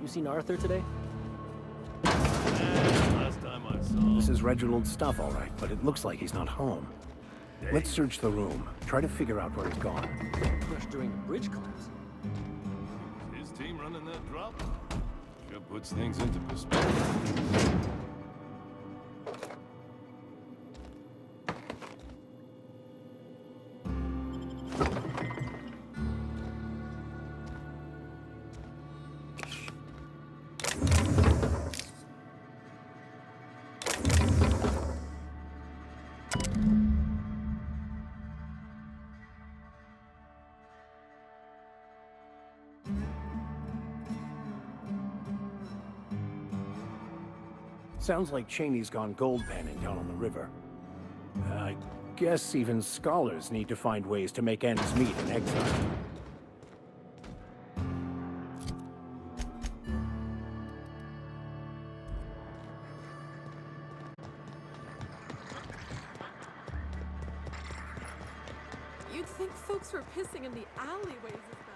You seen Arthur today? Last time I saw him. This is Reginald's stuff, all right, but it looks like he's not home. Let's search the room. Try to figure out where he's gone. Crushed during a bridge collapse. His team running that drop? Sure puts things into perspective. Sounds like Cheney's gone gold panning down on the river. I guess even scholars need to find ways to make ends meet in exile. You'd think folks were pissing in the alleyways of that.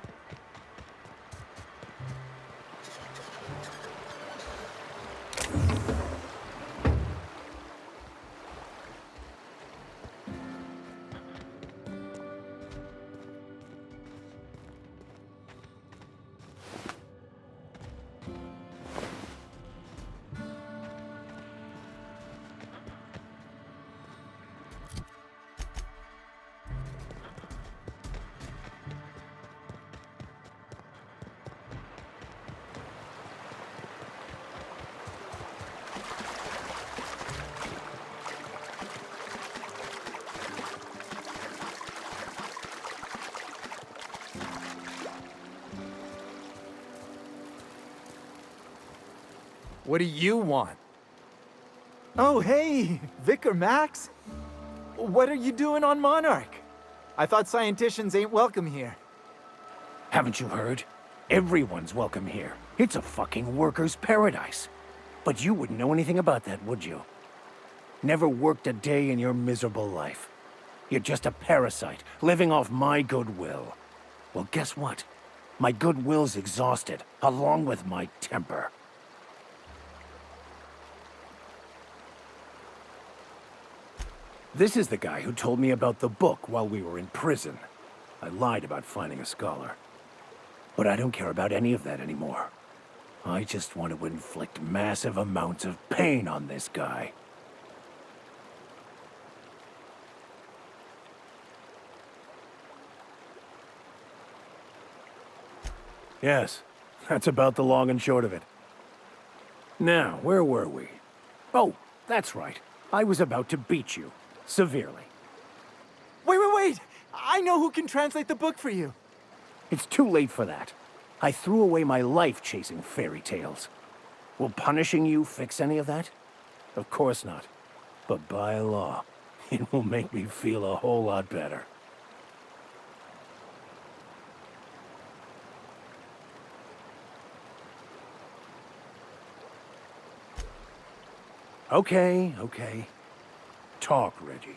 What do you want? Oh, hey, Vicar Max. What are you doing on Monarch? I thought scienticians ain't welcome here. Haven't you heard? Everyone's welcome here. It's a fucking worker's paradise. But you wouldn't know anything about that, would you? Never worked a day in your miserable life. You're just a parasite, living off my goodwill. Well, guess what? My goodwill's exhausted, along with my temper. This is the guy who told me about the book while we were in prison. I lied about finding a scholar. But I don't care about any of that anymore. I just want to inflict massive amounts of pain on this guy. Yes, that's about the long and short of it. Now, where were we? Oh, that's right. I was about to beat you. Severely. Wait! I know who can translate the book for you. It's too late for that. I threw away my life chasing fairy tales. Will punishing you fix any of that? Of course not. But by law, it will make me feel a whole lot better. Okay. Talk, Reggie.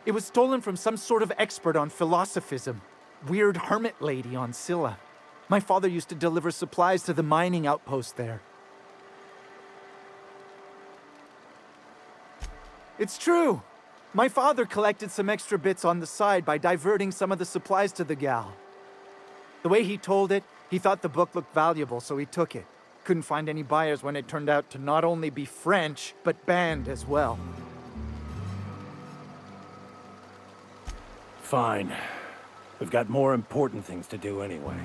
It was stolen from some sort of expert on philosophism. Weird hermit lady on Scylla. My father used to deliver supplies to the mining outpost there. It's true. My father collected some extra bits on the side by diverting some of the supplies to the gal. The way he told it, he thought the book looked valuable, so he took it. Couldn't find any buyers when it turned out to not only be French, but banned as well. Fine. We've got more important things to do anyway.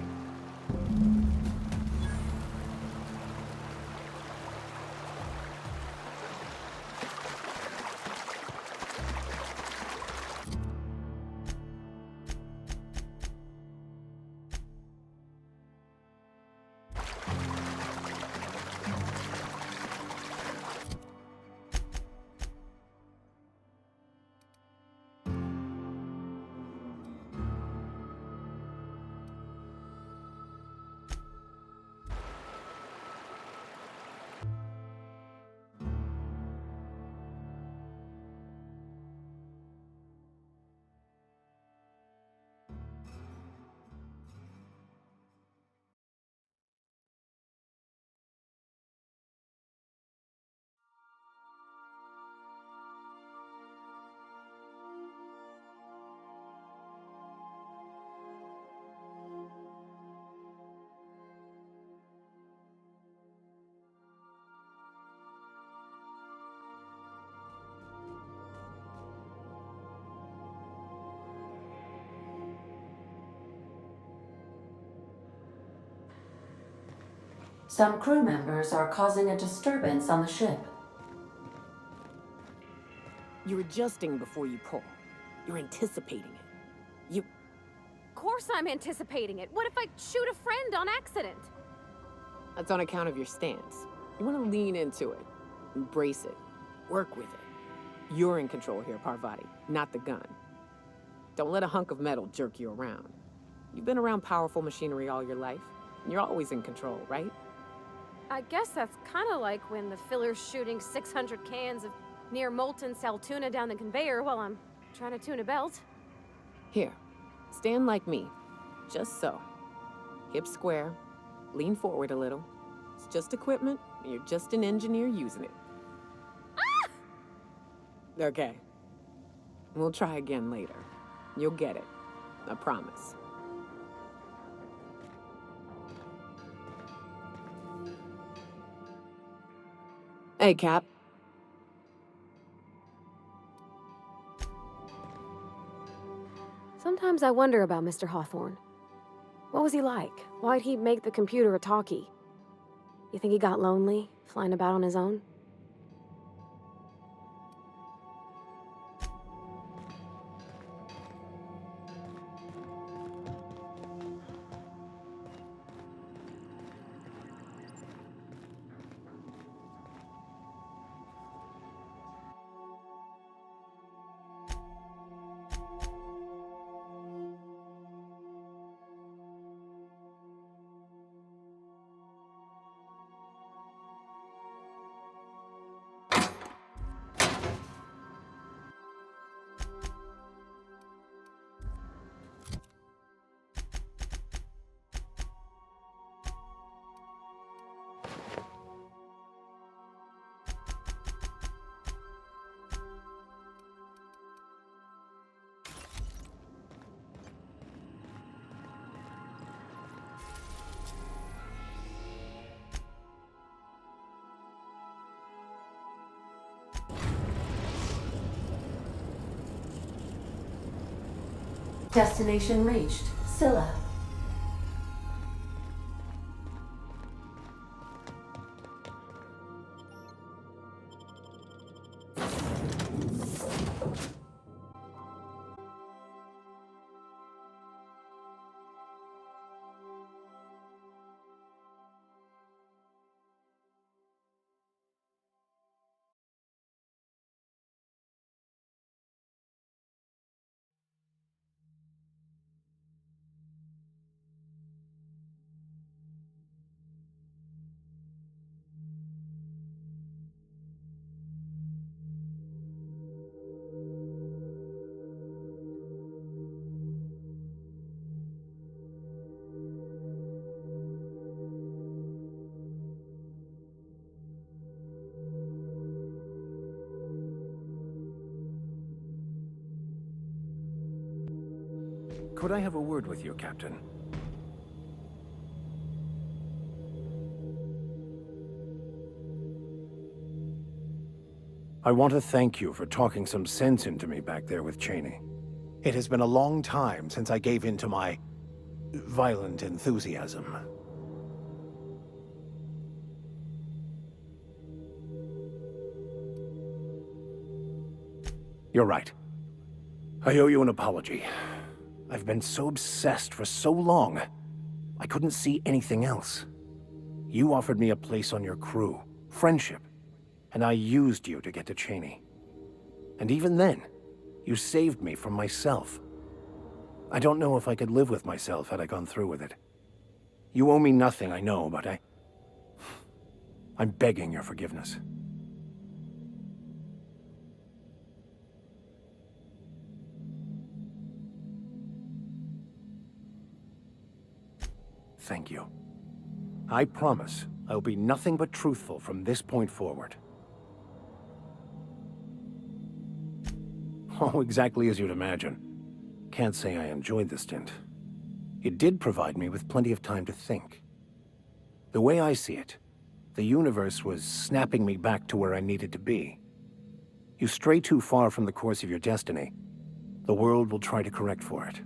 Some crew members are causing a disturbance on the ship. You're adjusting before you pull. You're anticipating it. Of course I'm anticipating it. What if I shoot a friend on accident? That's on account of your stance. You want to lean into it. Embrace it. Work with it. You're in control here, Parvati, not the gun. Don't let a hunk of metal jerk you around. You've been around powerful machinery all your life, and you're always in control, right? I guess that's kind of like when the filler's shooting 600 cans of near molten cell tuna down the conveyor while I'm trying to tune a belt. Here, stand like me. Just so. Hips square. Lean forward a little. It's just equipment, and you're just an engineer using it. Ah! Okay. We'll try again later. You'll get it. I promise. Hey, Cap. Sometimes I wonder about Mr. Hawthorne. What was he like? Why'd he make the computer a talkie? You think he got lonely, flying about on his own? Destination reached. Scylla. Could I have a word with you, Captain? I want to thank you for talking some sense into me back there with Cheney. It has been a long time since I gave in to my violent enthusiasm. You're right. I owe you an apology. I've been so obsessed for so long, I couldn't see anything else. You offered me a place on your crew, friendship, and I used you to get to Cheney. And even then, you saved me from myself. I don't know if I could live with myself had I gone through with it. You owe me nothing, I know, but I'm begging your forgiveness. Thank you. I promise I'll be nothing but truthful from this point forward. Oh, exactly as you'd imagine. Can't say I enjoyed the stint. It did provide me with plenty of time to think. The way I see it, the universe was snapping me back to where I needed to be. You stray too far from the course of your destiny, the world will try to correct for it.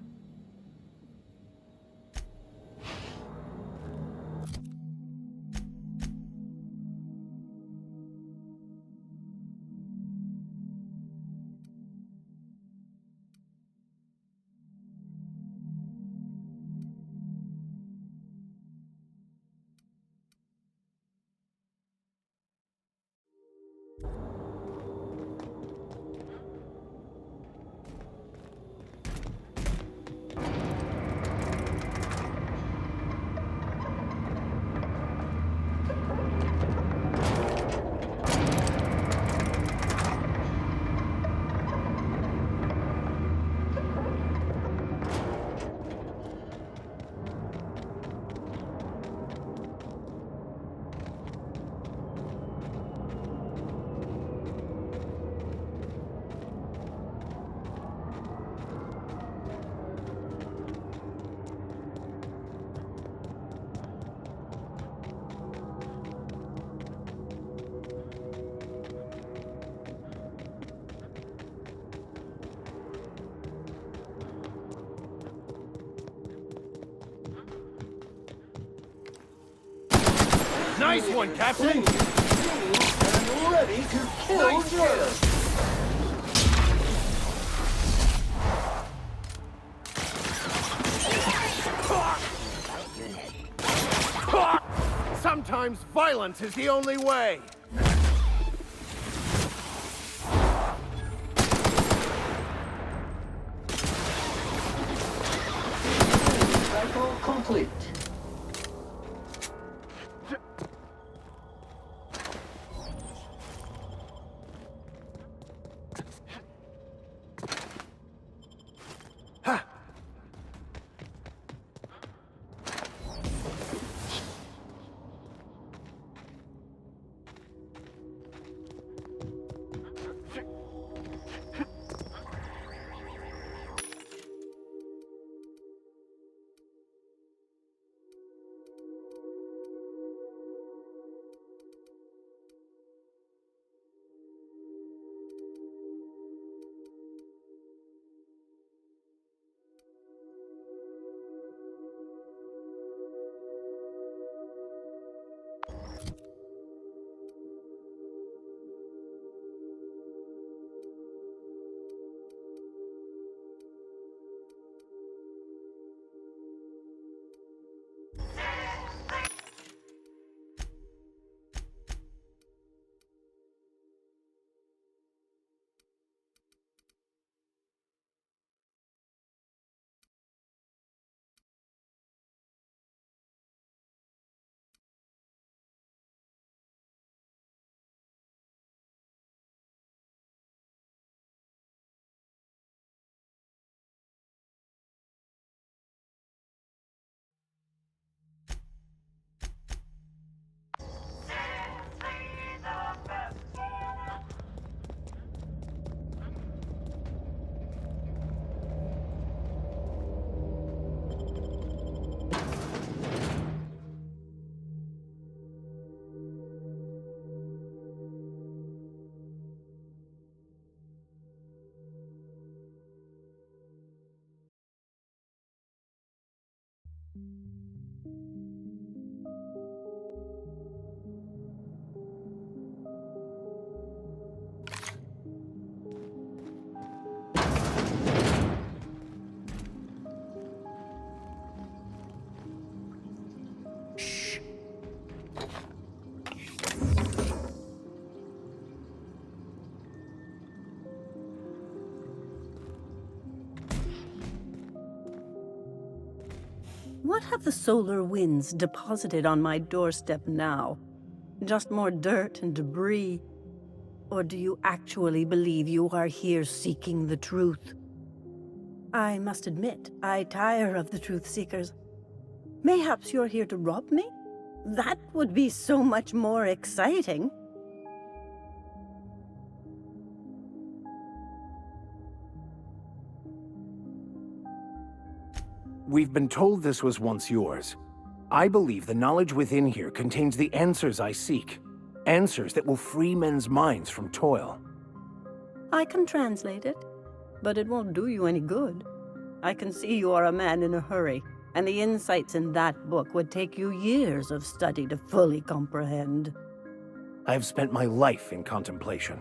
Nice one, Captain! And ready to kill Jerry. Sometimes violence is the only way! Cycle complete. What have the solar winds deposited on my doorstep now? Just more dirt and debris? Or do you actually believe you are here seeking the truth? I must admit, I tire of the truth seekers. Mayhaps you're here to rob me? That would be so much more exciting. We've been told this was once yours. I believe the knowledge within here contains the answers I seek. Answers that will free men's minds from toil. I can translate it, but it won't do you any good. I can see you are a man in a hurry, and the insights in that book would take you years of study to fully comprehend. I've spent my life in contemplation.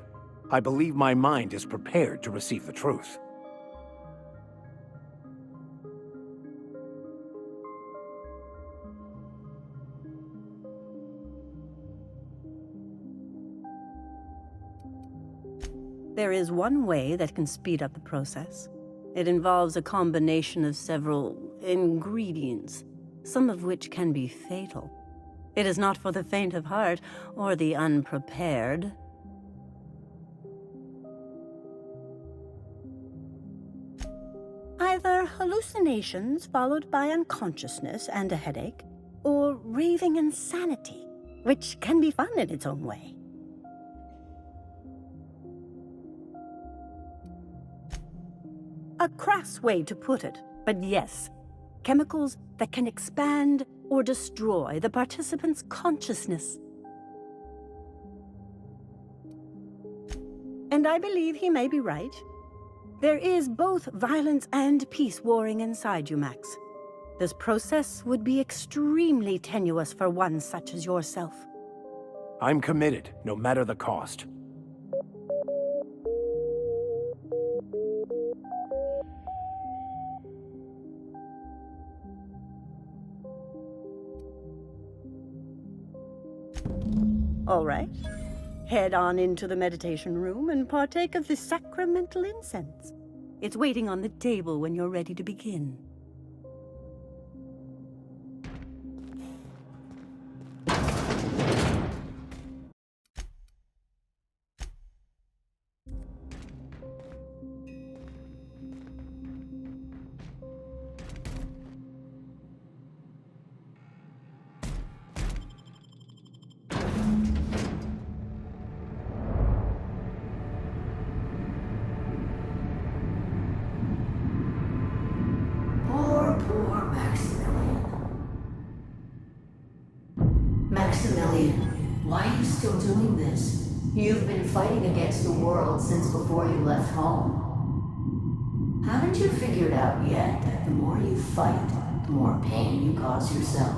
I believe my mind is prepared to receive the truth. There is one way that can speed up the process. It involves a combination of several ingredients, some of which can be fatal. It is not for the faint of heart or the unprepared. Either hallucinations followed by unconsciousness and a headache, or raving insanity, which can be fun in its own way. A crass way to put it, but yes, chemicals that can expand or destroy the participant's consciousness. And I believe he may be right. There is both violence and peace warring inside you, Max. This process would be extremely tenuous for one such as yourself. I'm committed, no matter the cost. All right. Head on into the meditation room and partake of the sacramental incense. It's waiting on the table when you're ready to begin. Poor Maximilian. Maximilian, why are you still doing this? You've been fighting against the world since before you left home. Haven't you figured out yet that the more you fight, the more pain you cause yourself?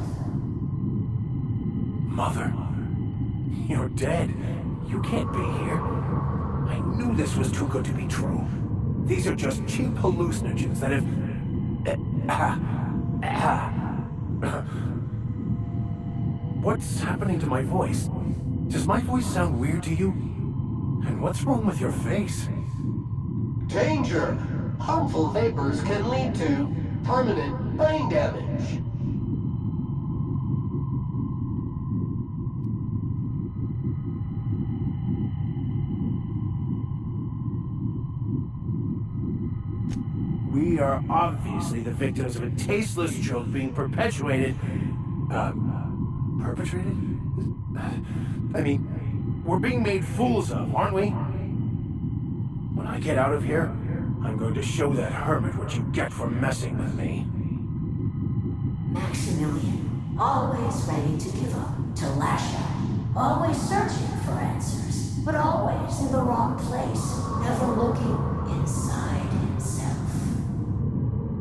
Mother, you're dead. You can't be here. I knew this was too good to be true. These are just cheap hallucinogens that have... What's happening to my voice? Does my voice sound weird to you? And what's wrong with your face? Danger! Harmful vapors can lead to permanent brain damage. We are obviously the victims of a tasteless joke being perpetuated... perpetrated? I mean, we're being made fools of, aren't we? When I get out of here, I'm going to show that hermit what you get for messing with me. Maximilian, always ready to give up, to lash out, always searching for answers, but always in the wrong place, never looking inside himself.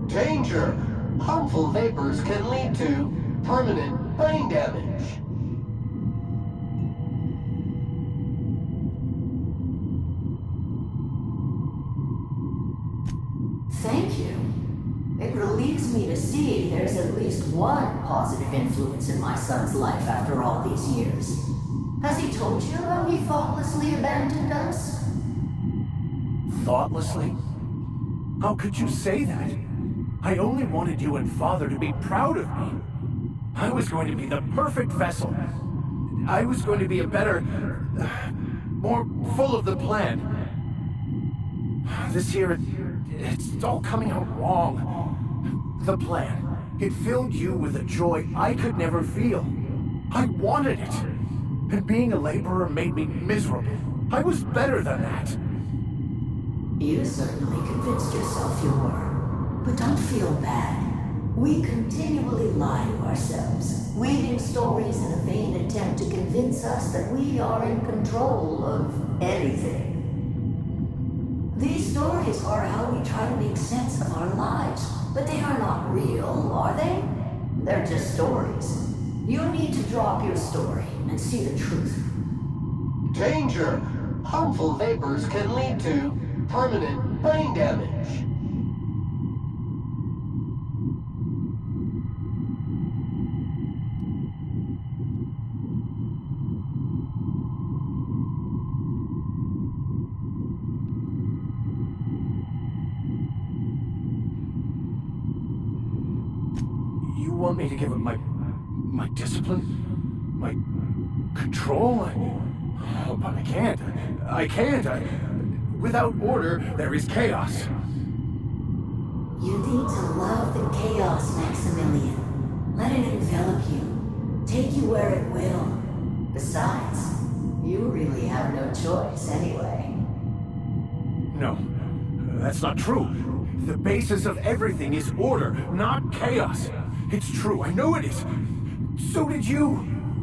Danger! Harmful vapors can lead to permanent brain damage. Thank you. It relieves me to see there's at least one positive influence in my son's life after all these years. Has he told you how he thoughtlessly abandoned us? Thoughtlessly? How could you say that? I only wanted you and Father to be proud of me. I was going to be the perfect vessel. I was going to be a better... more full of the plan. This here, it's all coming out wrong. The plan. It filled you with a joy I could never feel. I wanted it. And being a laborer made me miserable. I was better than that. You certainly convinced yourself you were. But don't feel bad. We continually lie to ourselves, weaving stories in a vain attempt to convince us that we are in control of anything. These stories are how we try to make sense of our lives, but they are not real, are they? They're just stories. You need to drop your story and see the truth. Danger! Harmful vapors can lead to permanent brain damage. You want me to give up my discipline? My control? Oh, but I can't. I can't. Without order, there is chaos. You need to love the chaos, Maximilian. Let it envelop you. Take you where it will. Besides, you really have no choice anyway. No, that's not true. The basis of everything is order, not chaos. It's true, I know it is. So did you.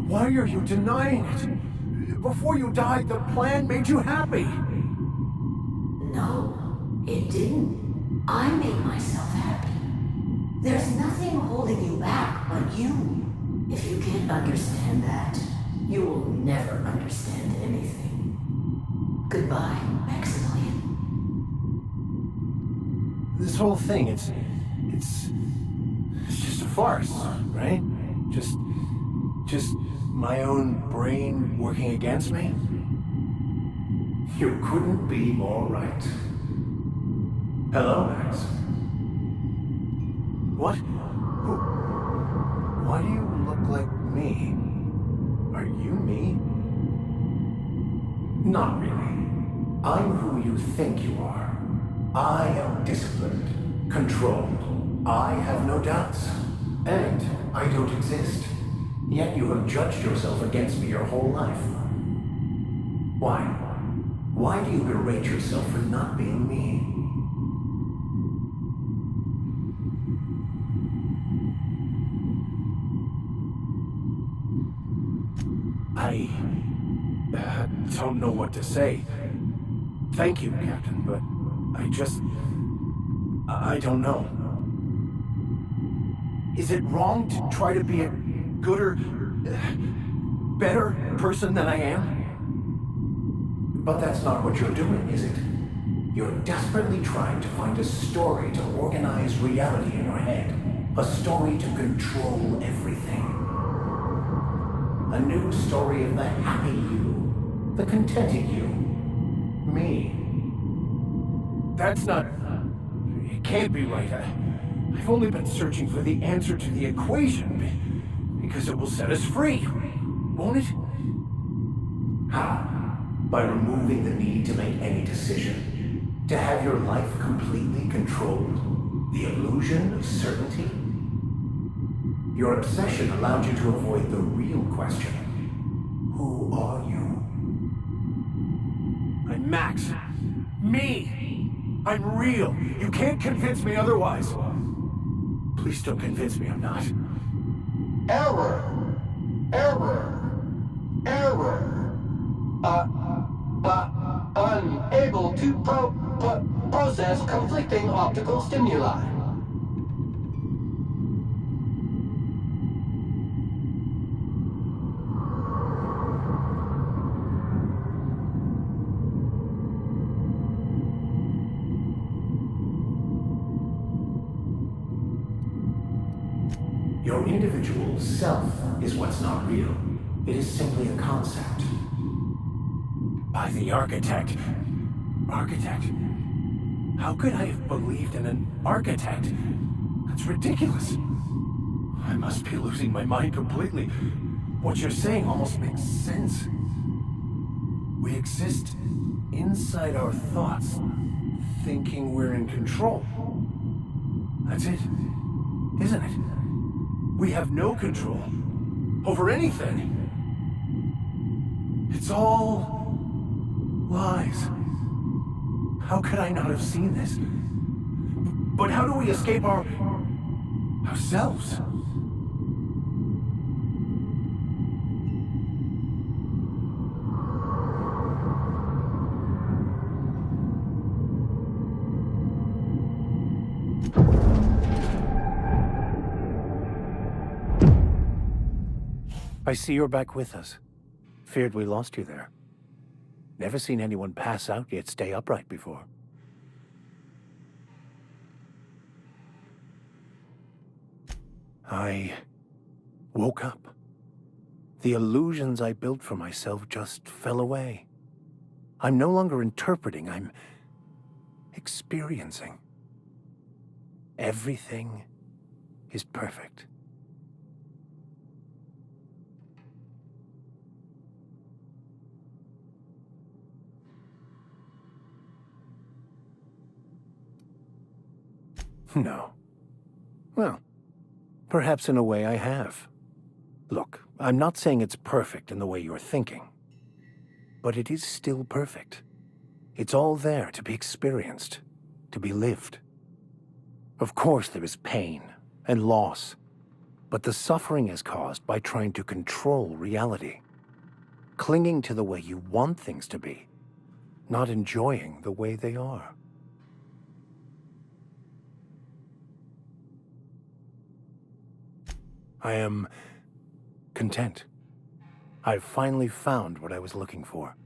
Why are you denying it? Before you died, the plan made you happy. No, it didn't. I made myself happy. There's nothing holding you back but you. If you can't understand that, You will never understand anything. Goodbye, Maximilian. This whole thing, it's just a farce, right? Just my own brain working against me? You couldn't be more right. Hello, Max. What? Why do you look like me? Are you me? Not really. I'm who you think you are. I am disciplined, controlled. I have no doubts. And I don't exist. Yet you have judged yourself against me your whole life. Why? Why do you berate yourself for not being me? I don't know what to say. Thank you, Captain, but I don't know. Is it wrong to try to be a gooder, better person than I am? But that's not what you're doing, is it? You're desperately trying to find a story to organize reality in your head. A story to control everything. A new story of the happy you, the contented you. Me. That's not... It can't be right. I've only been searching for the answer to the equation, because it will set us free, won't it? How? By removing the need to make any decision. To have your life completely controlled. The illusion of certainty. Your obsession allowed you to avoid the real question. Who are you? I'm Max. Me! I'm real. You can't convince me otherwise. Please don't convince me I'm not. Error. Error. Error. Unable to process conflicting optical stimuli. Your individual self is what's not real. It is simply a concept. By the architect. Architect? How could I have believed in an architect? That's ridiculous. I must be losing my mind completely. What you're saying almost makes sense. We exist inside our thoughts, thinking we're in control. That's it, isn't it? We have no control over anything. It's all lies. How could I not have seen this? But how do we escape ourselves? I see you're back with us. Feared we lost you there. Never seen anyone pass out yet stay upright before. I woke up. The illusions I built for myself just fell away. I'm no longer interpreting, I'm experiencing. Everything is perfect. No. Well, perhaps in a way I have. Look, I'm not saying it's perfect in the way you're thinking. But it is still perfect. It's all there to be experienced, to be lived. Of course there is pain and loss, but the suffering is caused by trying to control reality. Clinging to the way you want things to be, not enjoying the way they are. I am content. I've finally found what I was looking for,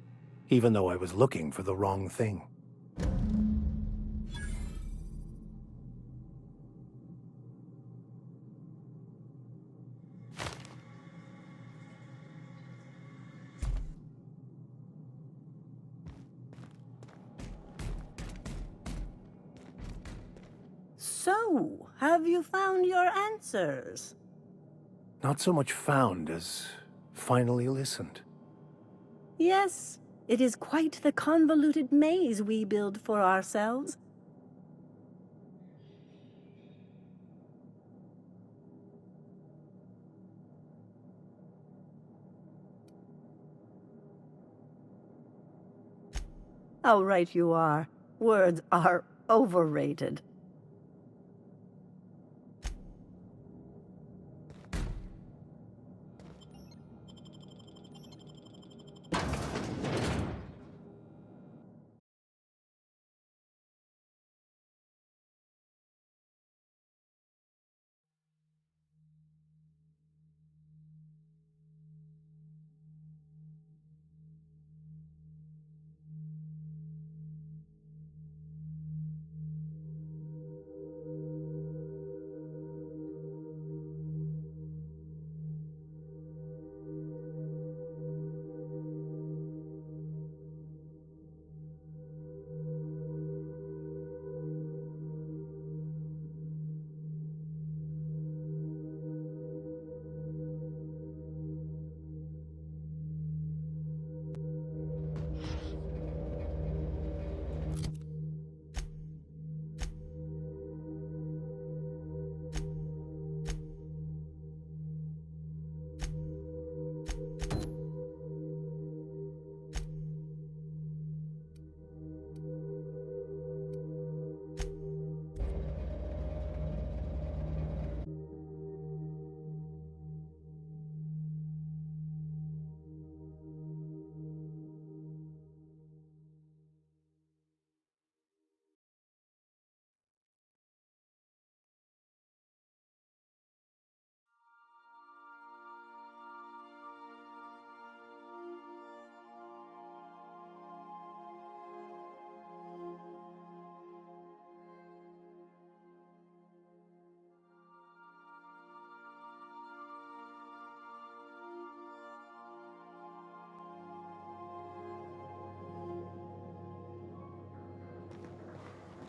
even though I was looking for the wrong thing. So, have you found your answers? Not so much found as finally listened. Yes, it is quite the convoluted maze we build for ourselves. How right you are. Words are overrated.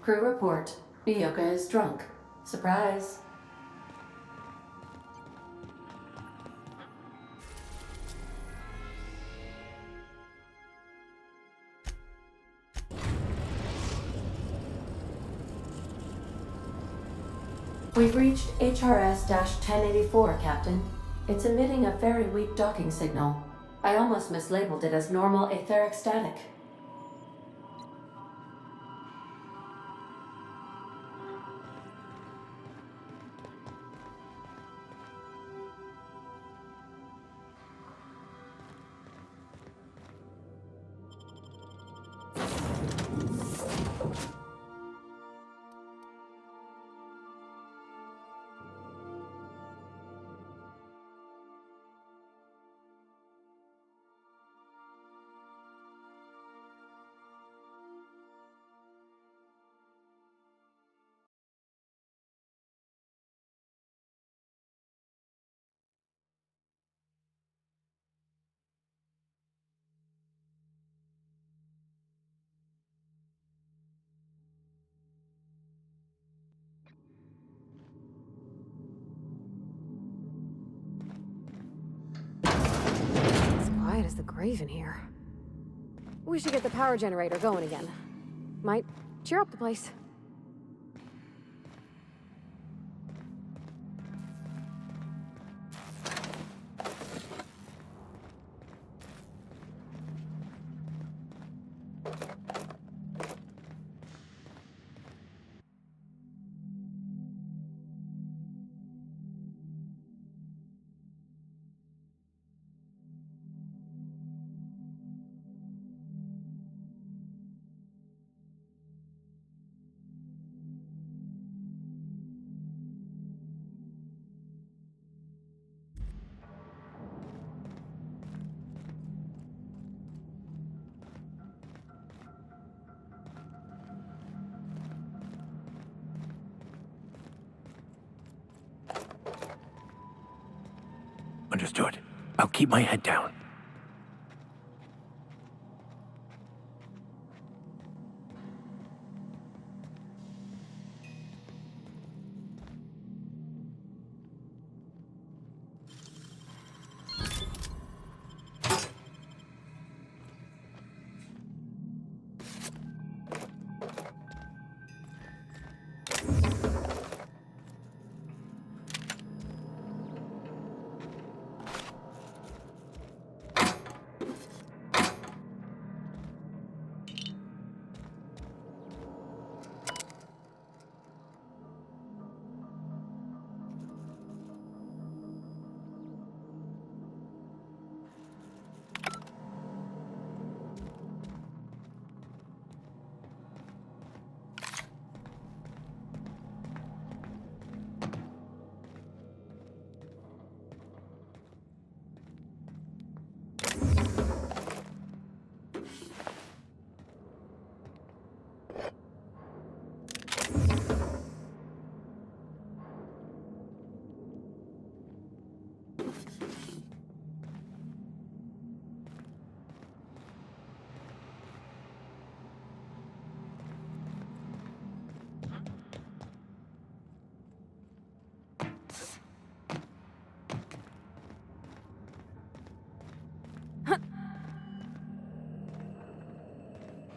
Crew report. Nyoka is drunk. Surprise. We've reached HRS-1084, Captain. It's emitting a very weak docking signal. I almost mislabeled it as normal etheric static. It's quiet as the grave in here. We should get the power generator going again. Might cheer up the place. Understood. I'll keep my head down.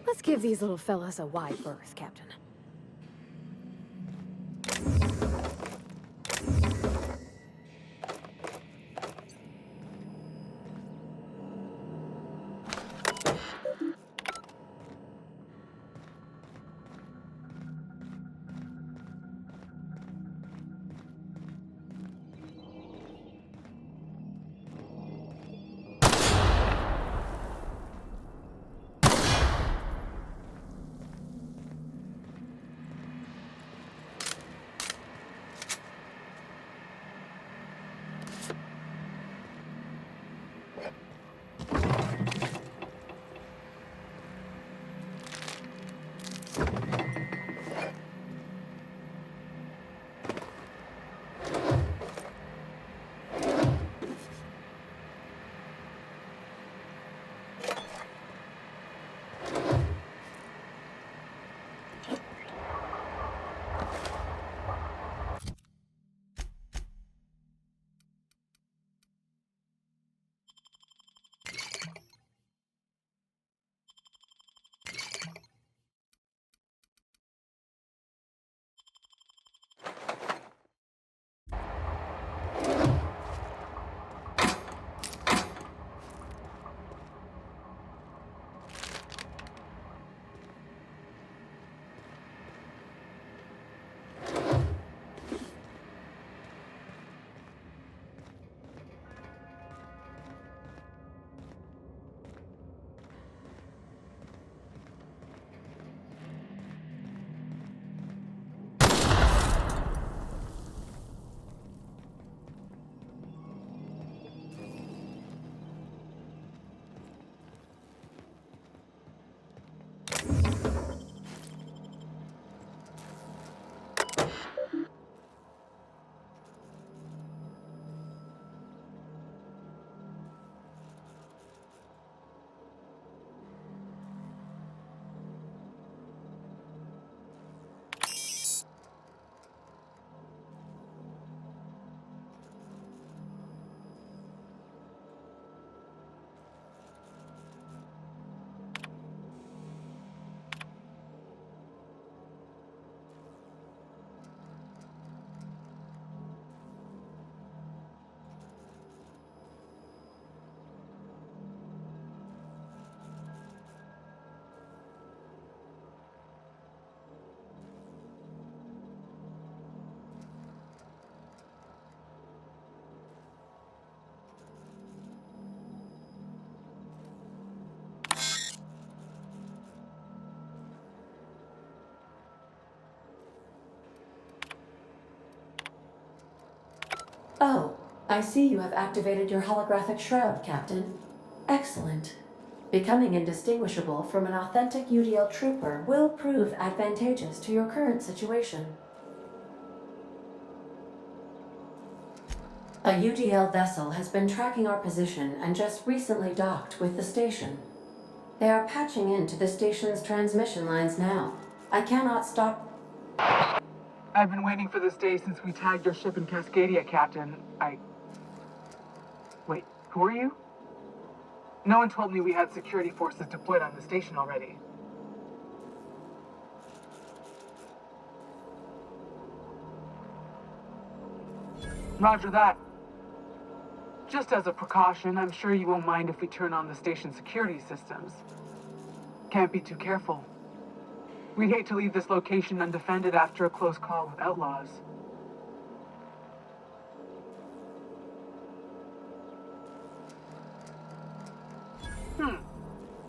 Let's give these little fellas a wide berth, Captain. Oh, I see you have activated your holographic shroud, Captain. Excellent. Becoming indistinguishable from an authentic UDL trooper will prove advantageous to your current situation. A UDL vessel has been tracking our position and just recently docked with the station. They are patching into the station's transmission lines now. I cannot stop. I've been waiting for this day since we tagged your ship in Cascadia, Captain. Wait, who are you? No one told me we had security forces deployed on the station already. Roger that. Just as a precaution, I'm sure you won't mind if we turn on the station security systems. Can't be too careful. We'd hate to leave this location undefended after a close call with outlaws.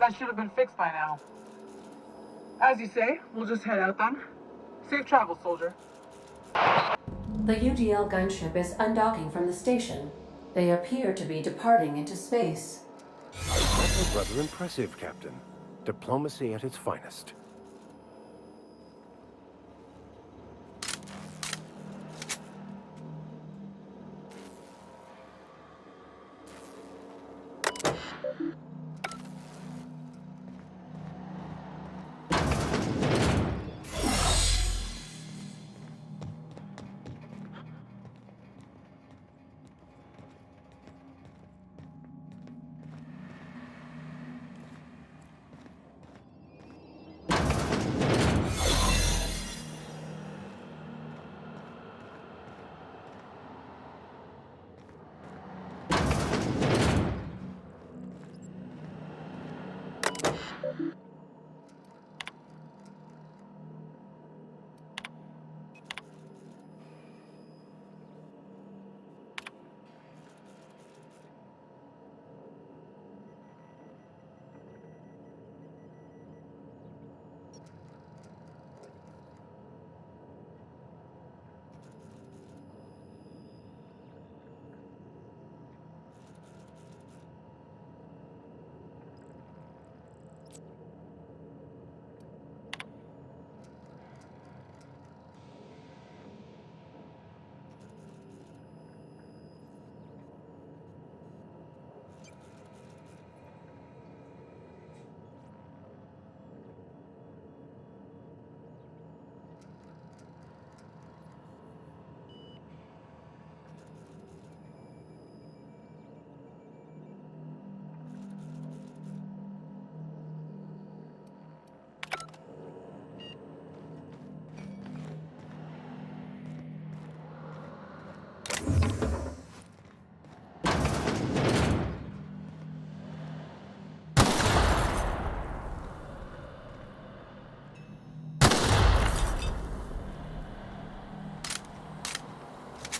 That should have been fixed by now. As you say, we'll just head out then. Safe travel, soldier. The UDL gunship is undocking from the station. They appear to be departing into space. That was rather impressive, Captain. Diplomacy at its finest.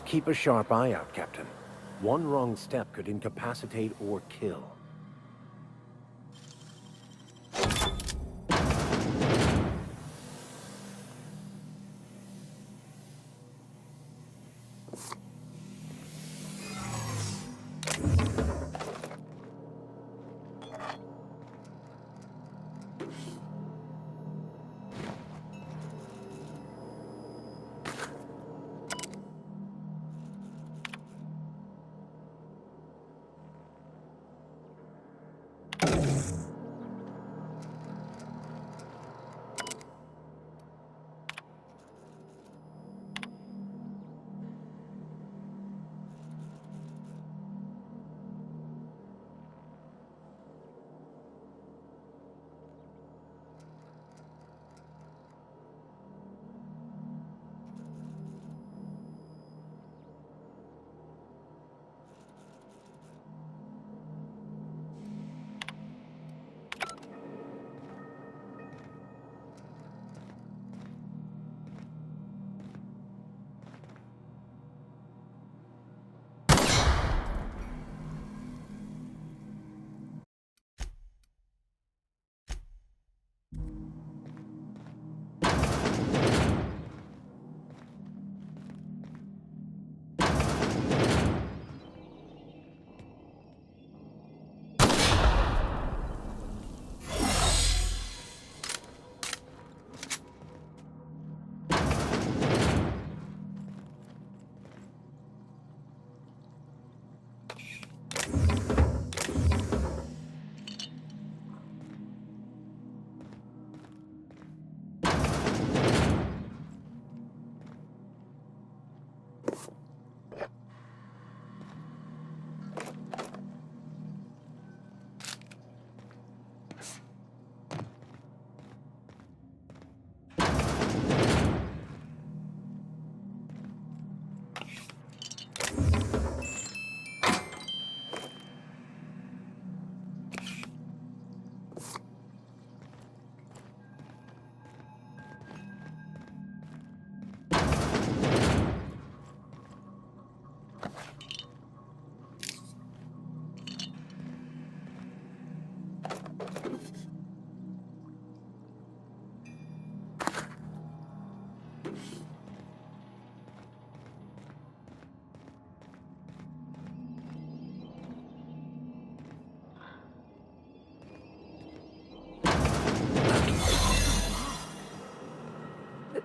Keep a sharp eye out, Captain. One wrong step could incapacitate or kill.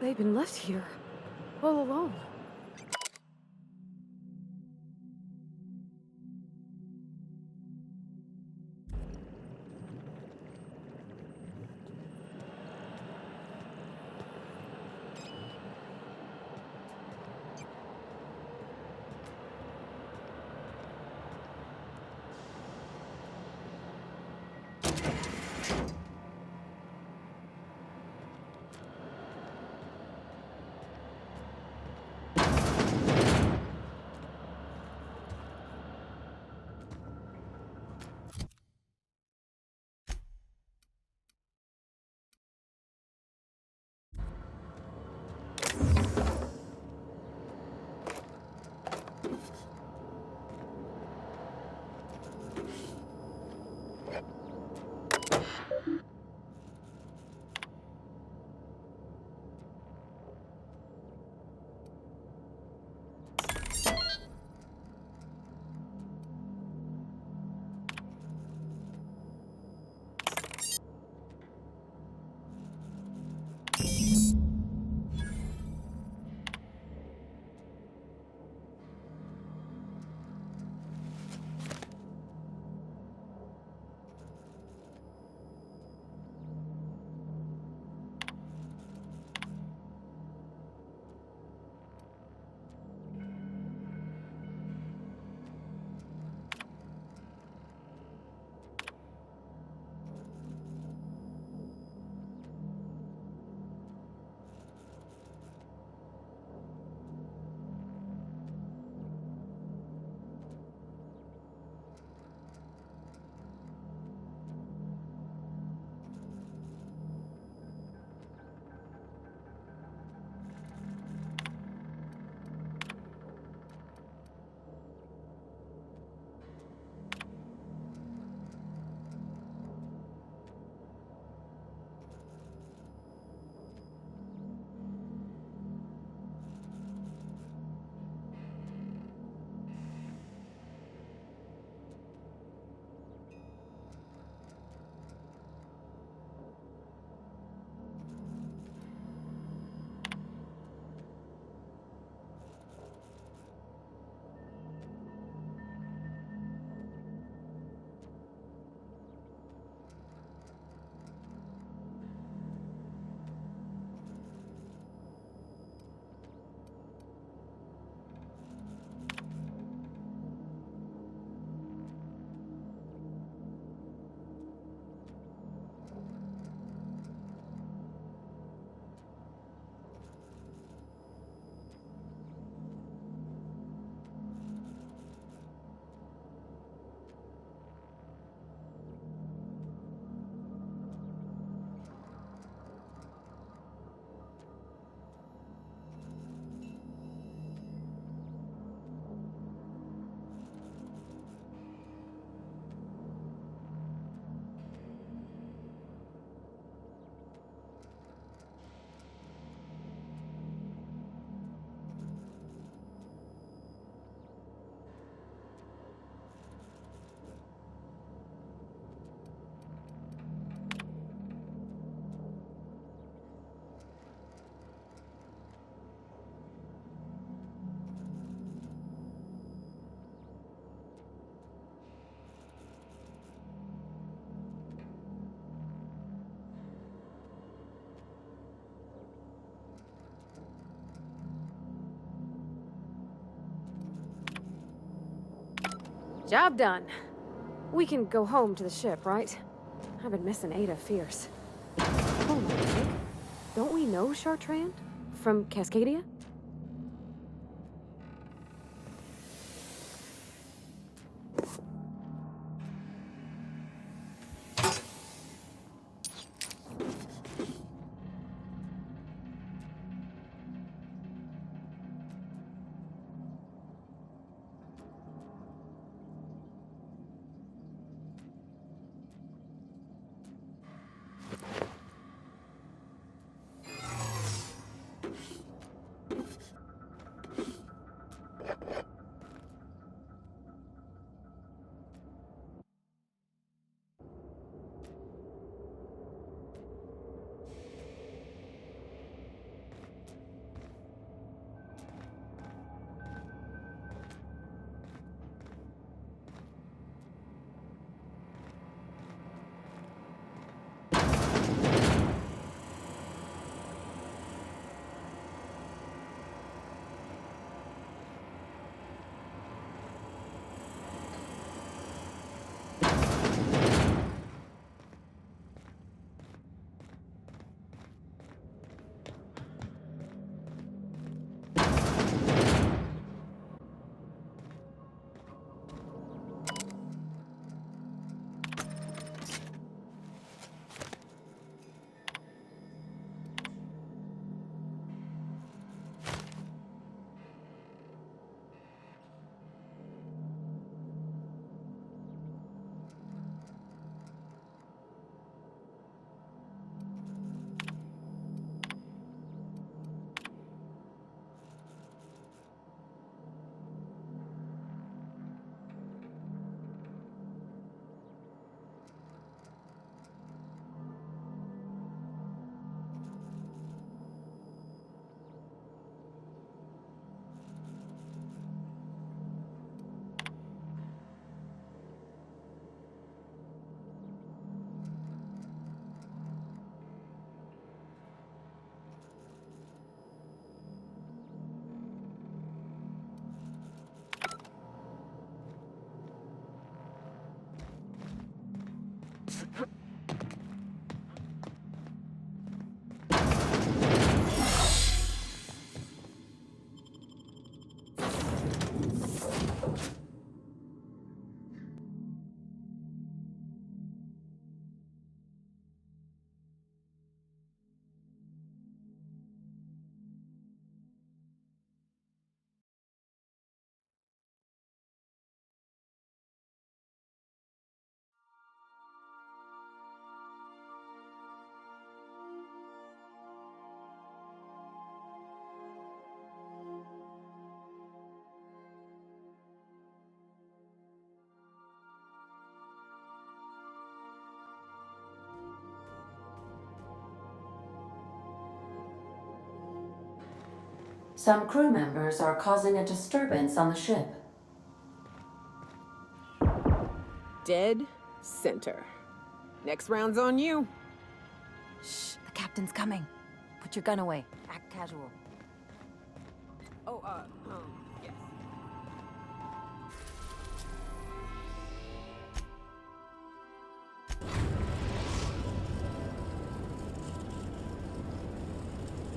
They've been left here. All alone. Job done. We can go home to the ship, right? I've been missing Ada fierce. Oh, Nick. Don't we know Chartrand? From Cascadia? Some crew members are causing a disturbance on the ship. Dead center. Next round's on you. Shh, the captain's coming. Put your gun away. Act casual. Oh, yes.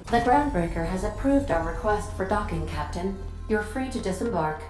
The Groundbreaker has approved our request for docking, Captain. You're free to disembark.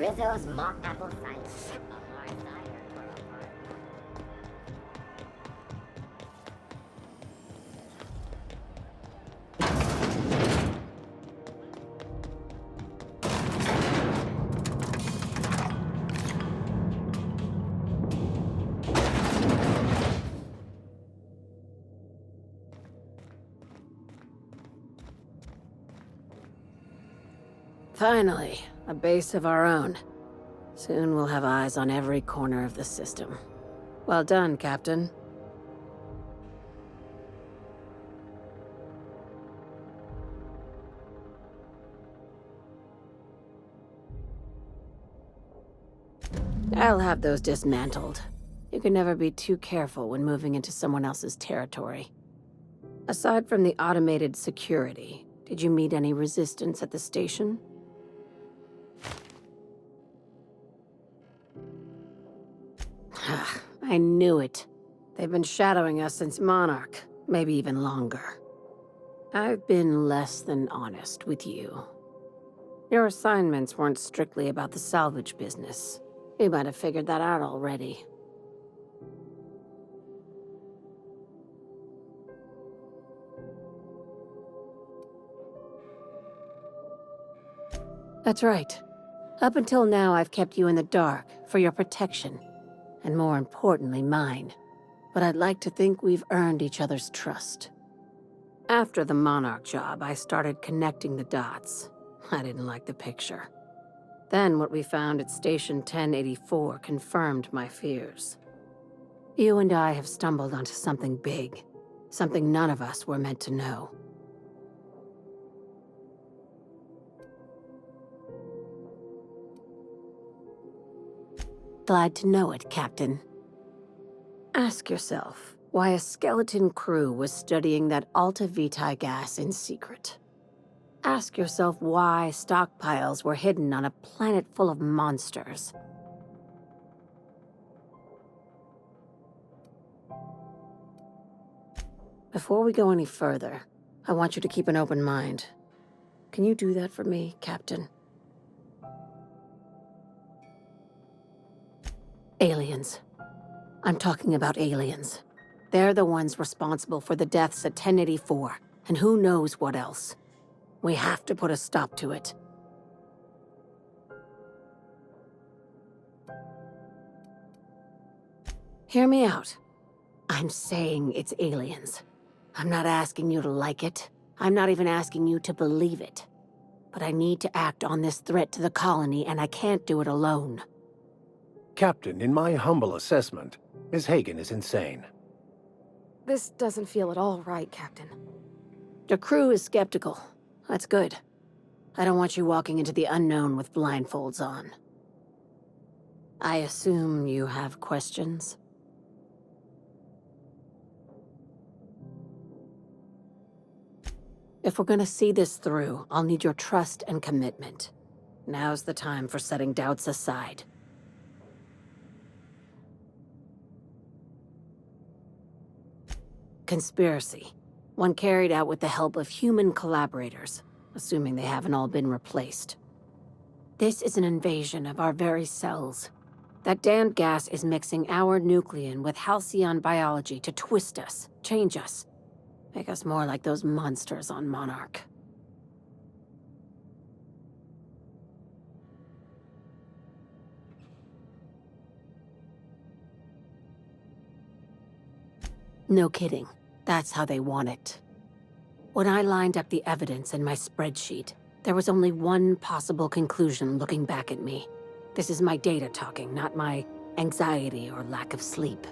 Rizzo's mock apple cider. Finally, a base of our own. Soon we'll have eyes on every corner of the system. Well done, Captain. I'll have those dismantled. You can never be too careful when moving into someone else's territory. Aside from the automated security, did you meet any resistance at the station? I knew it. They've been shadowing us since Monarch, maybe even longer. I've been less than honest with you. Your assignments weren't strictly about the salvage business. You might have figured that out already. That's right. Up until now, I've kept you in the dark for your protection, and more importantly, mine. But I'd like to think we've earned each other's trust. After the Monarch job, I started connecting the dots. I didn't like the picture. Then what we found at Station 1084 confirmed my fears. You and I have stumbled onto something big, something none of us were meant to know. Glad to know it, Captain. Ask yourself why a skeleton crew was studying that Alta Vitae gas in secret. Ask yourself why stockpiles were hidden on a planet full of monsters. Before we go any further, I want you to keep an open mind. Can you do that for me, Captain? Aliens. I'm talking about aliens. They're the ones responsible for the deaths at 1084, and who knows what else. We have to put a stop to it. Hear me out. I'm saying it's aliens. I'm not asking you to like it. I'm not even asking you to believe it. But I need to act on this threat to the colony, and I can't do it alone. Captain, in my humble assessment, Ms. Hagen is insane. This doesn't feel at all right, Captain. The crew is skeptical. That's good. I don't want you walking into the unknown with blindfolds on. I assume you have questions? If we're gonna see this through, I'll need your trust and commitment. Now's the time for setting doubts aside. Conspiracy. One carried out with the help of human collaborators, assuming they haven't all been replaced. This is an invasion of our very cells. That damned gas is mixing our nucleon with halcyon biology to twist us, change us, make us more like those monsters on Monarch. No kidding. That's how they want it. When I lined up the evidence in my spreadsheet, there was only one possible conclusion looking back at me. This is my data talking, not my anxiety or lack of sleep.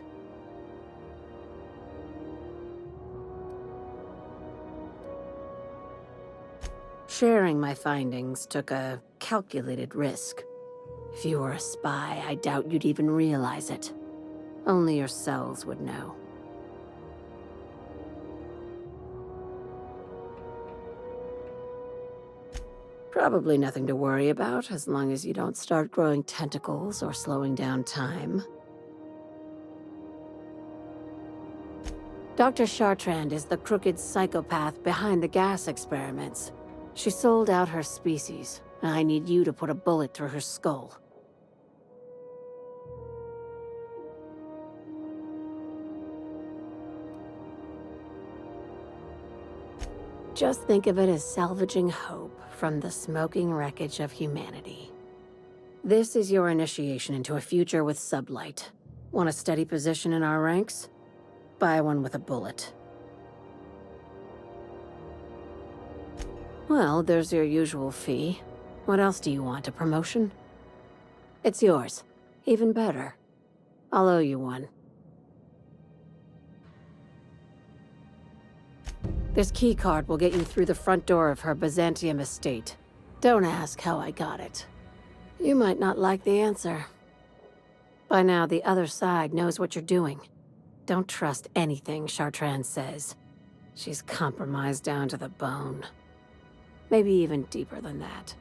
Sharing my findings took a calculated risk. If you were a spy, I doubt you'd even realize it. Only your cells would know. Probably nothing to worry about, as long as you don't start growing tentacles or slowing down time. Dr. Chartrand is the crooked psychopath behind the gas experiments. She sold out her species, and I need you to put a bullet through her skull. Just think of it as salvaging hope from the smoking wreckage of humanity. This is your initiation into a future with sublight. Want a steady position in our ranks? Buy one with a bullet. Well, there's your usual fee. What else do you want, a promotion? It's yours. Even better. I'll owe you one. This keycard will get you through the front door of her Byzantium estate. Don't ask how I got it. You might not like the answer. By now, the other side knows what you're doing. Don't trust anything Chartrand says. She's compromised down to the bone. Maybe even deeper than that.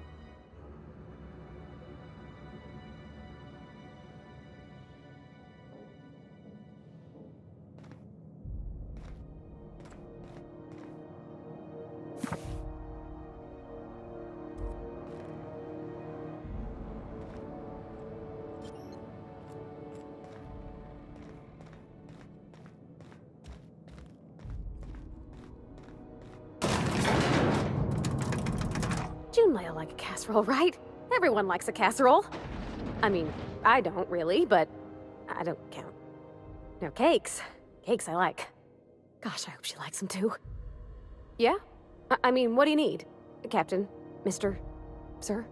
Junlei will like a casserole, right? Everyone likes a casserole. I mean, I don't really, but I don't count. No, cakes. Cakes I like. Gosh, I hope she likes them too. Yeah? I mean, what do you need? Captain? Mr. Sir?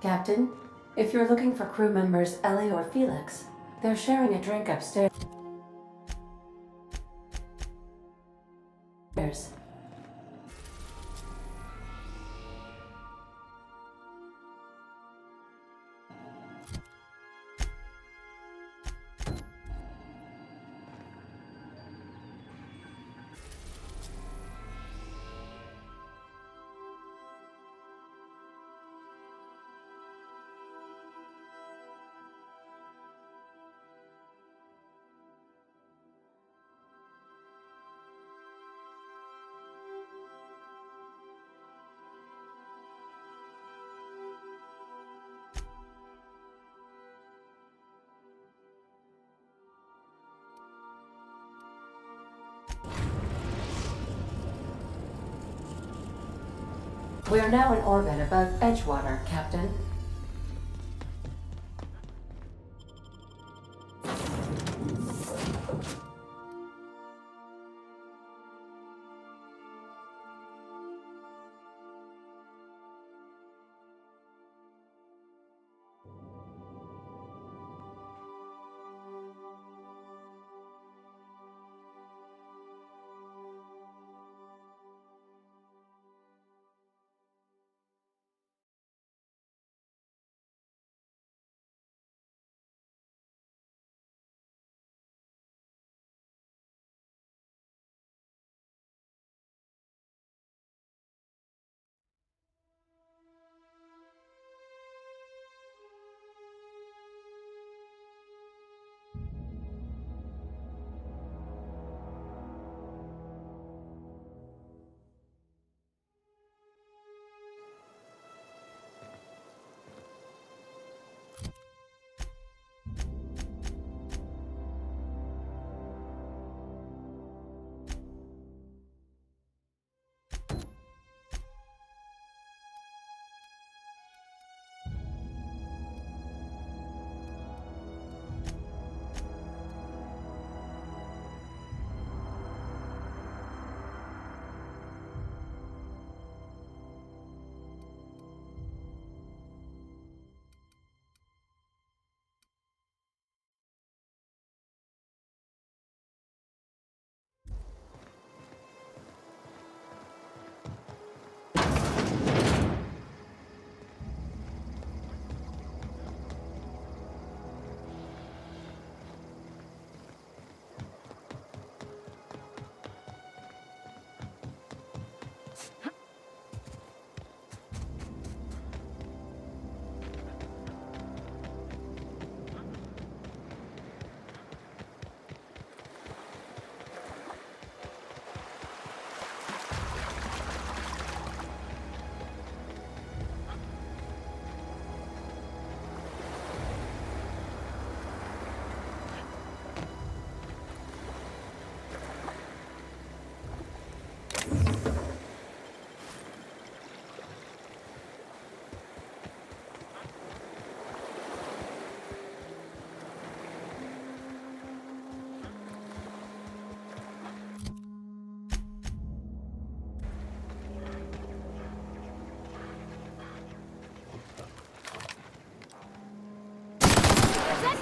Captain, if you're looking for crew members Ellie or Felix, they're sharing a drink upstairs. We are now in orbit above Edgewater, Captain.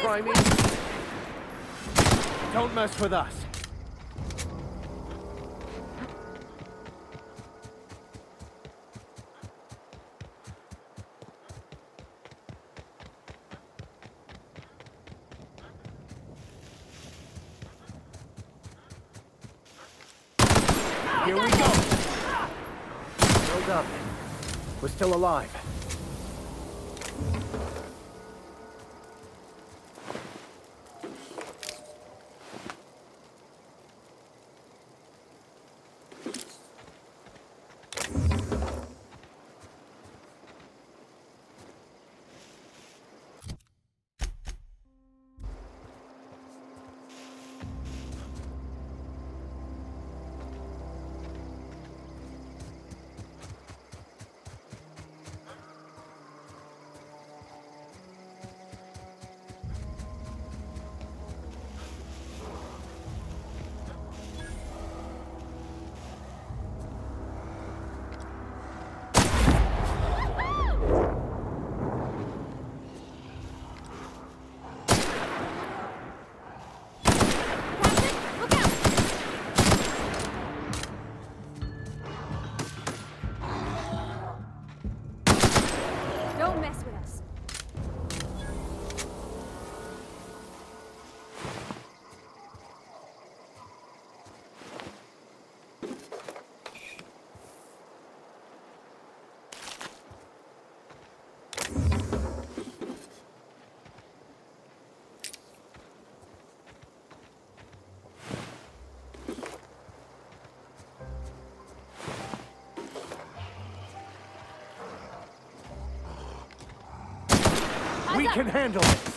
Try me. Don't mess with us. Here we go. Build up. We're still alive. Don't mess with us. We can handle this.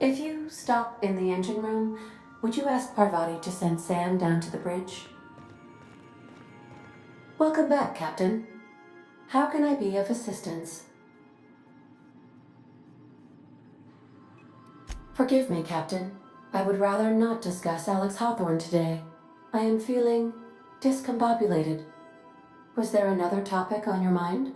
If you stop in the engine room, would you ask Parvati to send Sam down to the bridge? Welcome back, Captain. How can I be of assistance? Forgive me, Captain. I would rather not discuss Alex Hawthorne today. I am feeling discombobulated. Was there another topic on your mind?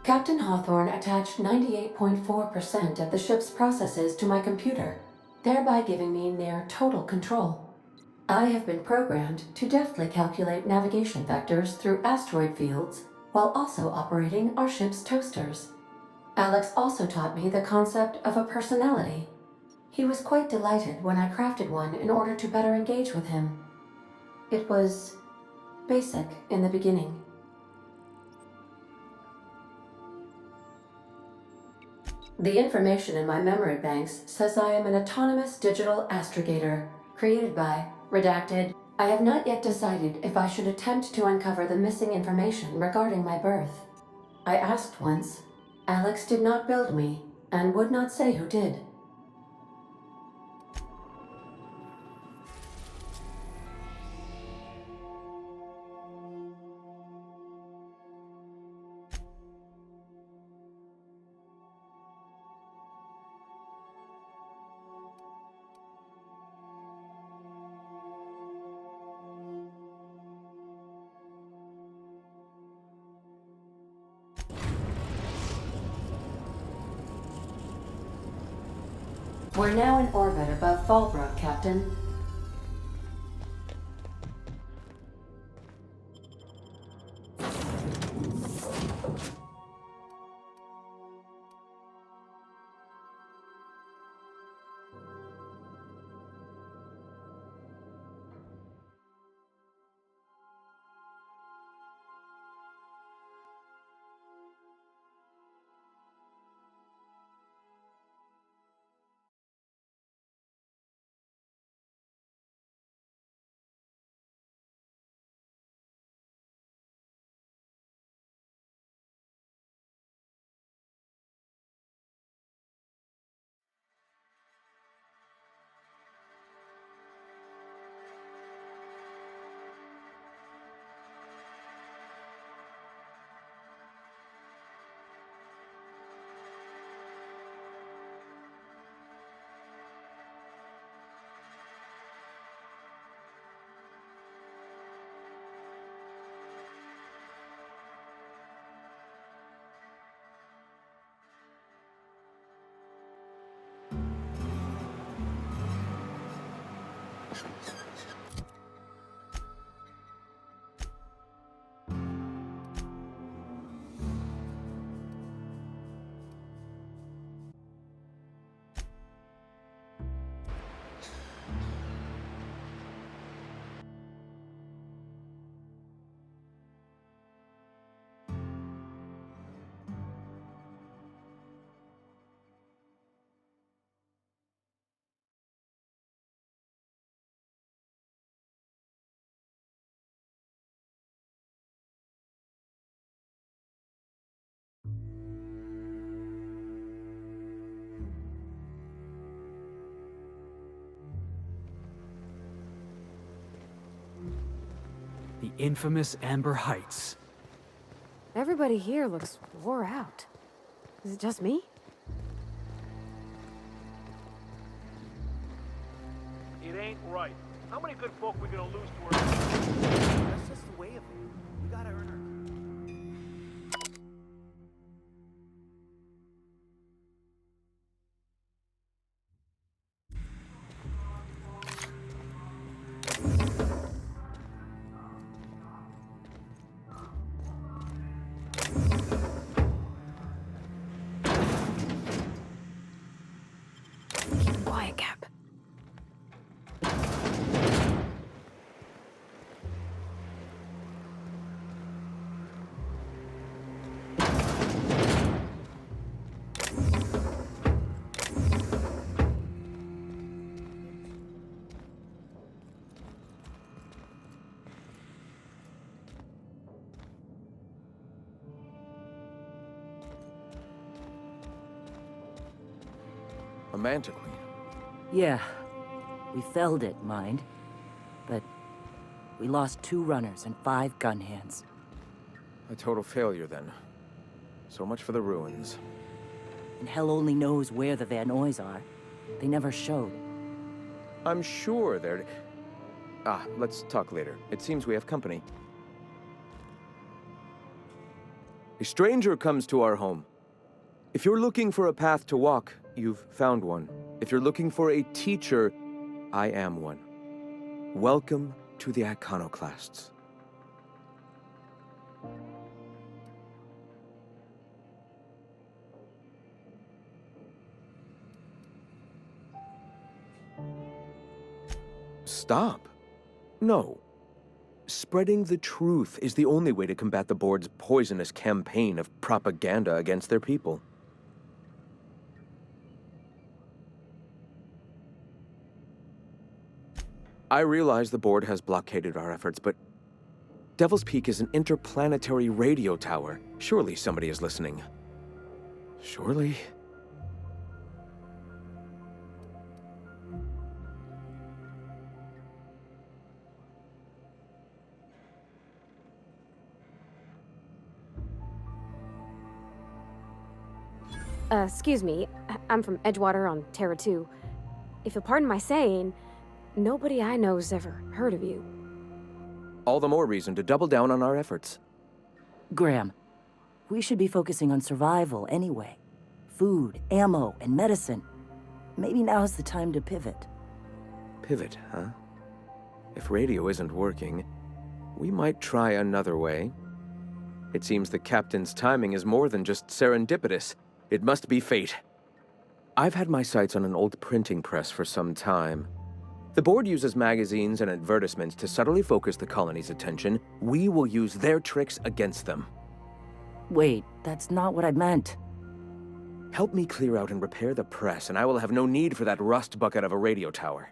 Captain Hawthorne attached 98.4% of the ship's processes to my computer, thereby giving me near total control. I have been programmed to deftly calculate navigation vectors through asteroid fields while also operating our ship's toasters. Alex also taught me the concept of a personality. He was quite delighted when I crafted one in order to better engage with him. It was basic in the beginning. The information in my memory banks says I am an autonomous digital astrogator, created by, redacted, I have not yet decided if I should attempt to uncover the missing information regarding my birth. I asked once. Alex did not build me, and would not say who did. We're now in orbit above Fallbrook, Captain. The infamous Amber Heights. Everybody here looks wore out. Is it just me? It ain't right. How many good folk we gonna lose to her? That's just the way of it. We gotta earn her. Quiet, Cap. A Manta Queen. Yeah. We felled it, mind. But we lost 2 runners and 5 gun hands. A total failure, then. So much for the ruins. And hell only knows where the Van Nuys are. They never showed. I'm sure they're... let's talk later. It seems we have company. A stranger comes to our home. If you're looking for a path to walk, you've found one. If you're looking for a teacher, I am one. Welcome to the Iconoclasts. Stop. No. Spreading the truth is the only way to combat the board's poisonous campaign of propaganda against their people. I realize the board has blockaded our efforts, but Devil's Peak is an interplanetary radio tower. Surely somebody is listening. Surely? Excuse me. I'm from Edgewater on Terra 2. If you'll pardon my saying, nobody I know's ever heard of you. All the more reason to double down on our efforts. Graham, we should be focusing on survival anyway. Food, ammo, and medicine. Maybe now's the time to pivot. Pivot, huh? If radio isn't working, we might try another way. It seems the captain's timing is more than just serendipitous. It must be fate. I've had my sights on an old printing press for some time. The board uses magazines and advertisements to subtly focus the colony's attention. We will use their tricks against them. Wait, that's not what I meant. Help me clear out and repair the press, and I will have no need for that rust bucket of a radio tower.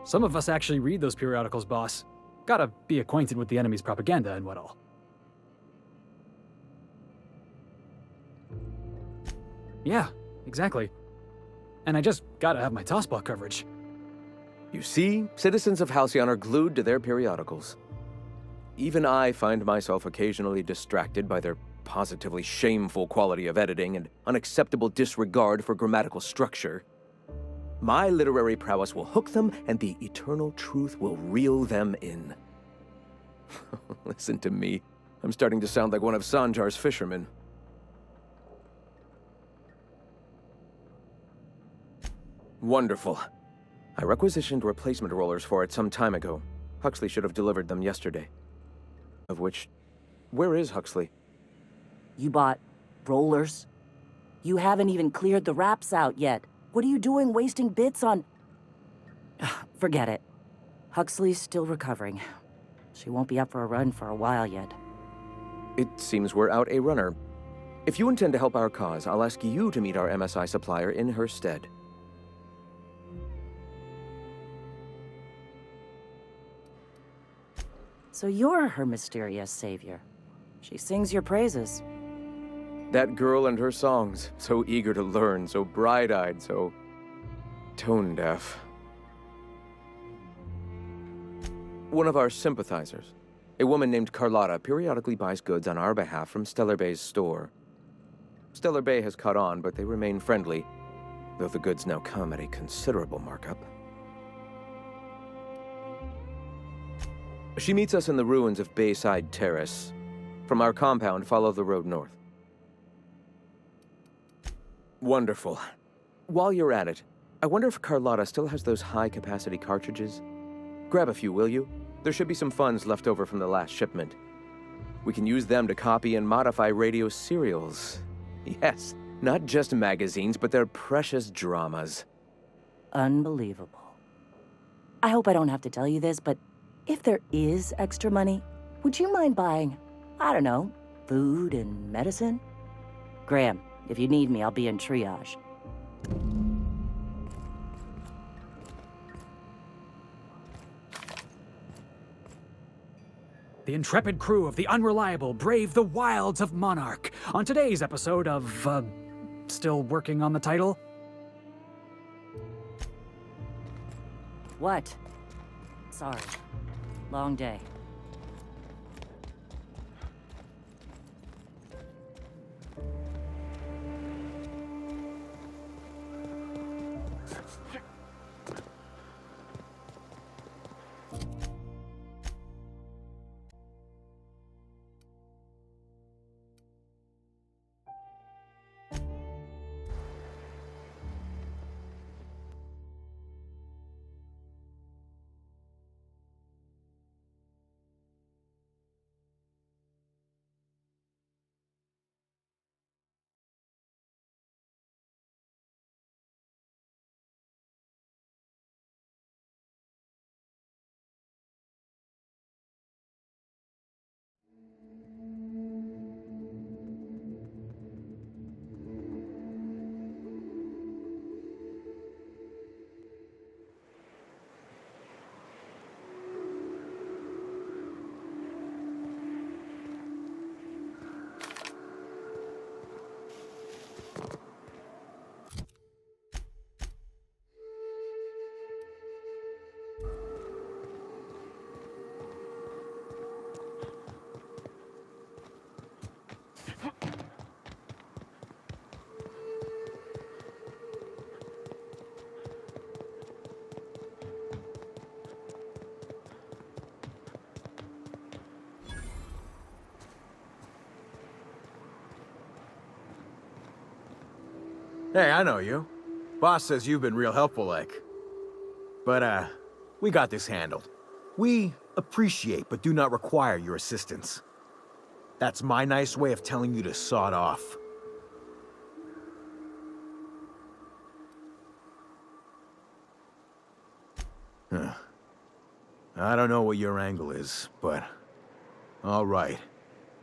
Some of us actually read those periodicals, boss. Gotta be acquainted with the enemy's propaganda and what all. Yeah, exactly. And I just gotta have my tossball coverage. You see, citizens of Halcyon are glued to their periodicals. Even I find myself occasionally distracted by their positively shameful quality of editing and unacceptable disregard for grammatical structure. My literary prowess will hook them, and the eternal truth will reel them in. Listen to me. I'm starting to sound like one of Sanjar's fishermen. Wonderful. I requisitioned replacement rollers for it some time ago. Huxley should have delivered them yesterday. Of which... Where is Huxley? You bought rollers? You haven't even cleared the wraps out yet. What are you doing wasting bits on... Forget it. Huxley's still recovering. She won't be up for a run for a while yet. It seems we're out a runner. If you intend to help our cause, I'll ask you to meet our MSI supplier in her stead. So you're her mysterious savior. She sings your praises. That girl and her songs, so eager to learn, so bright-eyed, so tone-deaf. One of our sympathizers, a woman named Carlotta, periodically buys goods on our behalf from Stellar Bay's store. Stellar Bay has caught on, but they remain friendly, though the goods now come at a considerable markup. She meets us in the ruins of Bayside Terrace. From our compound, follow the road north. Wonderful. While you're at it, I wonder if Carlotta still has those high-capacity cartridges? Grab a few, will you? There should be some funds left over from the last shipment. We can use them to copy and modify radio serials. Yes, not just magazines, but their precious dramas. Unbelievable. I hope I don't have to tell you this, but if there is extra money, would you mind buying, I don't know, food and medicine? Graham, if you need me, I'll be in triage. The intrepid crew of the Unreliable brave the wilds of Monarch on today's episode of, still working on the title? What? Sorry. Long day. Hey, I know you. Boss says you've been real helpful, like. But, we got this handled. We appreciate but do not require your assistance. That's my nice way of telling you to sod off. I don't know what your angle is, but... all right.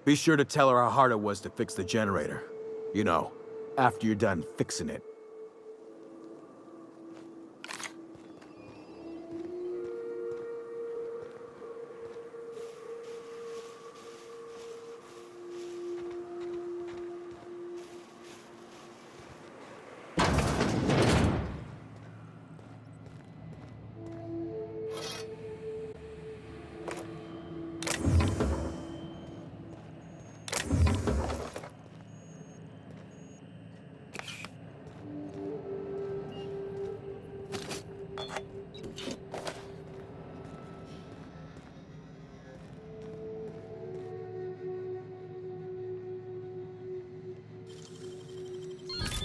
Be sure to tell her how hard it was to fix the generator. You know, after you're done fixing it.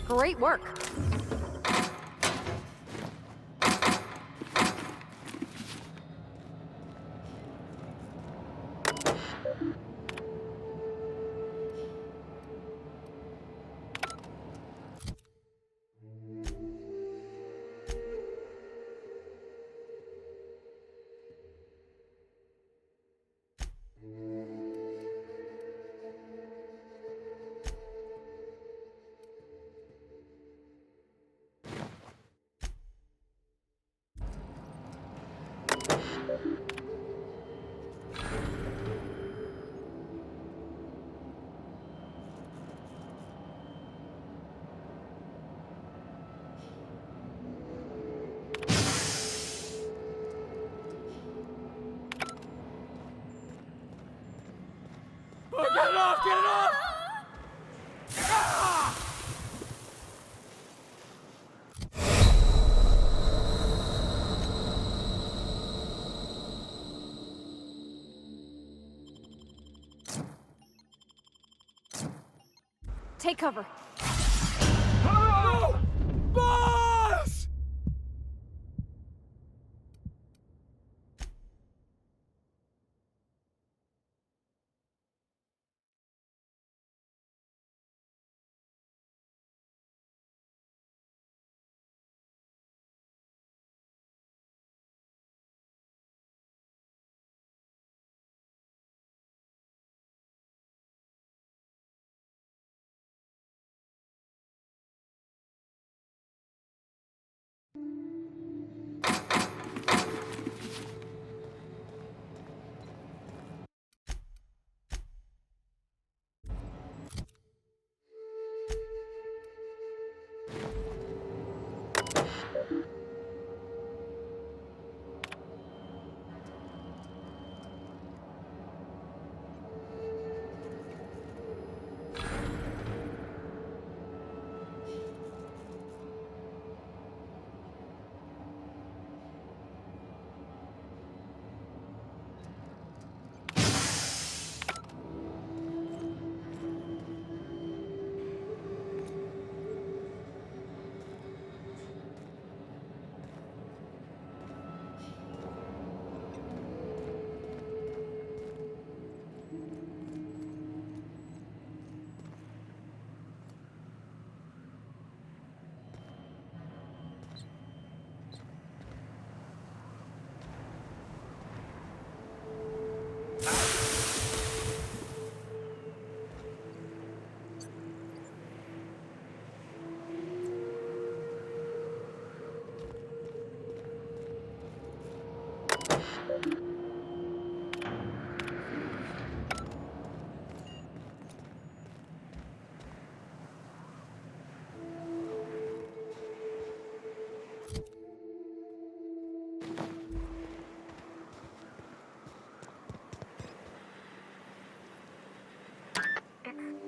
Great work. Oh, get it off! Get it off! Take cover. No! Boss!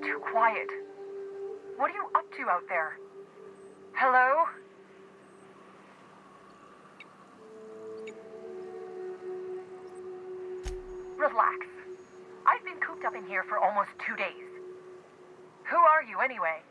Too quiet. What are you up to out there? Hello? Relax. I've been cooped up in here for almost 2 days. Who are you, anyway?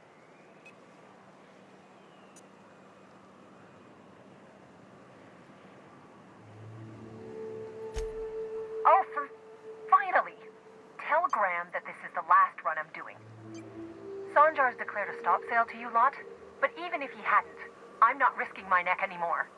Sanjar's declared a stop sale to you lot, but even if he hadn't, I'm not risking my neck anymore.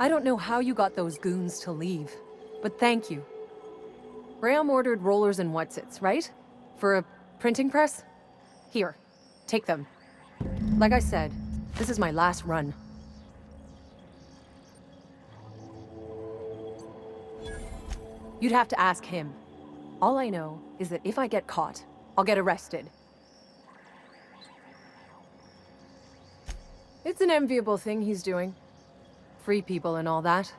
I don't know how you got those goons to leave, but thank you. Graham ordered rollers and whatsits, right? For a printing press? Here, take them. Like I said, this is my last run. You'd have to ask him. All I know is that if I get caught, I'll get arrested. It's an enviable thing he's doing. Free people and all that.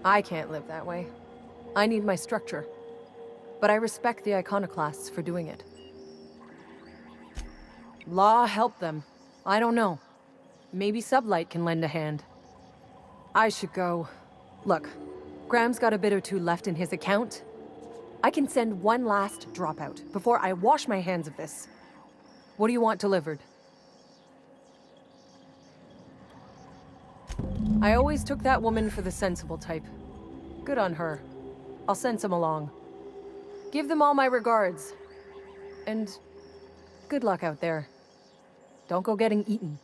I can't live that way. I need my structure. But I respect the iconoclasts for doing it. Law help them. I don't know. Maybe Sublight can lend a hand. I should go. Look, Graham's got a bit or two left in his account. I can send one last dropout before I wash my hands of this. What do you want delivered? I always took that woman for the sensible type. Good on her. I'll send some along. Give them all my regards. And good luck out there. Don't go getting eaten.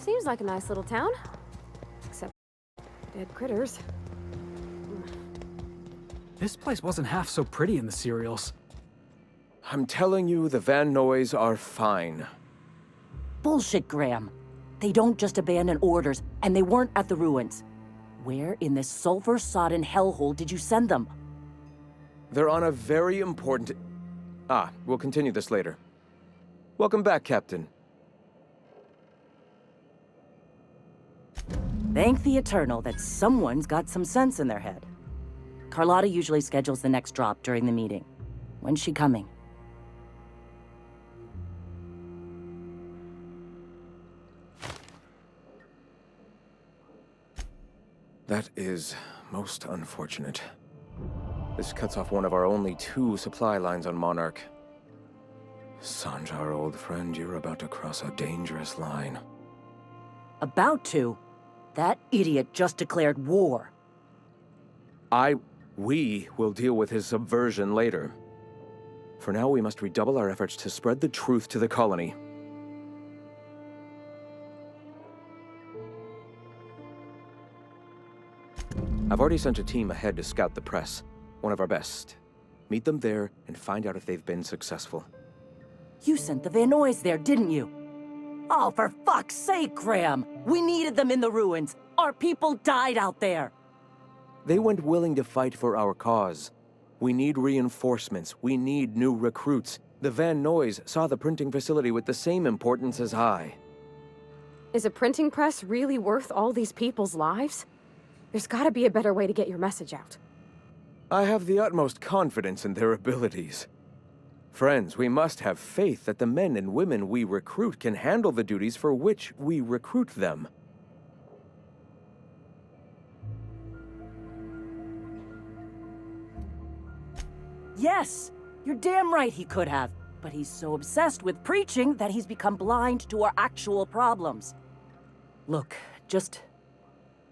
Seems like a nice little town. Except dead critters. This place wasn't half so pretty in the serials. I'm telling you, the Van Noys are fine. Bullshit, Graham. They don't just abandon orders, and they weren't at the ruins. Where in this sulfur-sodden hellhole did you send them? They're on a very important... we'll continue this later. Welcome back, Captain. Thank the Eternal that someone's got some sense in their head. Carlotta usually schedules the next drop during the meeting. When's she coming? That is most unfortunate. This cuts off one of our only 2 supply lines on Monarch. Sanjar, old friend, you're about to cross a dangerous line. About to? That idiot just declared war. We will deal with his subversion later. For now, we must redouble our efforts to spread the truth to the colony. I've already sent a team ahead to scout the press. One of our best. Meet them there and find out if they've been successful. You sent the Van Noys there, didn't you? Oh, for fuck's sake, Graham! We needed them in the ruins! Our people died out there! They went willing to fight for our cause. We need reinforcements. We need new recruits. The Van Noys saw the printing facility with the same importance as I. Is a printing press really worth all these people's lives? There's gotta be a better way to get your message out. I have the utmost confidence in their abilities. Friends, we must have faith that the men and women we recruit can handle the duties for which we recruit them. Yes! You're damn right he could have. But he's so obsessed with preaching that he's become blind to our actual problems. Look,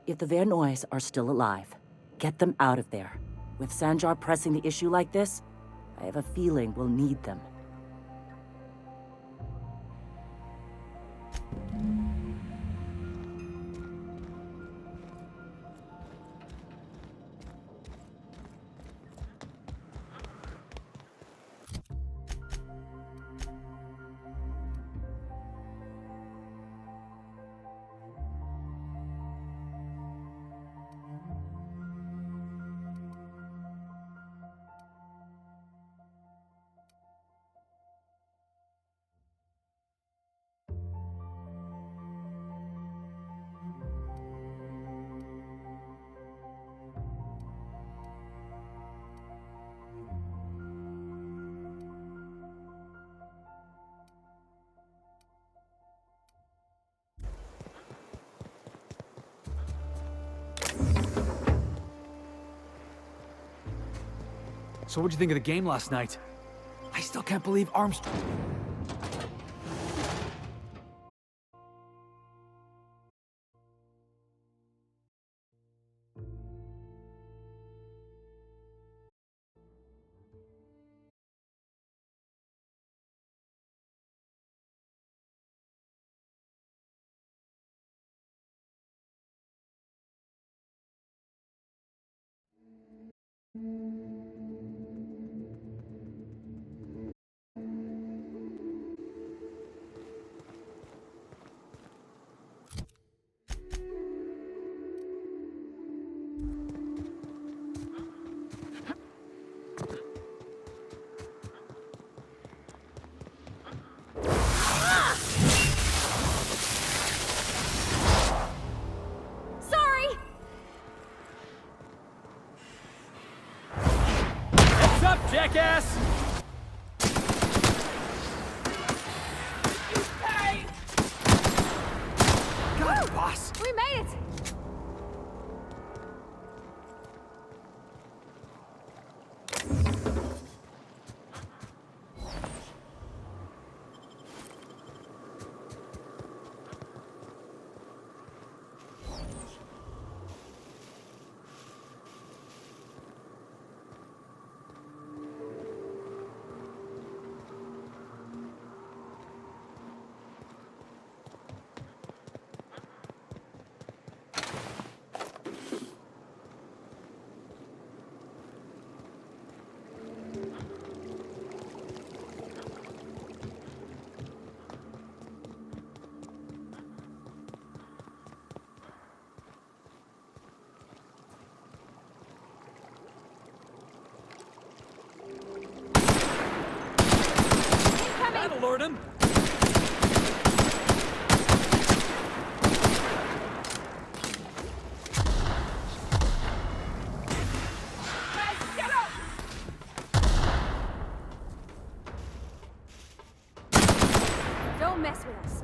if the Van Noys are still alive, get them out of there. With Sanjar pressing the issue like this, I have a feeling we'll need them. So what'd you think of the game last night? I still can't believe Armstrong... Jackass! Hey! Got it, boss! We made it! alert him! Don't mess with us.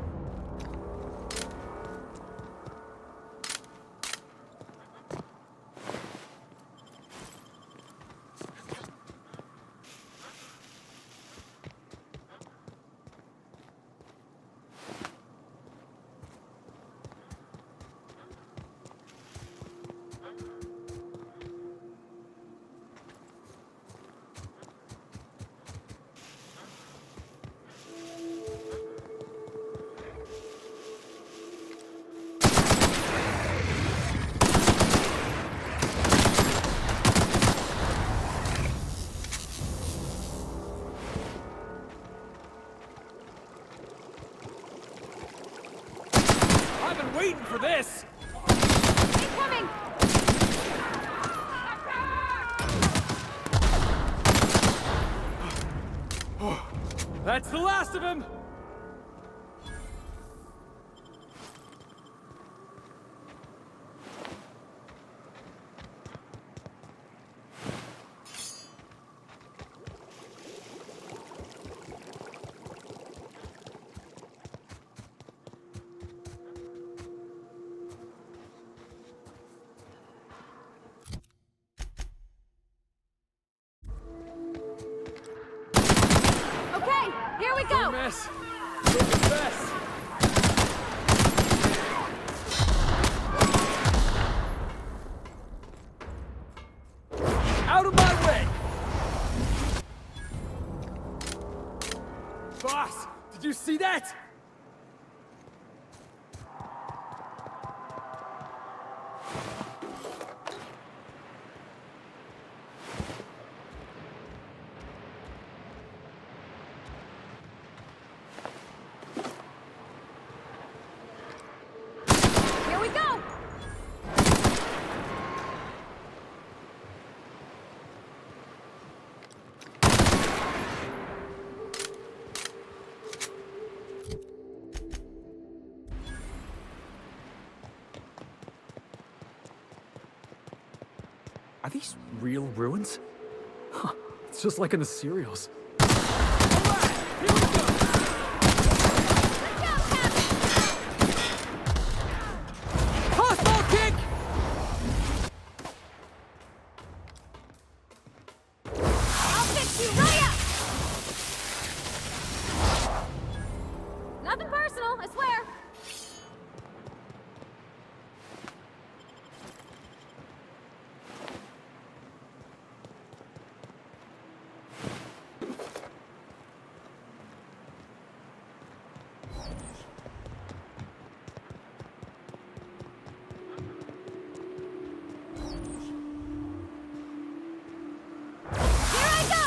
I've been waiting for this! Incoming! That's the last of him! Okay, here we go! Don't miss! Do your best! Out of my way! Boss, did you see that? Here we go! Are these real ruins? Huh, it's just like in the serials. Crossbow kick! I'll fix you right up! Nothing personal, I swear. Here I go!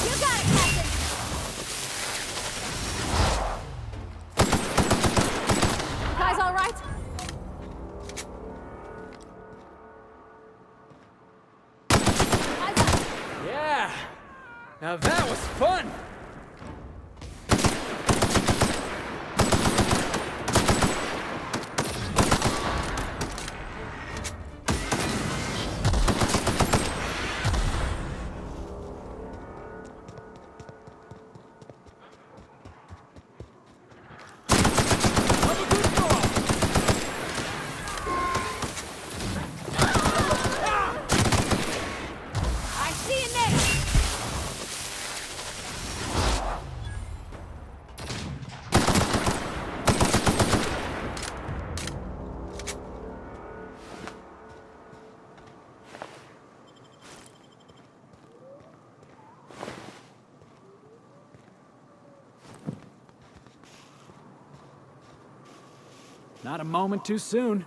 You got it, Captain! You guys all right? Yeah! Now that was fun! I see you next! Not a moment too soon.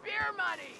Beer money!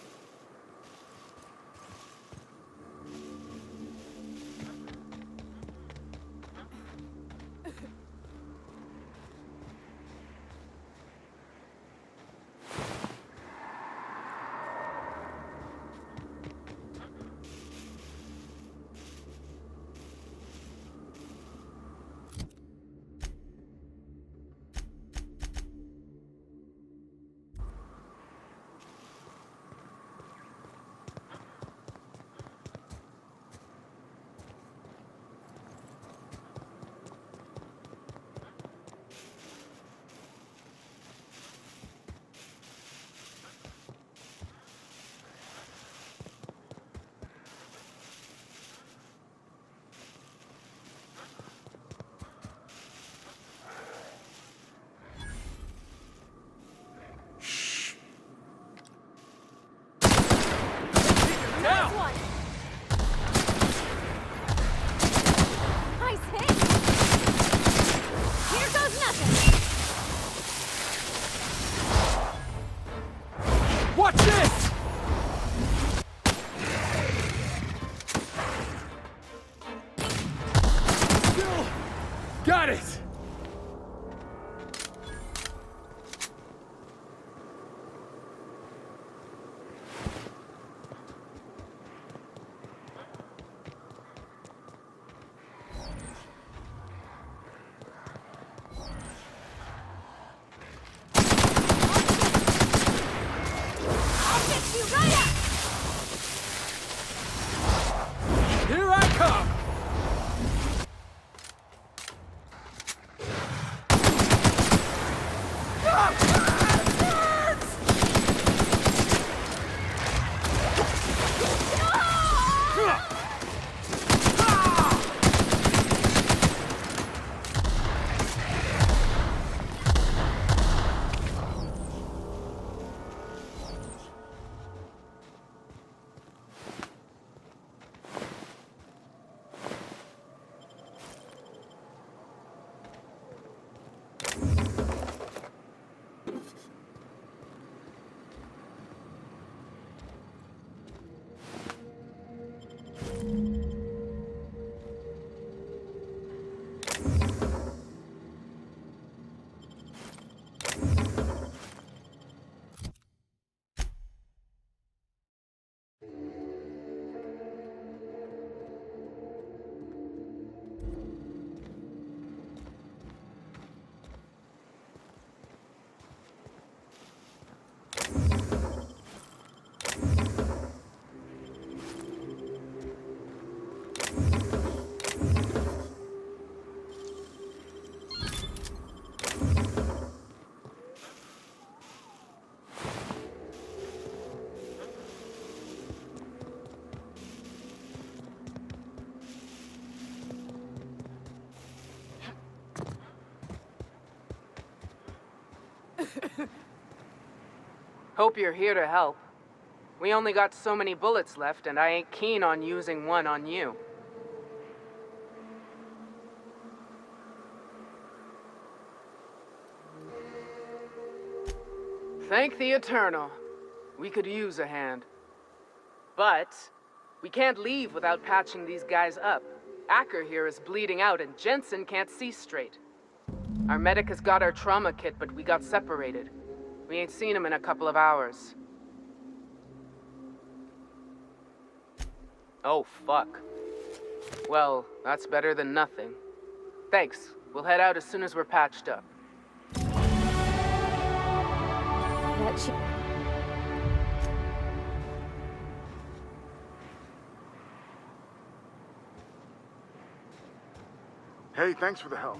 Watch this! Got it! Here I come! Hope you're here to help. We only got so many bullets left, and I ain't keen on using one on you. Thank the Eternal. We could use a hand. But we can't leave without patching these guys up. Acker here is bleeding out, and Jensen can't see straight. Our medic has got our trauma kit, but we got separated. We ain't seen him in a couple of hours. Oh, fuck. Well, that's better than nothing. Thanks. We'll head out as soon as we're patched up. but she... Hey, thanks for the help.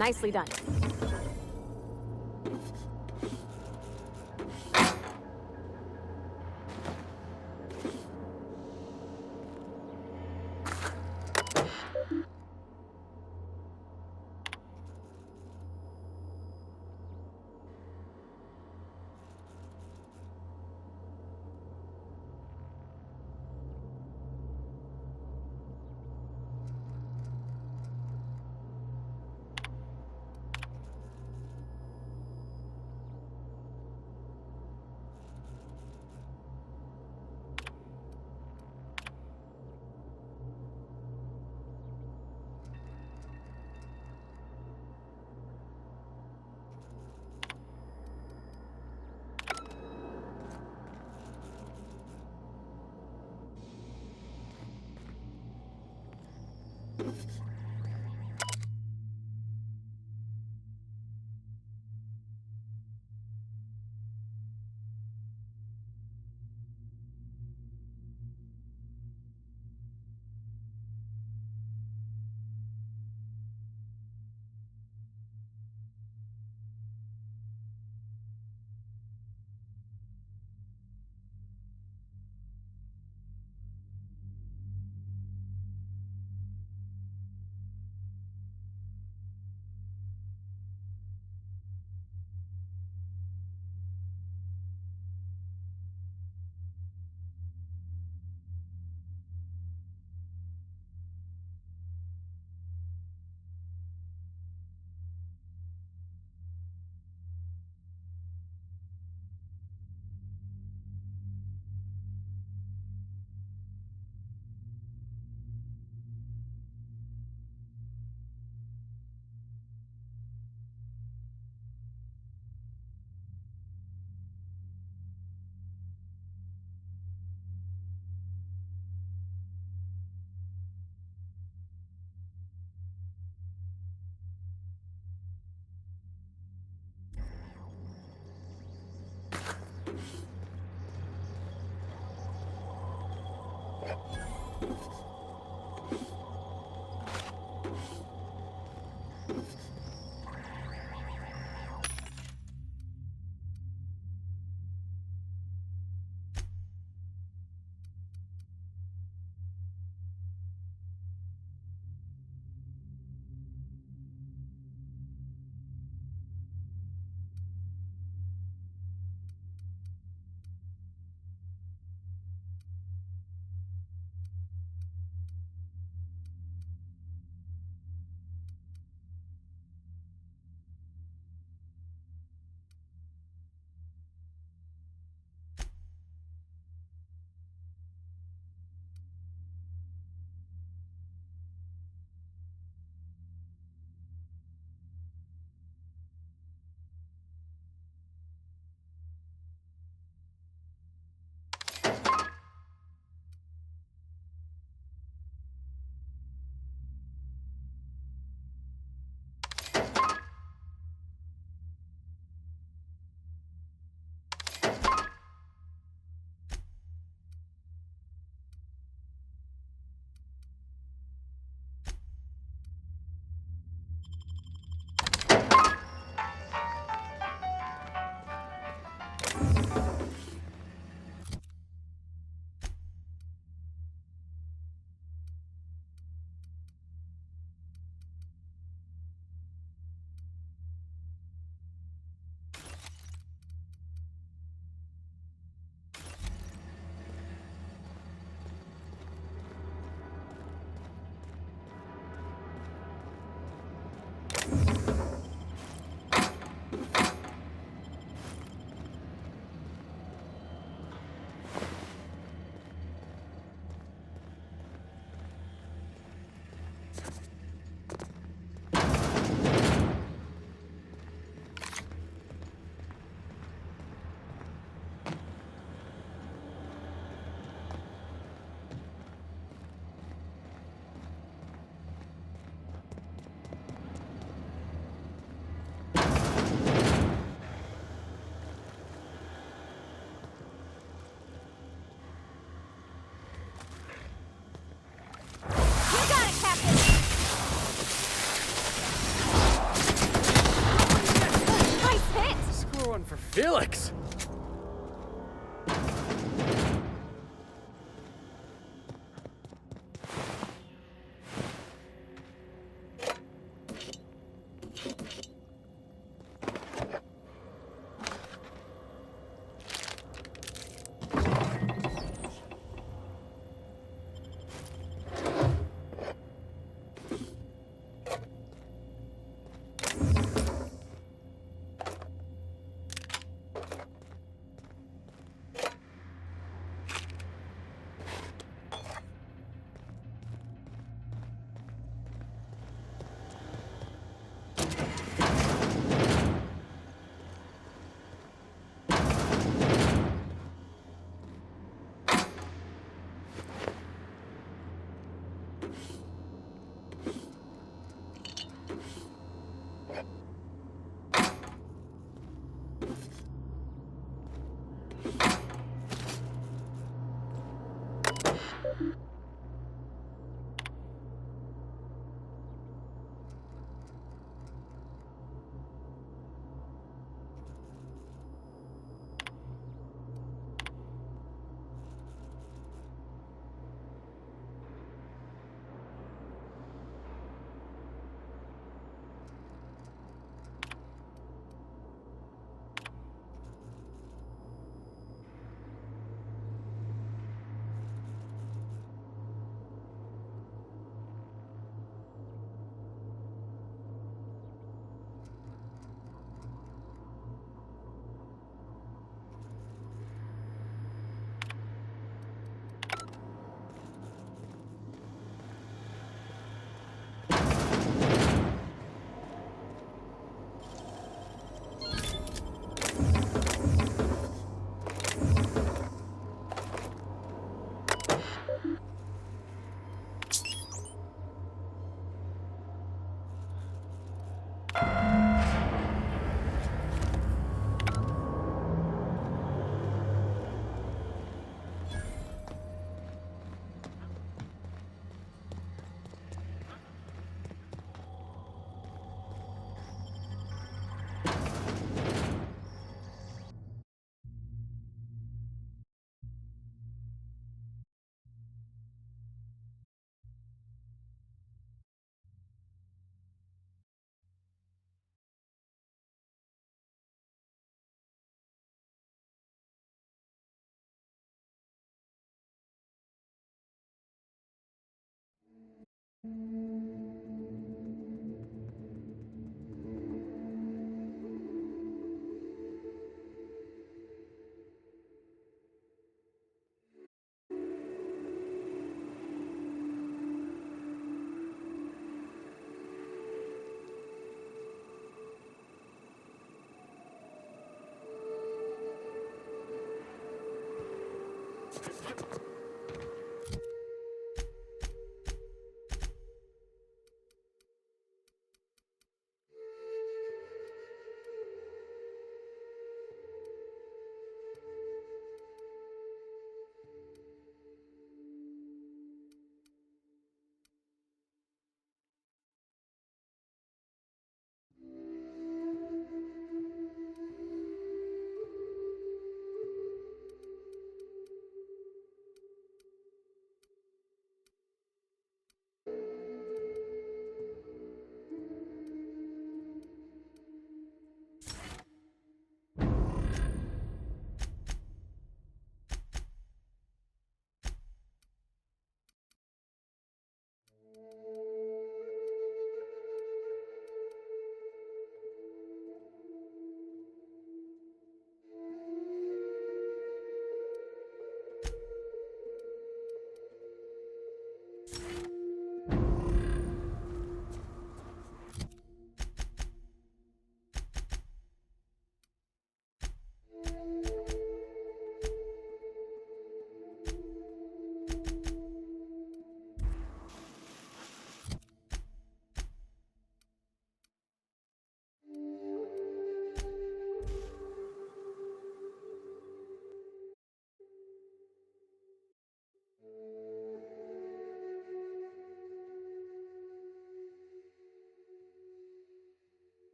Nicely done.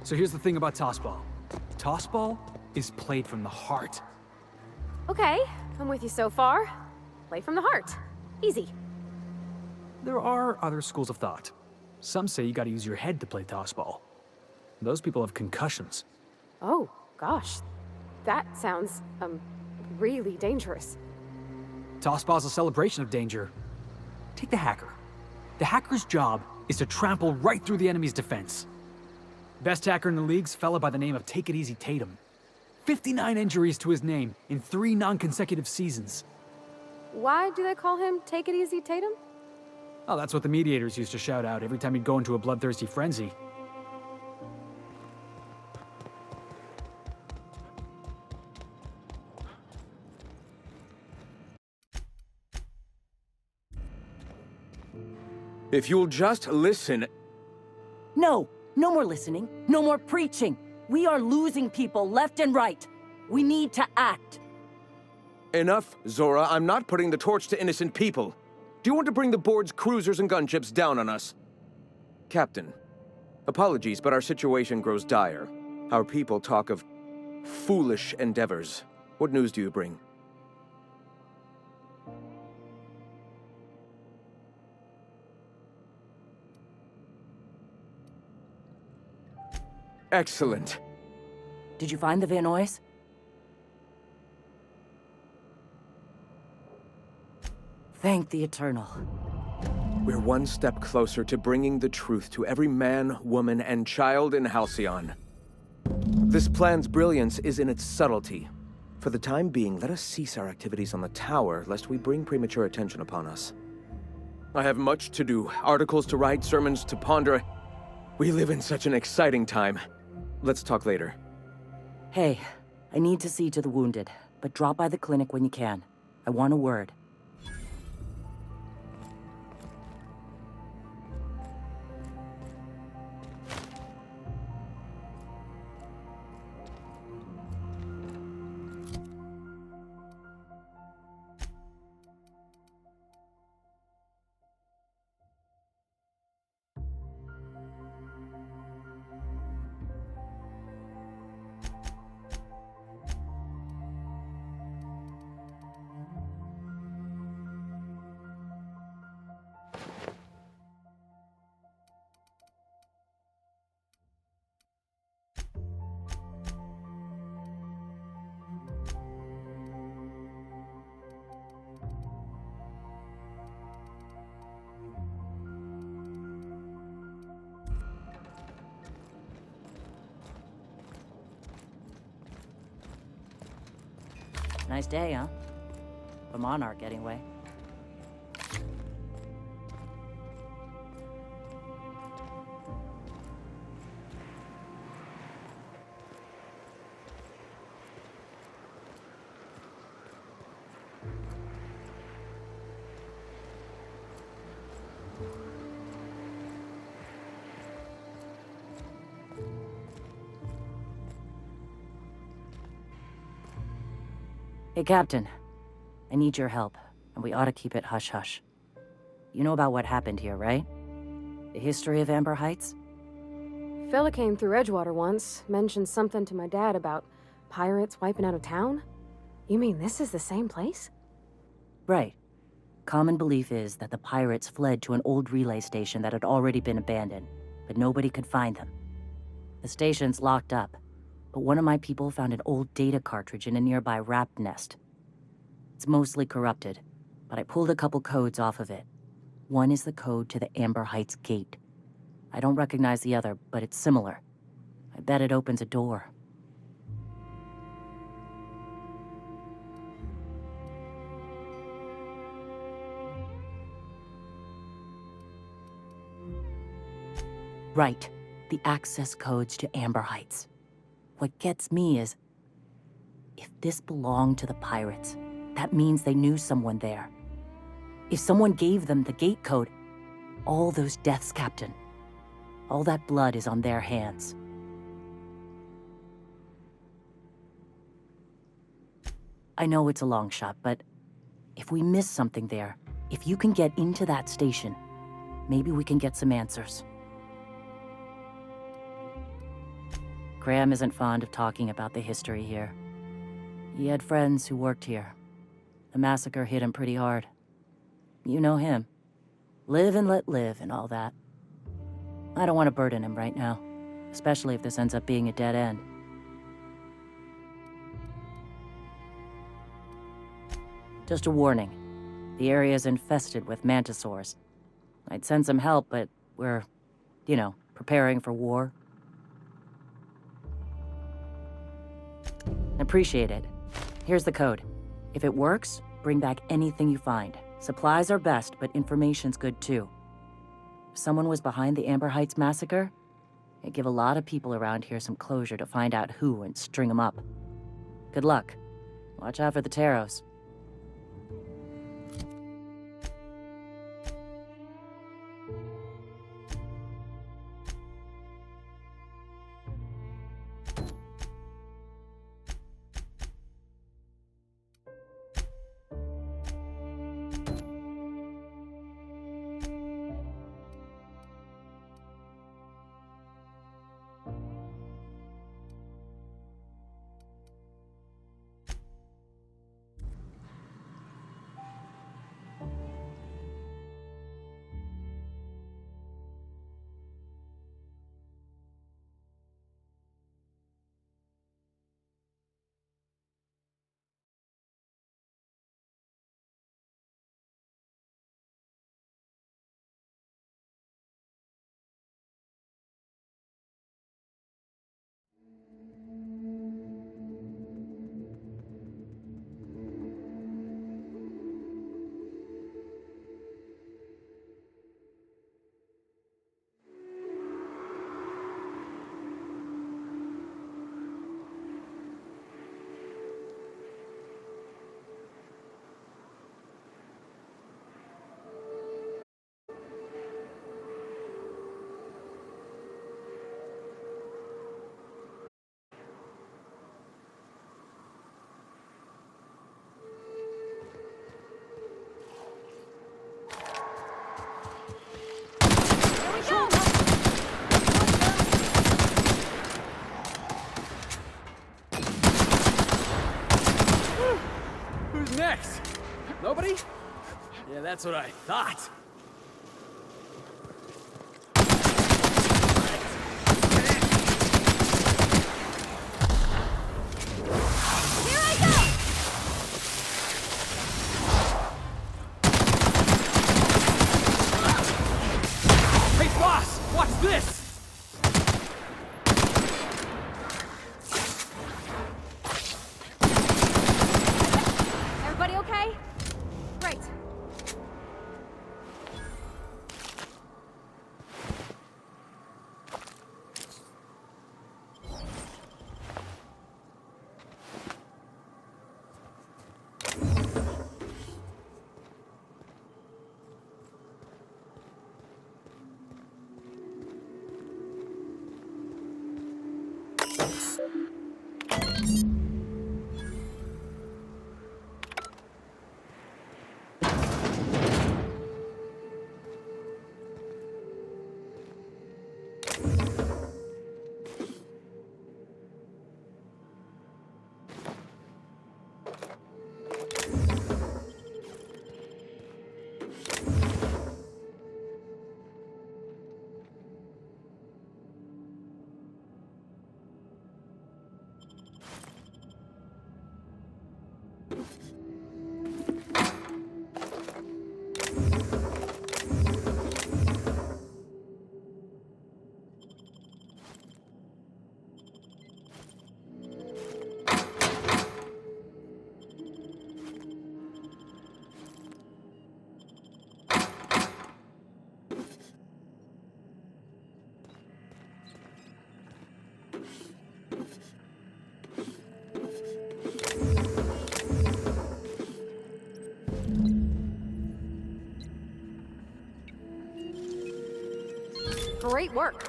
So here's the thing about Tossball. Tossball is played from the heart. Okay, I'm with you so far. Play from the heart. Easy. There are other schools of thought. Some say you gotta use your head to play Tossball. Those people have concussions. Oh, gosh. That sounds, really dangerous. TOSPA's a celebration of danger. Take the hacker. The hacker's job is to trample right through the enemy's defense. Best hacker in the league's a fella by the name of Take It Easy Tatum. 59 injuries to his name in 3 non-consecutive seasons. Why do they call him Take It Easy Tatum? Oh, that's what the mediators used to shout out every time he'd go into a bloodthirsty frenzy. If you'll just listen... No! No more listening. No more preaching. We are losing people left and right. We need to act. Enough, Zora. I'm not putting the torch to innocent people. Do you want to bring the board's cruisers and gunships down on us? Captain, apologies, but our situation grows dire. Our people talk of foolish endeavors. What news do you bring? Excellent. Did you find the Vanoys? Thank the Eternal. We're one step closer to bringing the truth to every man, woman, and child in Halcyon. This plan's brilliance is in its subtlety. For the time being, let us cease our activities on the tower, lest we bring premature attention upon us. I have much to do, articles to write, sermons to ponder. We live in such an exciting time. Let's talk later. Hey, I need to see to the wounded, but drop by the clinic when you can. I want a word. Nice day, huh? For Monarch, anyway. Hey, Captain. I need your help, and we ought to keep it hush-hush. You know about what happened here, right? The history of Amber Heights? Fella came through Edgewater once, mentioned something to my dad about pirates wiping out a town. You mean this is the same place? Right. Common belief is that the pirates fled to an old relay station that had already been abandoned, but nobody could find them. The station's locked up, but one of my people found an old data cartridge in a nearby rat nest. It's mostly corrupted, but I pulled a couple codes off of it. One is the code to the Amber Heights gate. I don't recognize the other, but it's similar. I bet it opens a door. Right, the access codes to Amber Heights. What gets me is, if this belonged to the pirates, that means they knew someone there. If someone gave them the gate code, all those deaths, Captain, all that blood is on their hands. I know it's a long shot, but if we miss something there, if you can get into that station, maybe we can get some answers. Graham isn't fond of talking about the history here. He had friends who worked here. The massacre hit him pretty hard. You know him. Live and let live and all that. I don't want to burden him right now, especially if this ends up being a dead end. Just a warning. The area is infested with mantisaurs. I'd send some help, but we're, preparing for war. Appreciate it. Here's the code. If it works, bring back anything you find. Supplies are best, but information's good too. If someone was behind the Amber Heights massacre, it'd give a lot of people around here some closure to find out who and string them up. Good luck. Watch out for the Taros. Who's next? Nobody? Yeah, that's what I thought. Hey, boss! Watch this! Everybody okay? Great. Great work.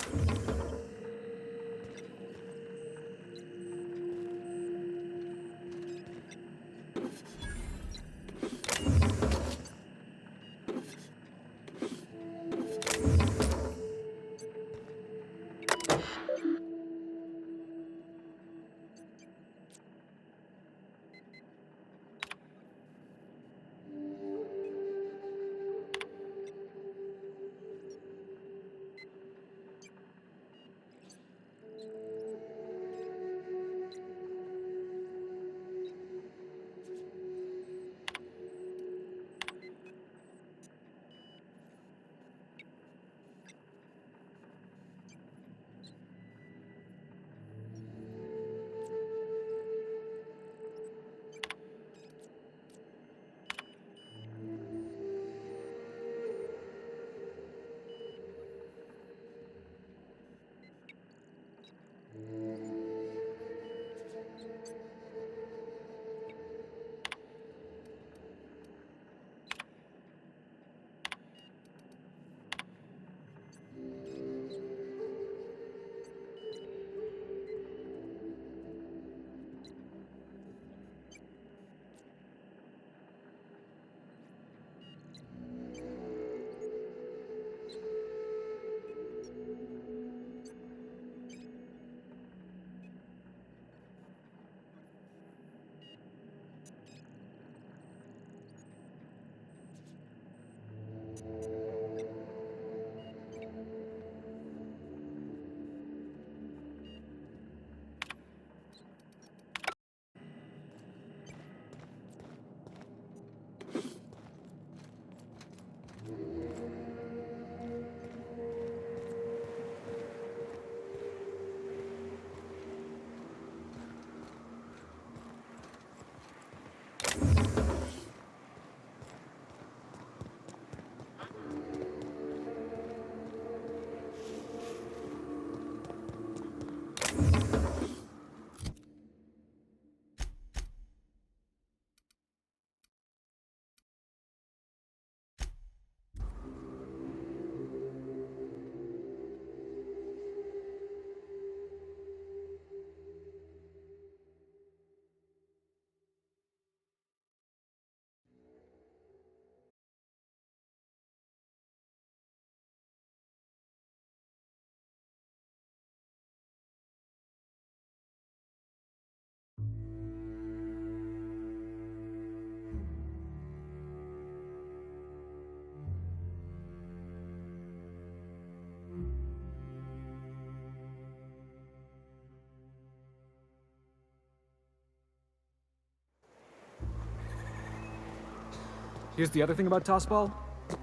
Here's the other thing about Tossball.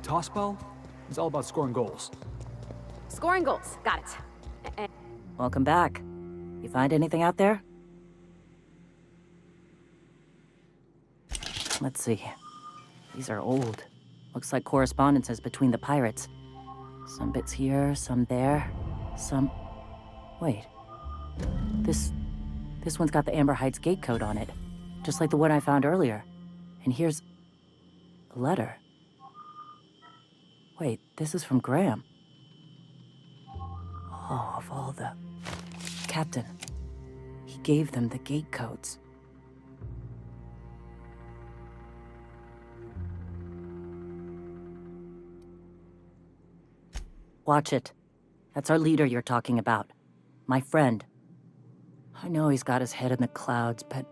Tossball is all about scoring goals. Scoring goals. Got it. Welcome back. You find anything out there? Let's see. These are old. Looks like correspondences between the pirates. Some bits here, some there, some... Wait. This one's got the Amber Heights gate code on it. Just like the one I found earlier. And here's... a letter. Wait, this is from Graham. Oh, of all the... Captain. He gave them the gate codes. Watch it. That's our leader you're talking about. My friend. I know he's got his head in the clouds, but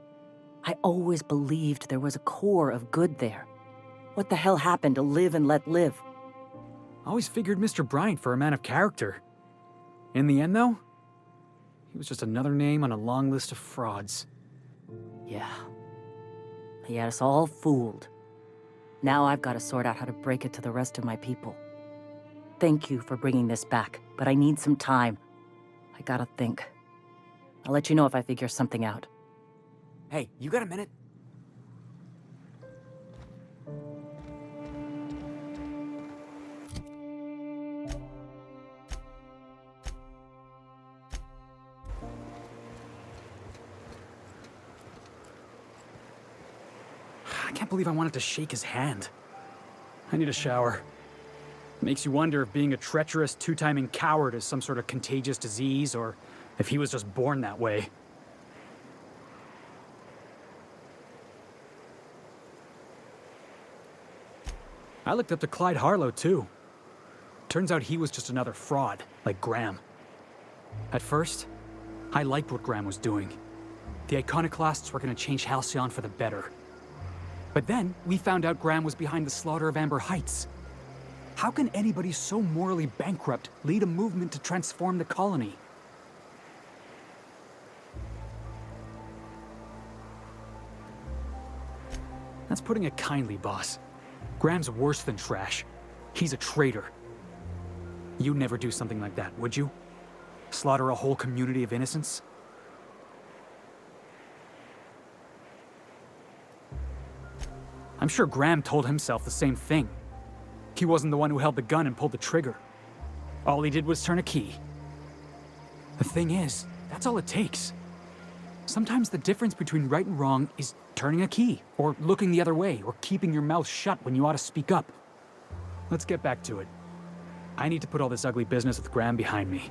I always believed there was a core of good there. What the hell happened to live and let live? I always figured Mr. Bryant for a man of character. In the end, though, he was just another name on a long list of frauds. Yeah. He had us all fooled. Now I've got to sort out how to break it to the rest of my people. Thank you for bringing this back, but I need some time. I gotta think. I'll let you know if I figure something out. Hey, you got a minute? I can't believe I wanted to shake his hand. I need a shower. Makes you wonder if being a treacherous, two-timing coward is some sort of contagious disease, or if he was just born that way. I looked up to Clyde Harlow, too. Turns out he was just another fraud, like Graham. At first, I liked what Graham was doing. The Iconoclasts were going to change Halcyon for the better. But then, we found out Graham was behind the slaughter of Amber Heights. How can anybody so morally bankrupt lead a movement to transform the colony? That's putting it kindly, boss. Graham's worse than trash. He's a traitor. You'd never do something like that, would you? Slaughter a whole community of innocents? I'm sure Graham told himself the same thing. He wasn't the one who held the gun and pulled the trigger. All he did was turn a key. The thing is, that's all it takes. Sometimes the difference between right and wrong is turning a key, or looking the other way, or keeping your mouth shut when you ought to speak up. Let's get back to it. I need to put all this ugly business with Graham behind me.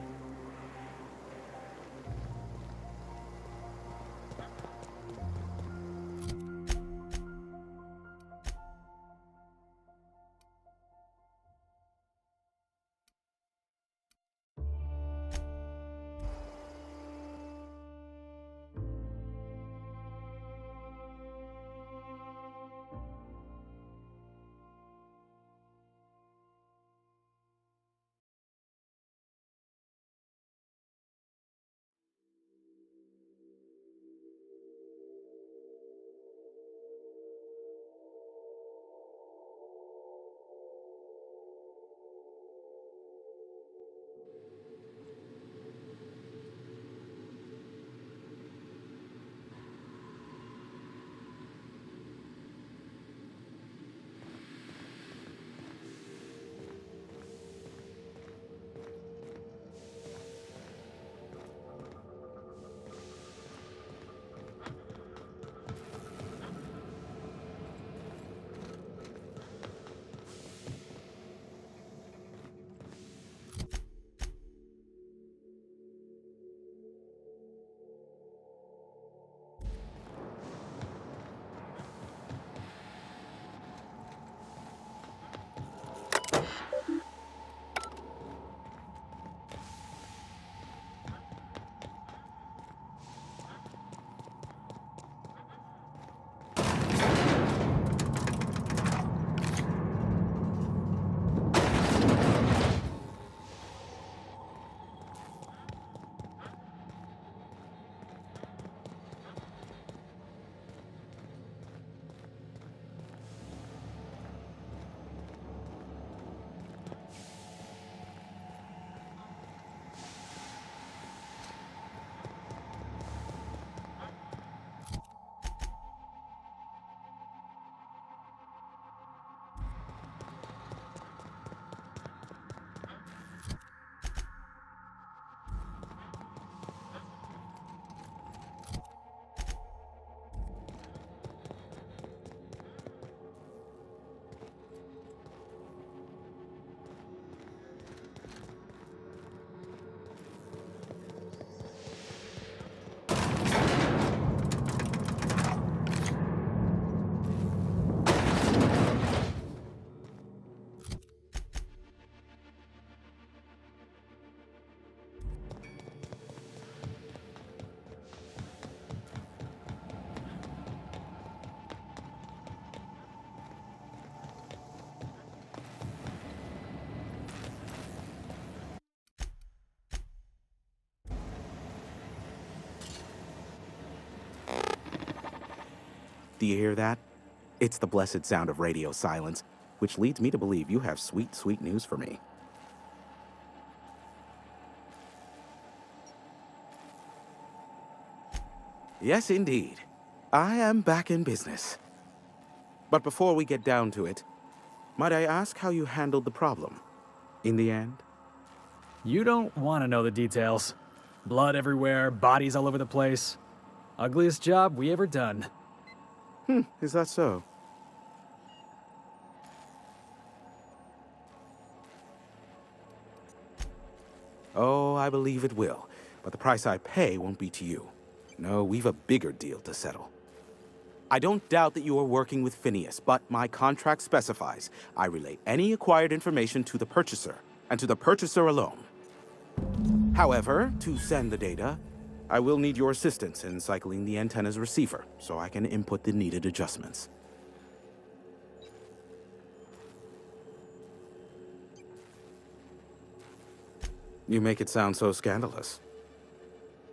Do you hear that? It's the blessed sound of radio silence, which leads me to believe you have sweet, sweet news for me. Yes, indeed. I am back in business. But before we get down to it, might I ask how you handled the problem? In the end? You don't want to know the details. Blood everywhere, bodies all over the place. Ugliest job we ever done. Is that so? Oh, I believe it will. But the price I pay won't be to you. No, we've a bigger deal to settle. I don't doubt that you are working with Phineas, but my contract specifies I relay any acquired information to the purchaser, and to the purchaser alone. However, to send the data, I will need your assistance in cycling the antenna's receiver, so I can input the needed adjustments. You make it sound so scandalous.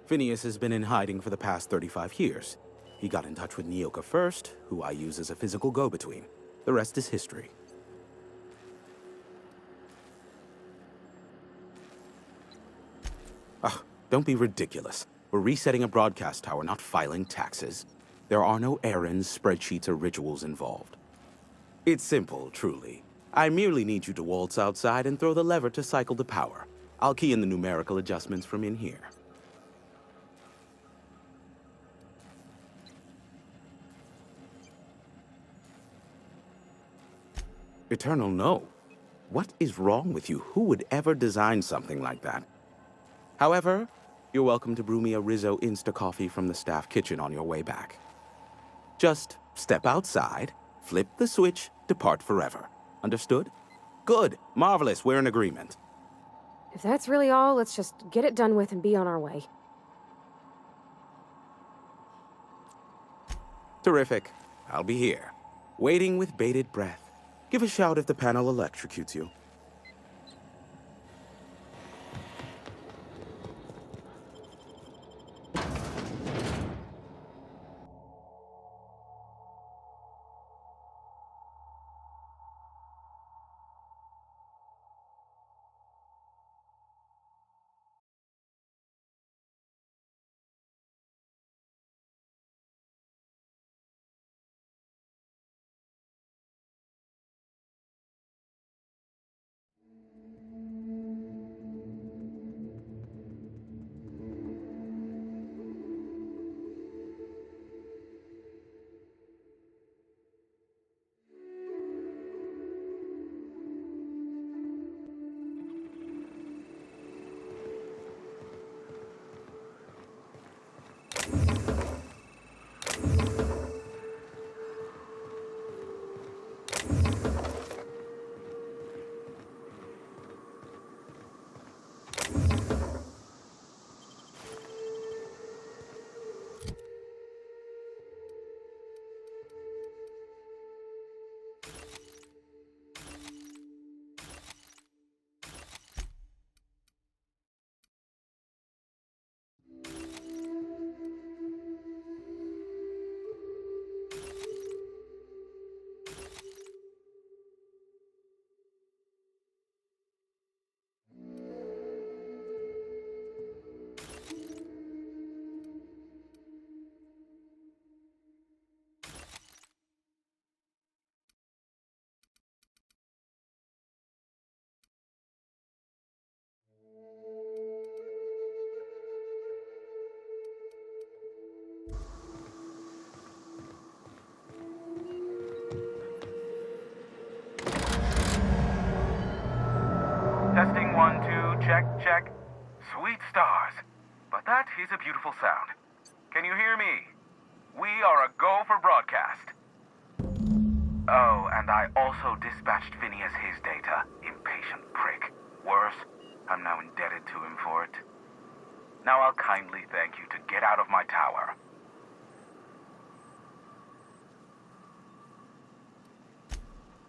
Phineas has been in hiding for the past 35 years. He got in touch with Nyoka first, who I use as a physical go-between. The rest is history. Don't be ridiculous. We're resetting a broadcast tower, not filing taxes. There are no errands, spreadsheets, or rituals involved. It's simple, truly. I merely need you to waltz outside and throw the lever to cycle the power. I'll key in the numerical adjustments from in here. Eternal, no. What is wrong with you? Who would ever design something like that? However, you're welcome to brew me a Rizzo Insta-Coffee from the staff kitchen on your way back. Just step outside, flip the switch, depart forever. Understood? Good. Marvelous. We're in agreement. If that's really all, let's just get it done with and be on our way. Terrific. I'll be here, waiting with bated breath. Give a shout if the panel electrocutes you. Testing 1, 2, check, check. Sweet stars. But that is a beautiful sound. Can you hear me? We are a go for broadcast. Oh, and I also dispatched Phineas his data. Impatient prick. Worse, I'm now indebted to him for it. Now I'll kindly thank you to get out of my tower.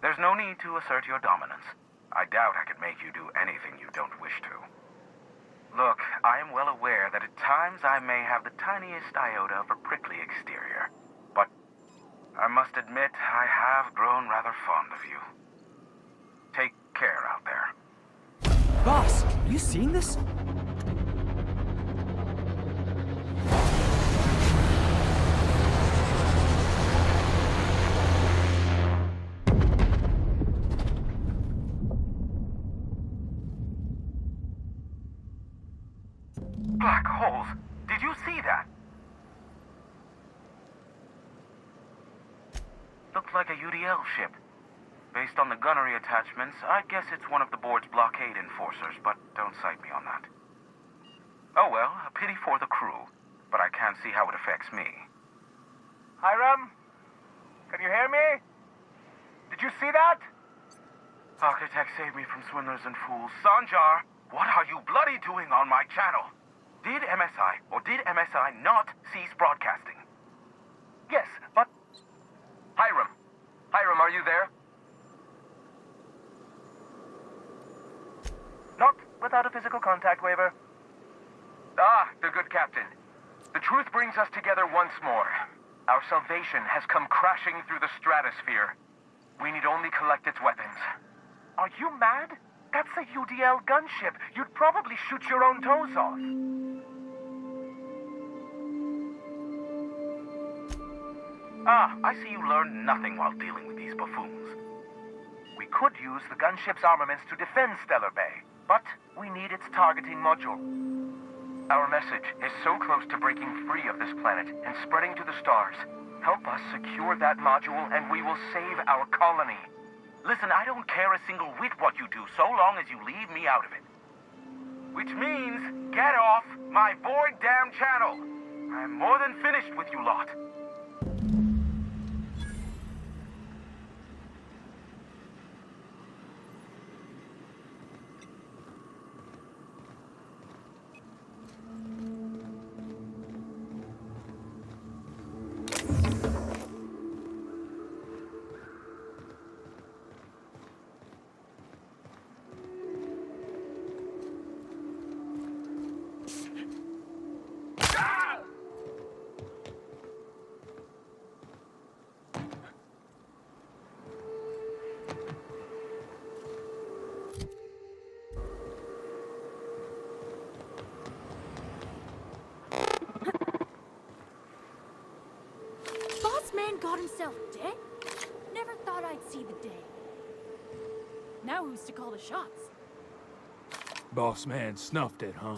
There's no need to assert your dominance. I doubt I could make you do anything you don't wish to. Look, I am well aware that at times I may have the tiniest iota of a prickly exterior, but I must admit, I have grown rather fond of you. Take care out there. Boss, are you seeing this? Black holes. Did you see that? Looks like a UDL ship. Based on the gunnery attachments, I'd guess it's one of the board's blockade enforcers, but don't cite me on that. Oh well, a pity for the crew, but I can't see how it affects me. Hiram? Can you hear me? Did you see that? Architect, save me from swindlers and fools. Sanjar, what are you bloody doing on my channel? Did MSI or did MSI not cease broadcasting? Yes, but... Hiram. Hiram, are you there? Not without a physical contact waiver. Ah, the good captain. The truth brings us together once more. Our salvation has come crashing through the stratosphere. We need only collect its weapons. Are you mad? That's a UDL gunship. You'd probably shoot your own toes off. Ah, I see you learned nothing while dealing with these buffoons. We could use the gunship's armaments to defend Stellar Bay, but we need its targeting module. Our message is so close to breaking free of this planet and spreading to the stars. Help us secure that module and we will save our colony. Listen, I don't care a single whit what you do, so long as you leave me out of it. Which means, get off my void damn channel. I'm more than finished with you lot. Got himself dead? Never thought I'd see the day. Now who's to call the shots? Boss man snuffed it, huh?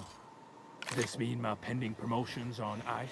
This mean my pending promotion's on ice?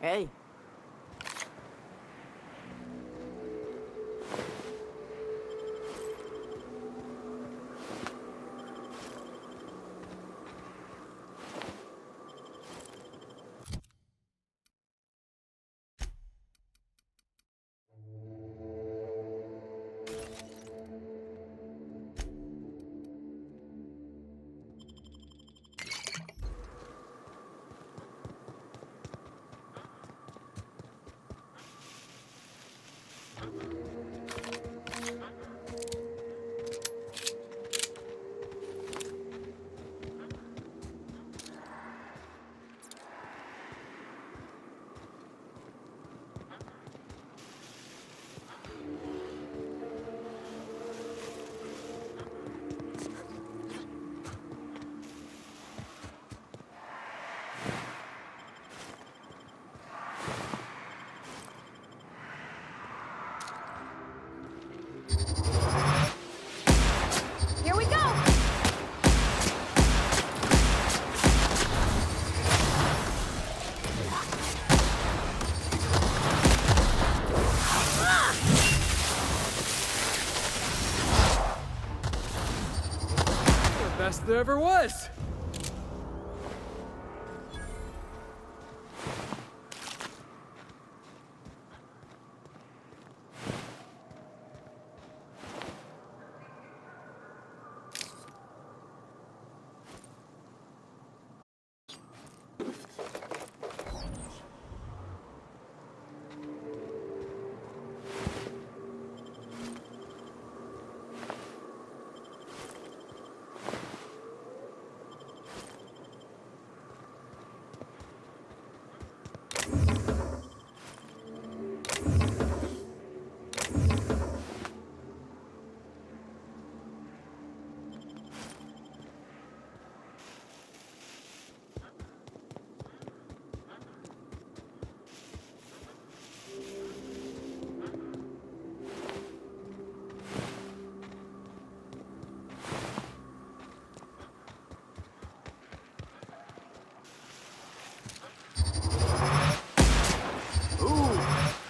Hey. Here we go! The best there ever was!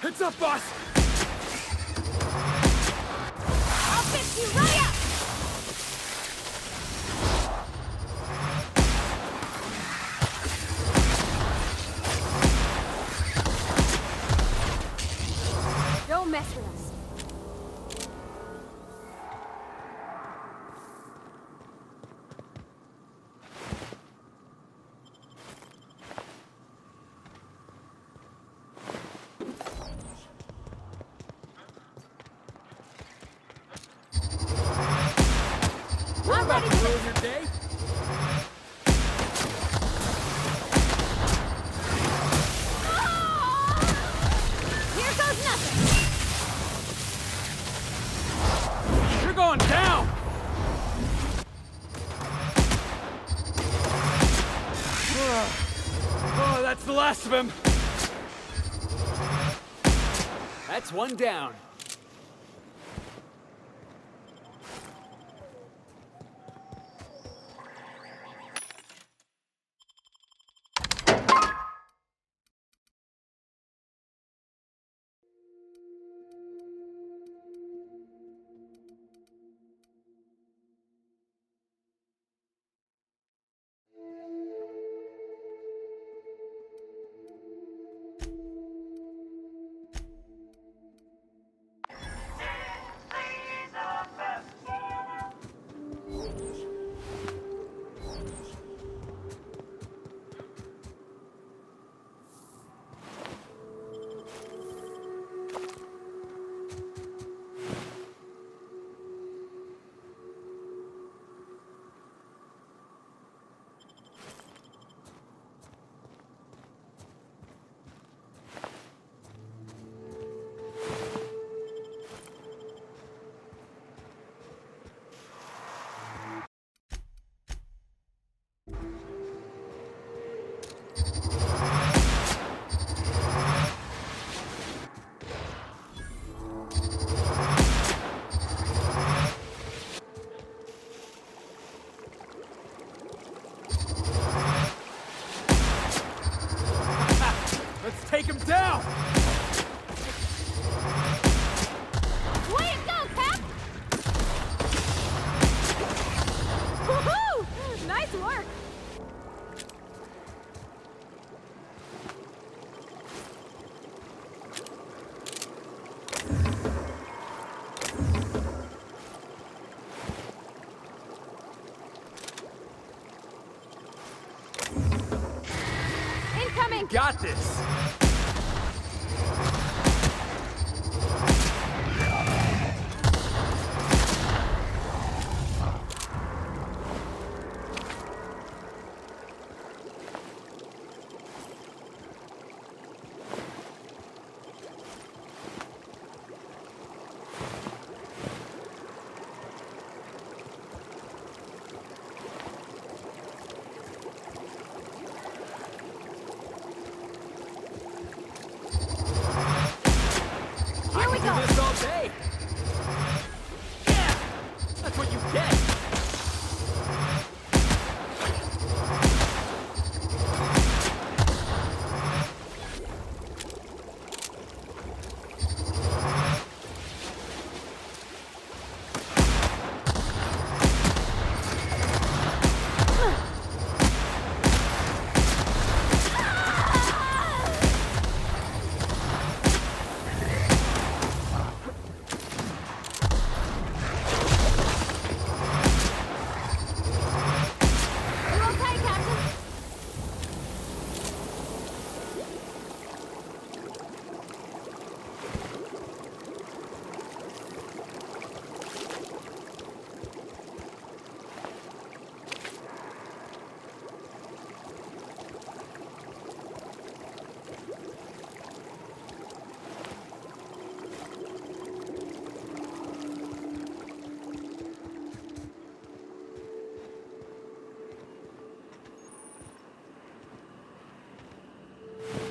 Heads up, boss! I'll fix you right up! Don't mess with us. We're about to ruin your day. Here goes nothing! You're going down! Oh, that's the last of him. That's one down. Let's take him down! Way to go, Cap! Woohoo! Nice work! Incoming! Got this!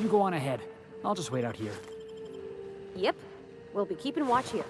You go on ahead. I'll just wait out here. Yep. We'll be keeping watch here.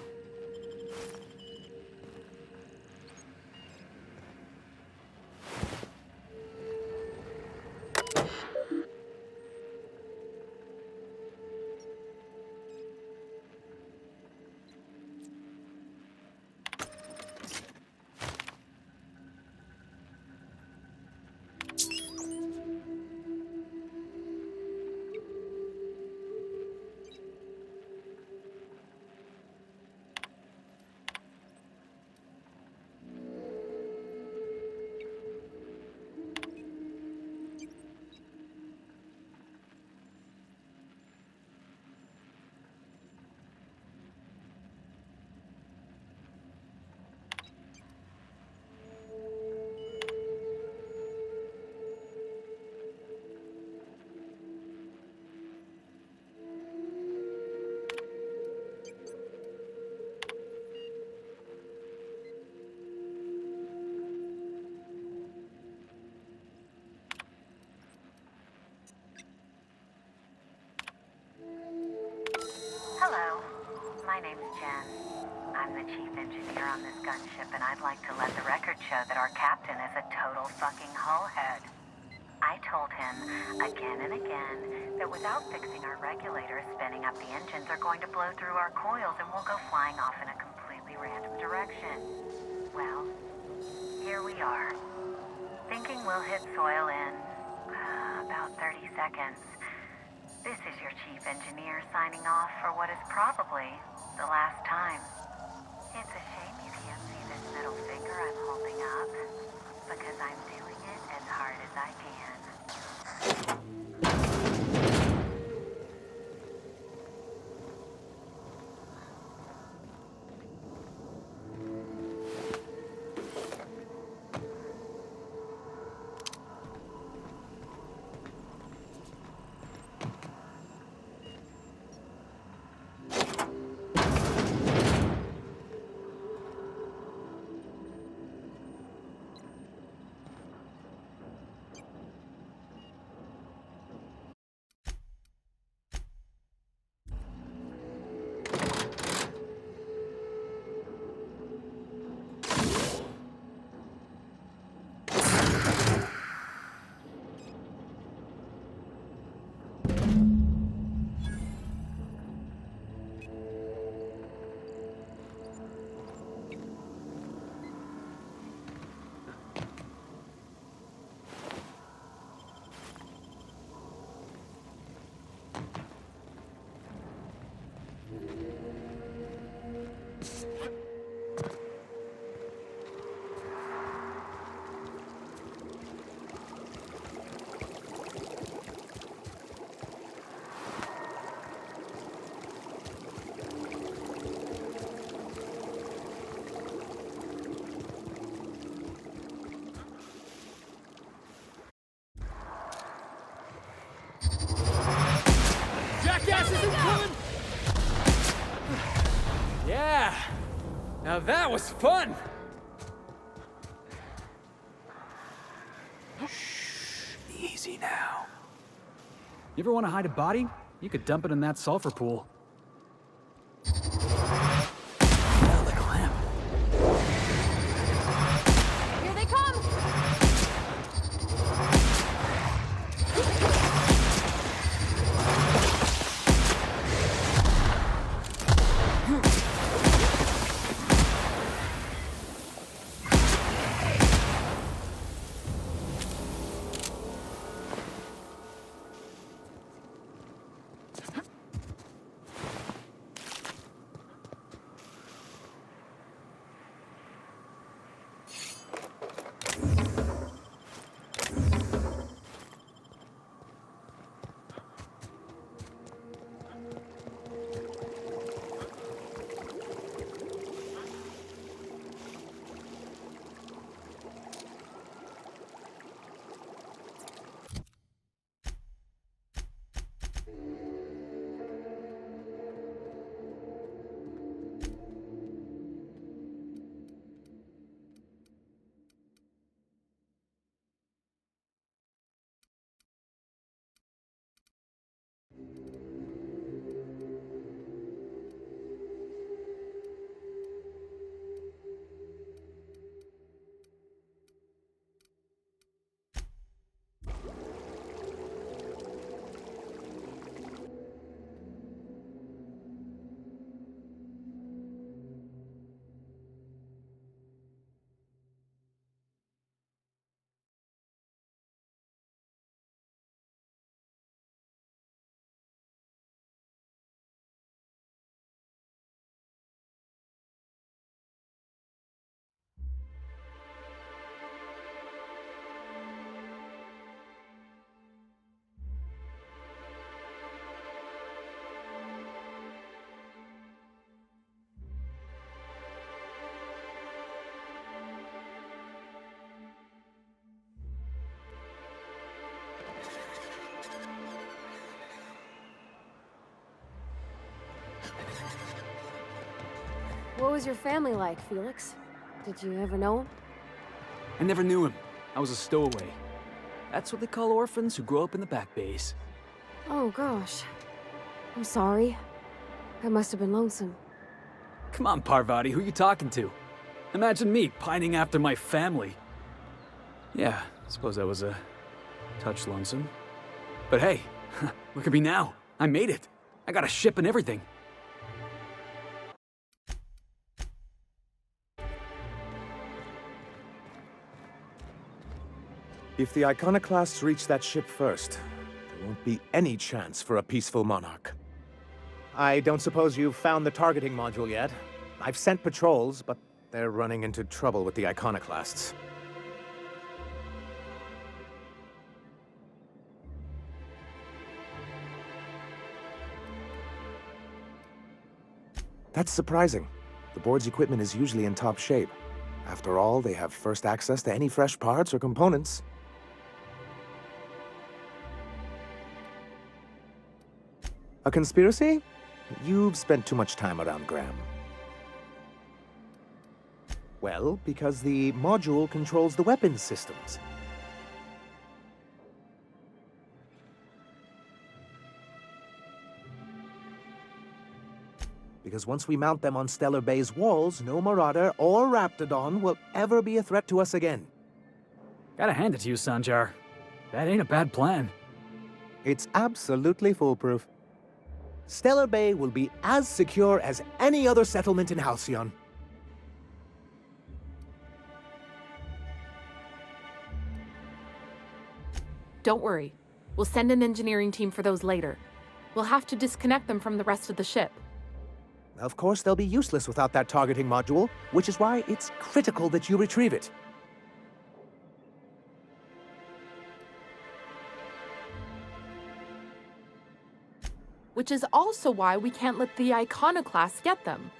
Hello, my name's Jen. I'm the chief engineer on this gunship, and I'd like to let the record show that our captain is a total fucking hullhead. I told him again and again that without fixing our regulators, spinning up the engines are going to blow through our coils and we'll go flying off in a completely random direction. Well, here we are. Thinking we'll hit soil in about 30 seconds. This is your chief engineer signing off for what is probably the last time. It's a shame you can't see this middle finger I'm holding up, because I'm doing it as hard as I can. Yeah! Now that was fun! Shh, easy now. You ever want to hide a body? You could dump it in that sulfur pool. Here they come! What was your family like, Felix? Did you ever know him? I never knew him. I was a stowaway. That's what they call orphans who grow up in the back bays. Oh, gosh. I'm sorry. I must have been lonesome. Come on, Parvati, who you talking to? Imagine me pining after my family. Yeah, I suppose I was a touch lonesome. But hey, look at me now. I made it. I got a ship and everything. If the Iconoclasts reach that ship first, there won't be any chance for a peaceful monarch. I don't suppose you've found the targeting module yet. I've sent patrols, but they're running into trouble with the Iconoclasts. That's surprising. The board's equipment is usually in top shape. After all, they have first access to any fresh parts or components. A conspiracy? You've spent too much time around Graham. Well, because the module controls the weapons systems. Because once we mount them on Stellar Bay's walls, no Marauder or Raptidon will ever be a threat to us again. Gotta hand it to you, Sanjar. That ain't a bad plan. It's absolutely foolproof. Stellar Bay will be as secure as any other settlement in Halcyon. Don't worry. We'll send an engineering team for those later. We'll have to disconnect them from the rest of the ship. Of course, they'll be useless without that targeting module, which is why it's critical that you retrieve it. Which is also why we can't let the Iconoclasts get them.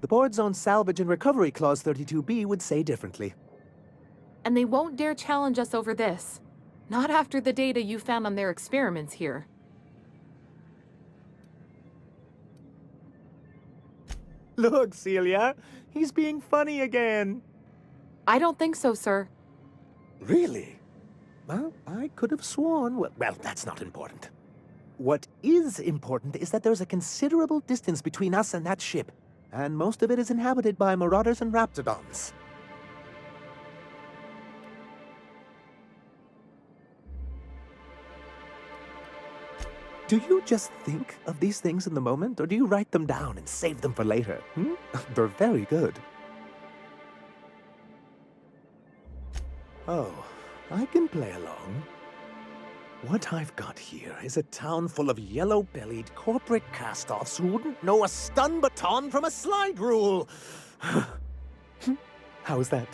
The board's own Salvage and Recovery Clause 32B would say differently. And they won't dare challenge us over this. Not after the data you found on their experiments here. Look, Celia, he's being funny again. I don't think so, sir. Really? Well, I could have sworn... Well, that's not important. What is important is that there's a considerable distance between us and that ship, and most of it is inhabited by Marauders and Raptidons. Do you just think of these things in the moment, or do you write them down and save them for later? They're very good. Oh, I can play along. What I've got here is a town full of yellow-bellied corporate cast-offs who wouldn't know a stun baton from a slide rule. How's that?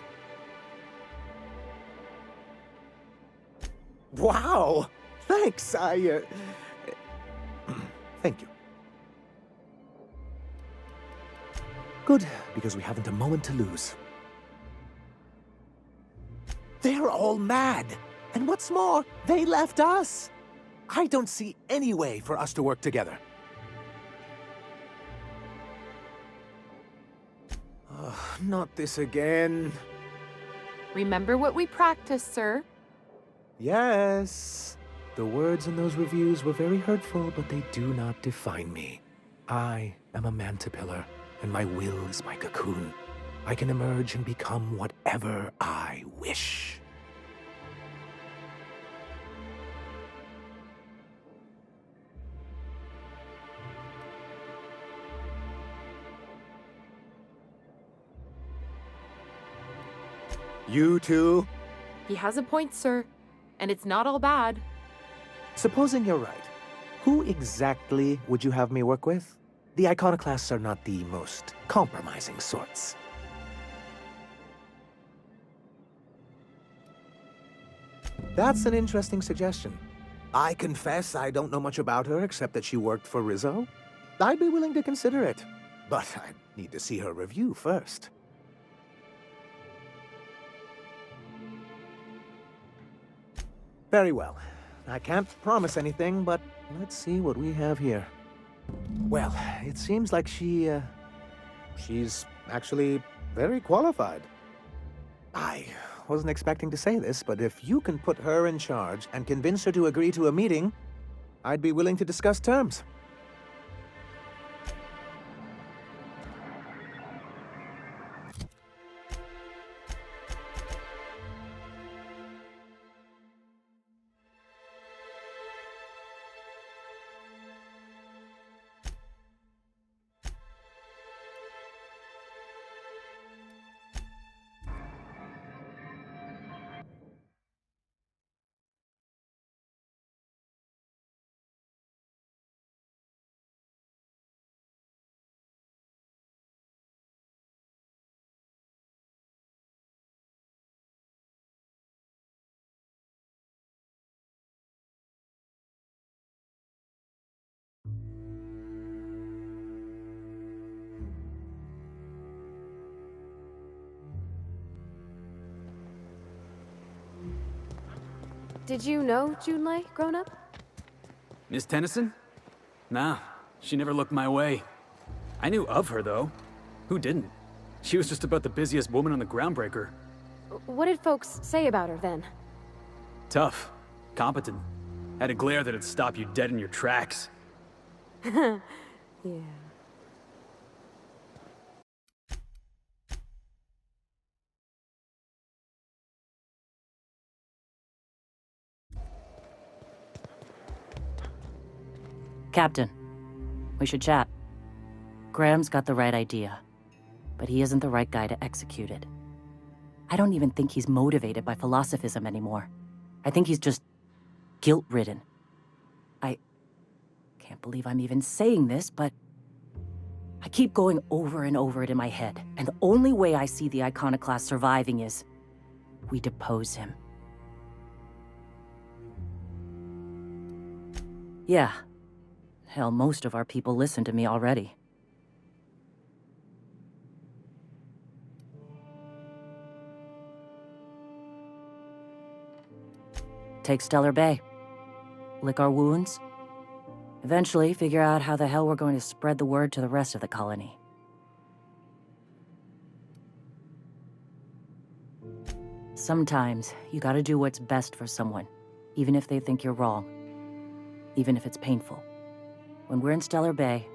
Wow! Thanks, Thank you. Good, because we haven't a moment to lose. They're all mad! And what's more, they left us! I don't see any way for us to work together. Not this again. Remember what we practiced, sir? Yes. The words in those reviews were very hurtful, but they do not define me. I am a Mantipillar, and my will is my cocoon. I can emerge and become whatever I wish. You too? He has a point, sir. And it's not all bad. Supposing you're right, who exactly would you have me work with? The Iconoclasts are not the most compromising sorts. That's an interesting suggestion. I confess I don't know much about her except that she worked for Rizzo. I'd be willing to consider it, but I'd need to see her review first. Very well. I can't promise anything, but let's see what we have here. Well, it seems like she's actually very qualified. I wasn't expecting to say this, but if you can put her in charge and convince her to agree to a meeting, I'd be willing to discuss terms. Did you know Junlei growing up? Miss Tennyson? Nah, she never looked my way. I knew of her, though. Who didn't? She was just about the busiest woman on the Groundbreaker. What did folks say about her then? Tough. Competent. Had a glare that'd stop you dead in your tracks. Yeah. Captain, we should chat. Graham's got the right idea, but he isn't the right guy to execute it. I don't even think he's motivated by philosophism anymore. I think he's just guilt-ridden. I can't believe I'm even saying this, but I keep going over and over it in my head, and the only way I see the Iconoclast surviving is we depose him. Yeah. Hell, most of our people listen to me already. Take Stellar Bay. Lick our wounds. Eventually, figure out how the hell we're going to spread the word to the rest of the colony. Sometimes, you gotta do what's best for someone, even if they think you're wrong. Even if it's painful. When we're in Stellar Bay,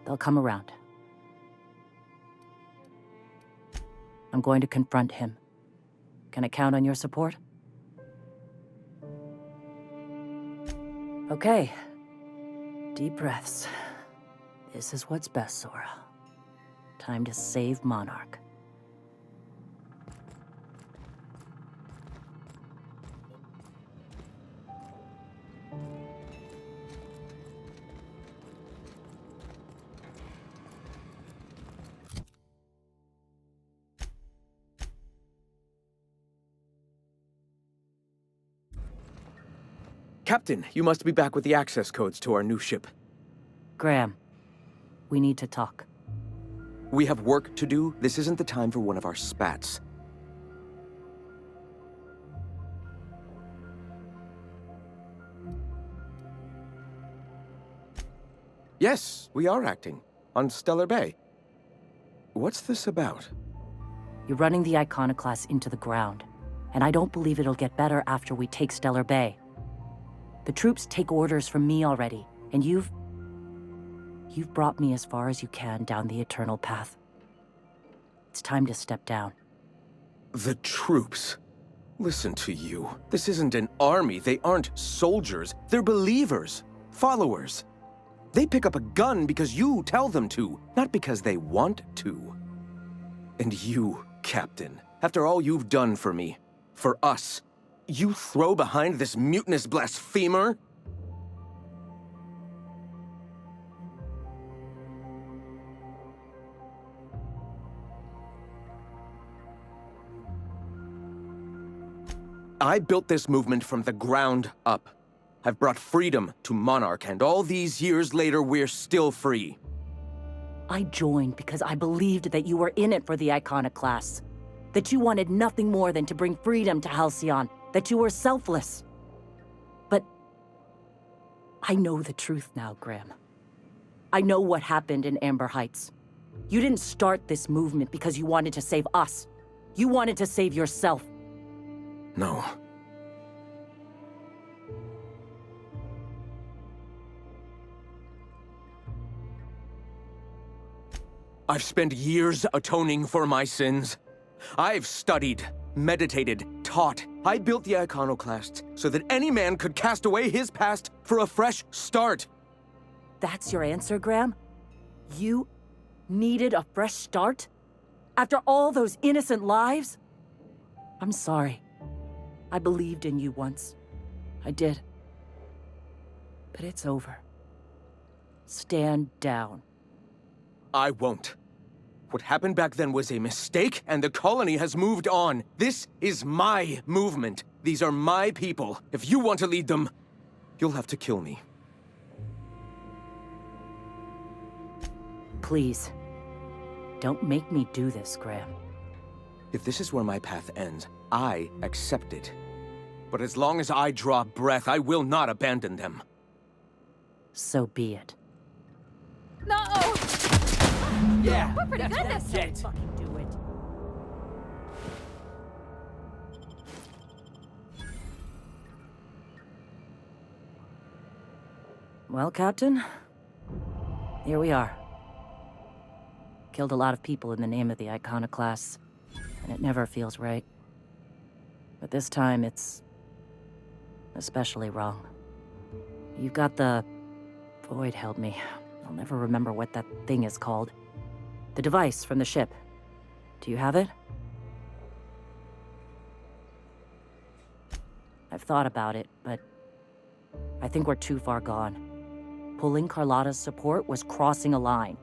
they'll come around. I'm going to confront him. Can I count on your support? Okay. Deep breaths. This is what's best, Sora. Time to save Monarch. Captain, you must be back with the access codes to our new ship. Graham, we need to talk. We have work to do. This isn't the time for one of our spats. Yes, we are acting. On Stellar Bay. What's this about? You're running the Iconoclast into the ground, and I don't believe it'll get better after we take Stellar Bay. The troops take orders from me already, and you've brought me as far as you can down the Eternal Path. It's time to step down. The troops? Listen to you. This isn't an army. They aren't soldiers. They're believers. Followers. They pick up a gun because you tell them to, not because they want to. And you, Captain, after all you've done for me, for us, you throw behind this mutinous blasphemer? I built this movement from the ground up. I've brought freedom to Monarch, and all these years later, we're still free. I joined because I believed that you were in it for the Iconoclasts. That you wanted nothing more than to bring freedom to Halcyon. That you were selfless. I know the truth now, Graham. I know what happened in Amber Heights. You didn't start this movement because you wanted to save us. You wanted to save yourself. No. I've spent years atoning for my sins. I've studied, meditated, taught. I built the Iconoclasts so that any man could cast away his past for a fresh start. That's your answer, Graham? You needed a fresh start? After all those innocent lives? I'm sorry. I believed in you once. I did. But it's over. Stand down. I won't. What happened back then was a mistake, and the colony has moved on. This is my movement. These are my people. If you want to lead them, you'll have to kill me. Please. Don't make me do this, Graham. If this is where my path ends, I accept it. But as long as I draw breath, I will not abandon them. So be it. No! Yeah, we're pretty good this time. Fucking do it. Well, Captain, here we are. Killed a lot of people in the name of the Iconoclasts, and it never feels right. But this time, it's especially wrong. You've got the... Void, help me. I'll never remember what that thing is called. The device from the ship. Do you have it? I've thought about it, but I think we're too far gone. Pulling Carlotta's support was crossing a line.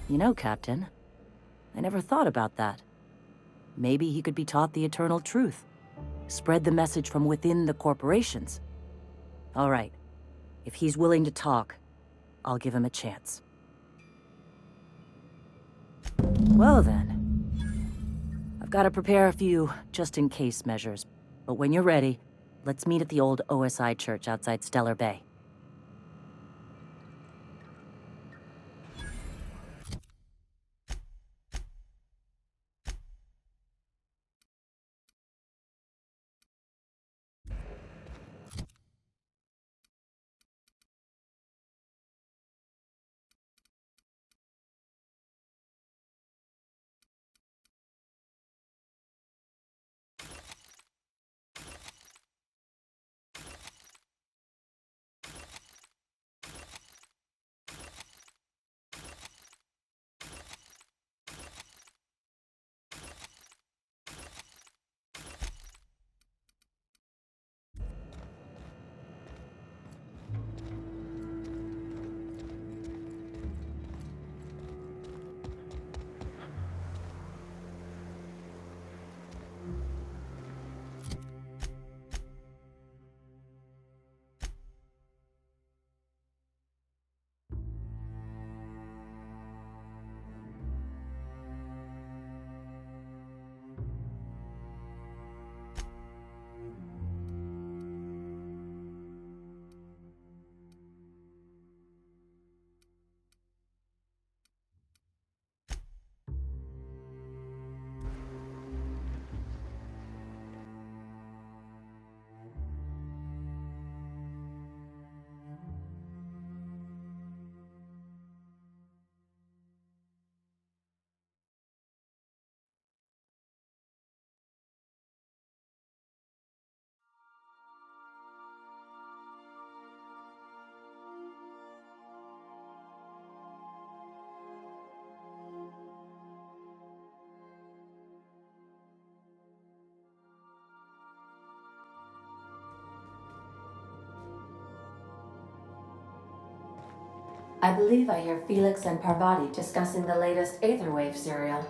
You know, Captain, I never thought about that. Maybe he could be taught the eternal truth. Spread the message from within the corporations. All right. If he's willing to talk, I'll give him a chance. Well then. I've got to prepare a few just-in-case measures. But when you're ready, let's meet at the old OSI church outside Stellar Bay. I believe I hear Felix and Parvati discussing the latest Aetherwave serial.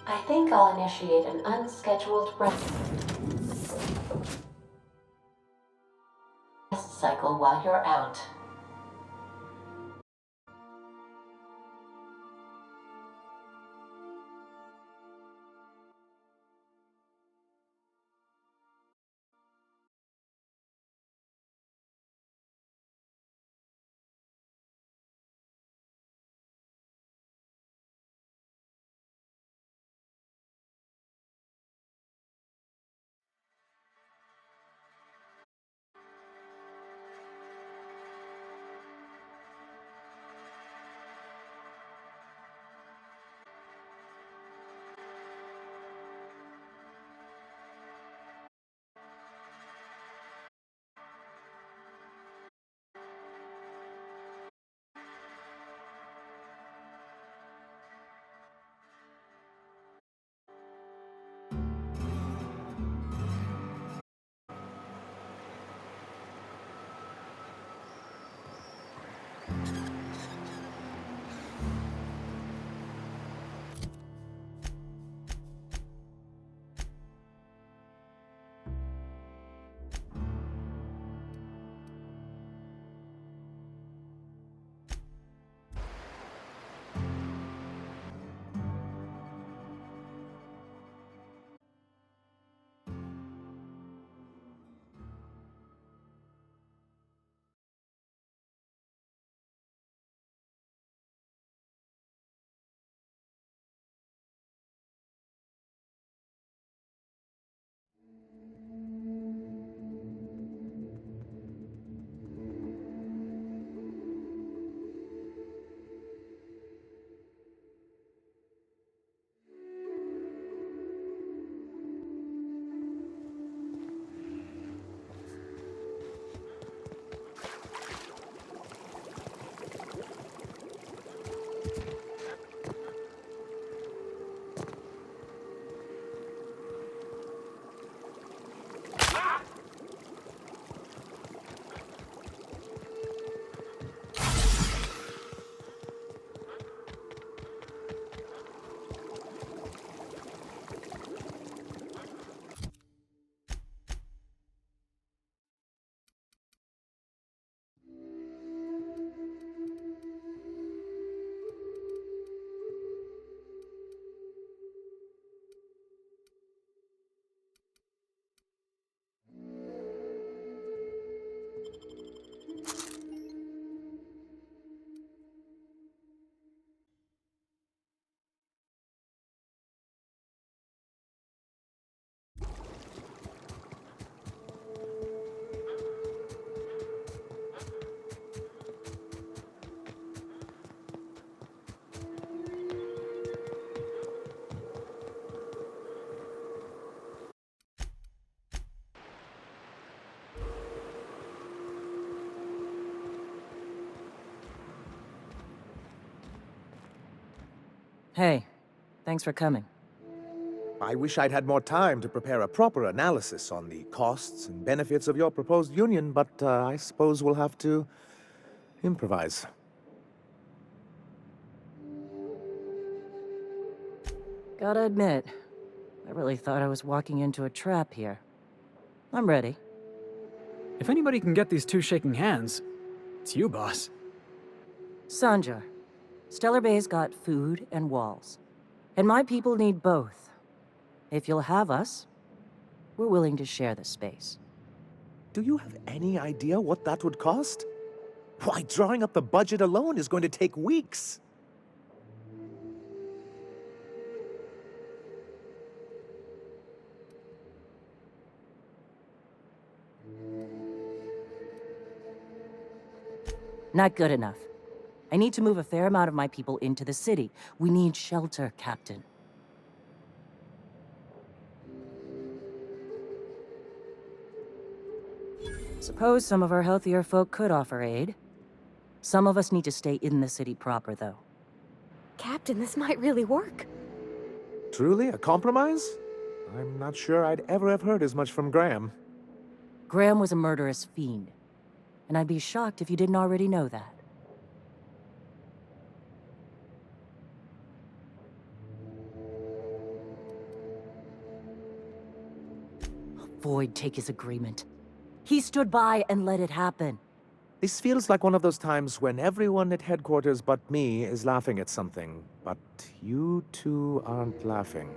I think I'll initiate an unscheduled rest cycle while you're out. Hey, thanks for coming. I wish I'd had more time to prepare a proper analysis on the costs and benefits of your proposed union, but I suppose we'll have to improvise. Gotta admit, I really thought I was walking into a trap here. I'm ready. If anybody can get these two shaking hands, it's you, boss. Sanjar, Stellar Bay's got food and walls. And my people need both. If you'll have us, we're willing to share the space. Do you have any idea what that would cost? Why, drawing up the budget alone is going to take weeks. Not good enough. I need to move a fair amount of my people into the city. We need shelter, Captain. Suppose some of our healthier folk could offer aid. Some of us need to stay in the city proper, though. Captain, this might really work. Truly, a compromise? I'm not sure I'd ever have heard as much from Graham. Graham was a murderous fiend, and I'd be shocked if you didn't already know that. Void take his agreement. He stood by and let it happen. This feels like one of those times when everyone at headquarters but me is laughing at something, but you two aren't laughing.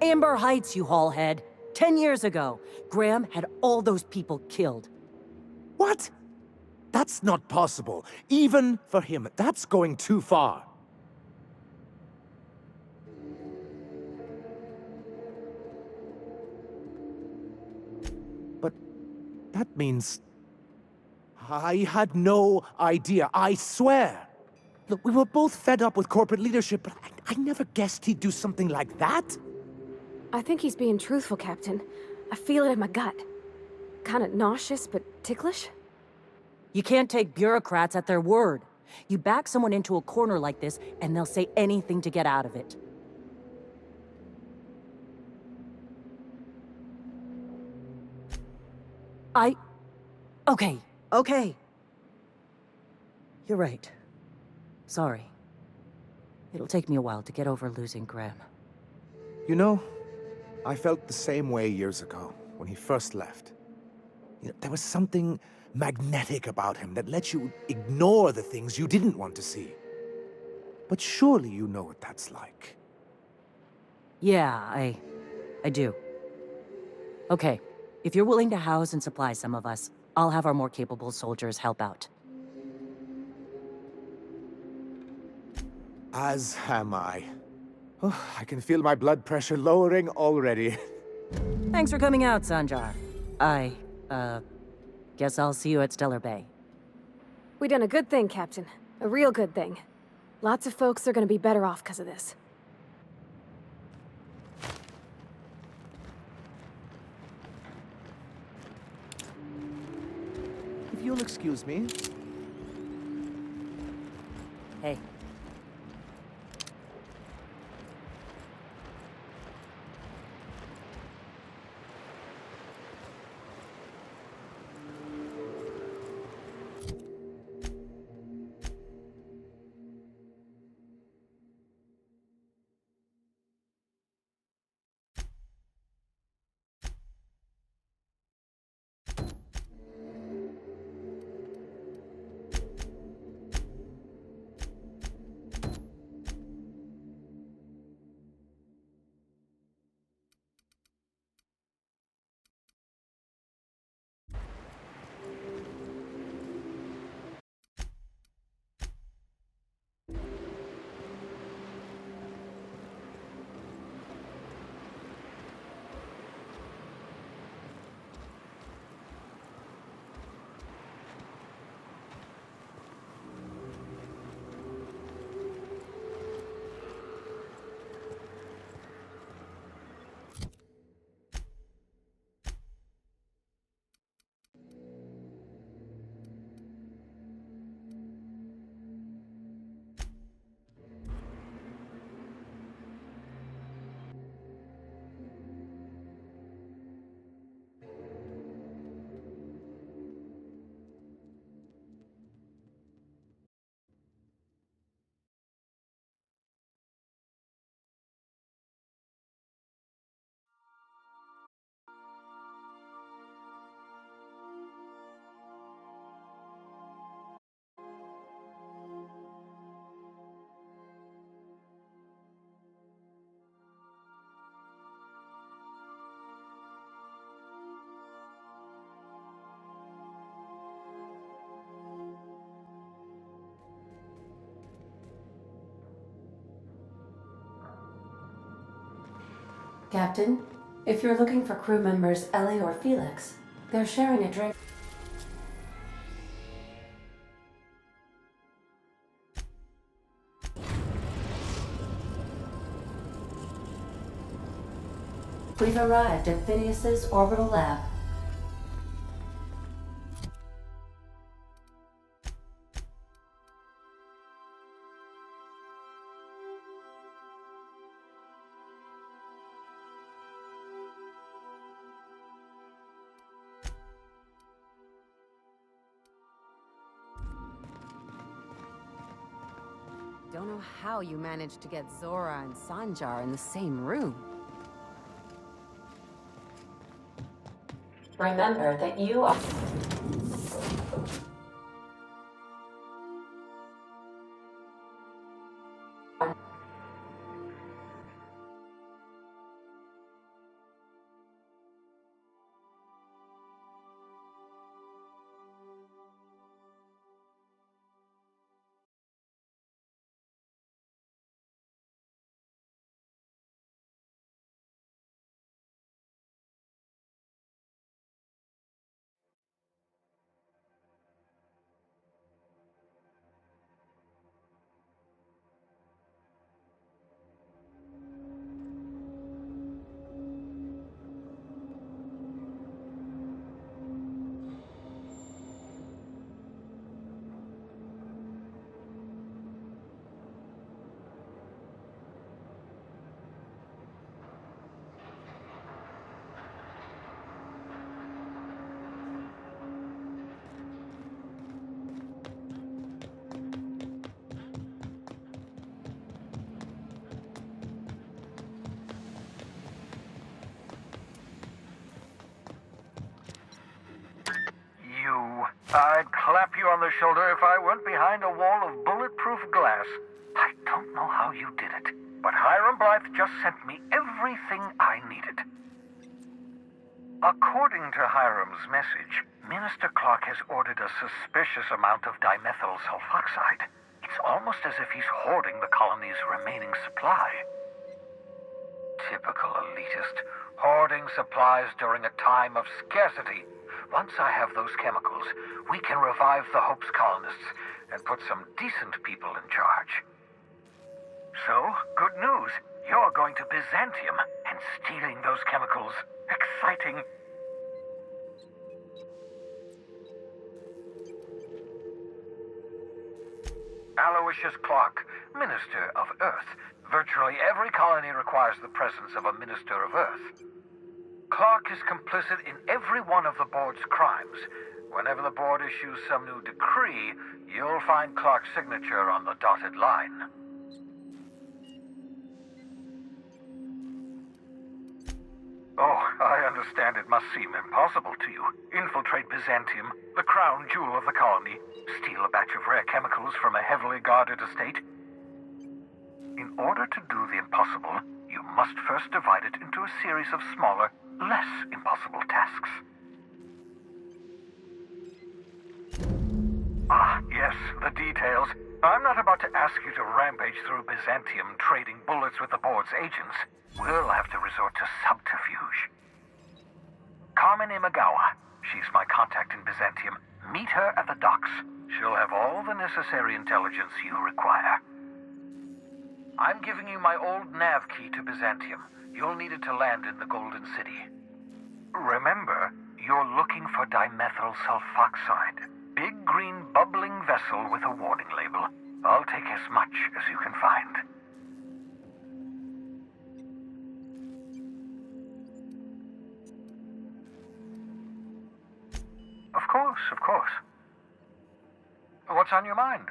Amber Heights, you haulhead. 10 years ago, Graham had all those people killed. What? That's not possible. Even for him, that's going too far. But that means... I had no idea, I swear. Look, we were both fed up with corporate leadership, but I never guessed he'd do something like that. I think he's being truthful, Captain. I feel it in my gut. Kinda nauseous, but ticklish. You can't take bureaucrats at their word. You back someone into a corner like this, and they'll say anything to get out of it. Okay. You're right. Sorry. It'll take me a while to get over losing Graham. You know, I felt the same way years ago, when he first left. You know, there was something magnetic about him that let you ignore the things you didn't want to see. But surely you know what that's like. Yeah, I do. Okay, if you're willing to house and supply some of us, I'll have our more capable soldiers help out. As am I. Oh, I can feel my blood pressure lowering already. Thanks for coming out, Sanjar. Guess I'll see you at Stellar Bay. We done a good thing, Captain. A real good thing. Lots of folks are gonna be better off because of this. If you'll excuse me. Hey. Captain, if you're looking for crew members Ellie or Felix, they're sharing a drink. We've arrived at Phineas's orbital lab. Don't know how you managed to get Zora and Sanjar in the same room. Remember that you are... I'd clap you on the shoulder if I weren't behind a wall of bulletproof glass. I don't know how you did it, but Hiram Blythe just sent me everything I needed. According to Hiram's message, Minister Clark has ordered a suspicious amount of dimethyl sulfoxide. It's almost as if he's hoarding the colony's remaining supply. Typical elitist, hoarding supplies during a time of scarcity. Once I have those chemicals, we can revive the Hope's colonists and put some decent people in charge. So, good news. You're going to Byzantium and stealing those chemicals. Exciting. Aloysius Clark, Minister of Earth. Virtually every colony requires the presence of a Minister of Earth. Clark is complicit in every one of the board's crimes. Whenever the board issues some new decree, you'll find Clark's signature on the dotted line. Oh, I understand it must seem impossible to you. Infiltrate Byzantium, the crown jewel of the colony, steal a batch of rare chemicals from a heavily guarded estate. In order to do the impossible, you must first divide it into a series of smaller, less impossible tasks. Ah, yes, the details. I'm not about to ask you to rampage through Byzantium trading bullets with the board's agents. We'll have to resort to subterfuge. Carmen Imagawa. She's my contact in Byzantium. Meet her at the docks. She'll have all the necessary intelligence you require. I'm giving you my old nav key to Byzantium. You'll need it to land in the Golden City. Remember, you're looking for dimethyl sulfoxide. Big green bubbling vessel with a warning label. I'll take as much as you can find. Of course, of course. What's on your mind?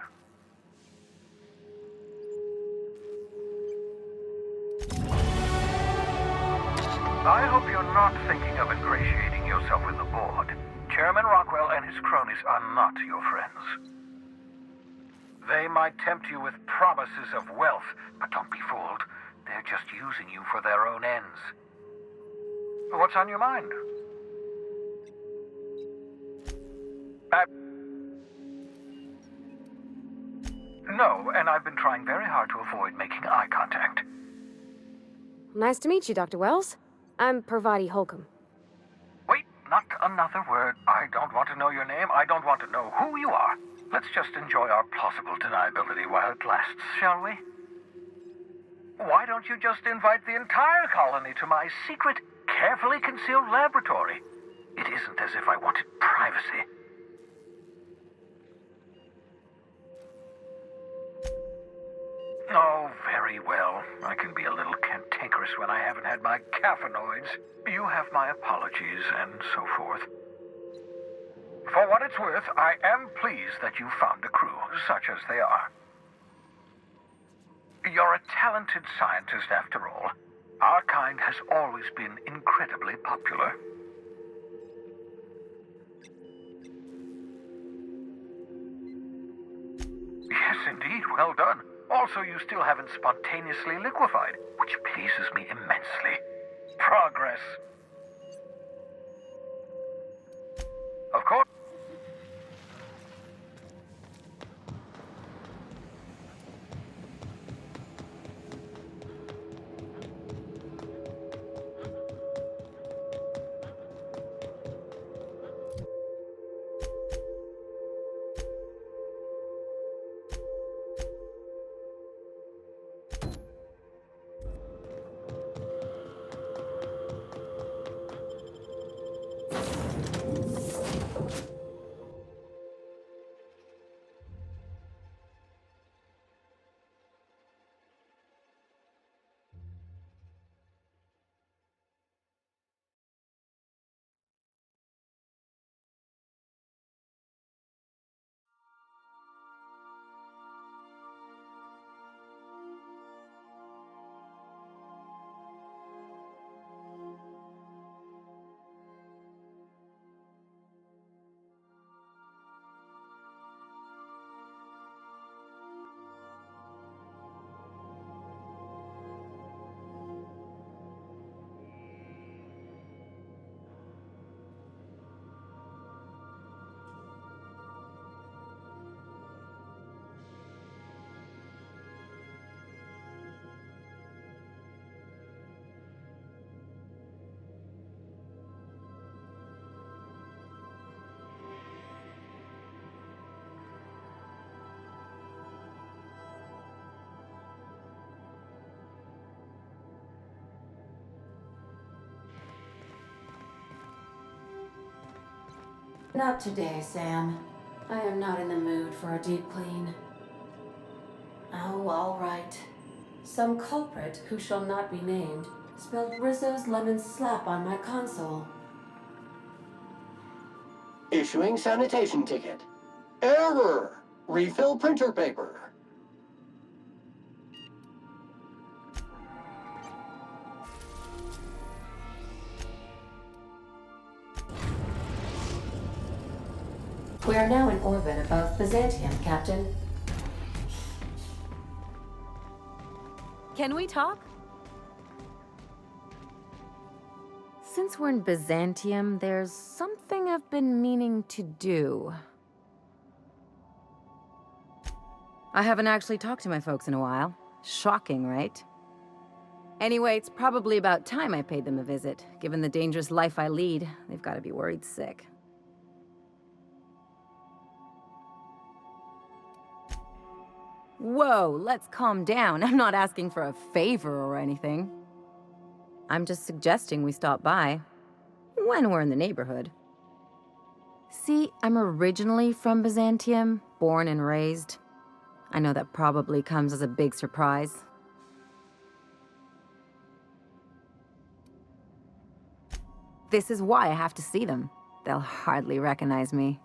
I hope you're not thinking of ingratiating yourself with the board. Chairman Rockwell and his cronies are not your friends. They might tempt you with promises of wealth, but don't be fooled. They're just using you for their own ends. What's on your mind? No, and I've been trying very hard to avoid making eye contact. Nice to meet you, Dr. Wells. I'm Parvati Holcomb. Wait, not another word. I don't want to know your name. I don't want to know who you are. Let's just enjoy our plausible deniability while it lasts, shall we? Why don't you just invite the entire colony to my secret, carefully concealed laboratory? It isn't as if I wanted privacy. Oh, very well. I can be a little cantankerous when I haven't had my caffeinoids. You have my apologies and so forth. For what it's worth, I am pleased that you found a crew, such as they are. You're a talented scientist, after all. Our kind has always been incredibly popular. indeed. Well done. Also, you still haven't spontaneously liquefied, which pleases me immensely. Progress. Of course. Not today, Sam. I am not in the mood for a deep clean. Oh, all right. Some culprit who shall not be named spilled Rizzo's lemon slap on my console. Issuing sanitation ticket. Error! Refill printer paper. We are now in orbit above Byzantium, Captain. Can we talk? Since we're in Byzantium, there's something I've been meaning to do. I haven't actually talked to my folks in a while. Shocking, right? Anyway, it's probably about time I paid them a visit. Given the dangerous life I lead, they've got to be worried sick. Whoa, let's calm down. I'm not asking for a favor or anything. I'm just suggesting we stop by when we're in the neighborhood. See, I'm originally from Byzantium, born and raised. I know that probably comes as a big surprise. This is why I have to see them. They'll hardly recognize me.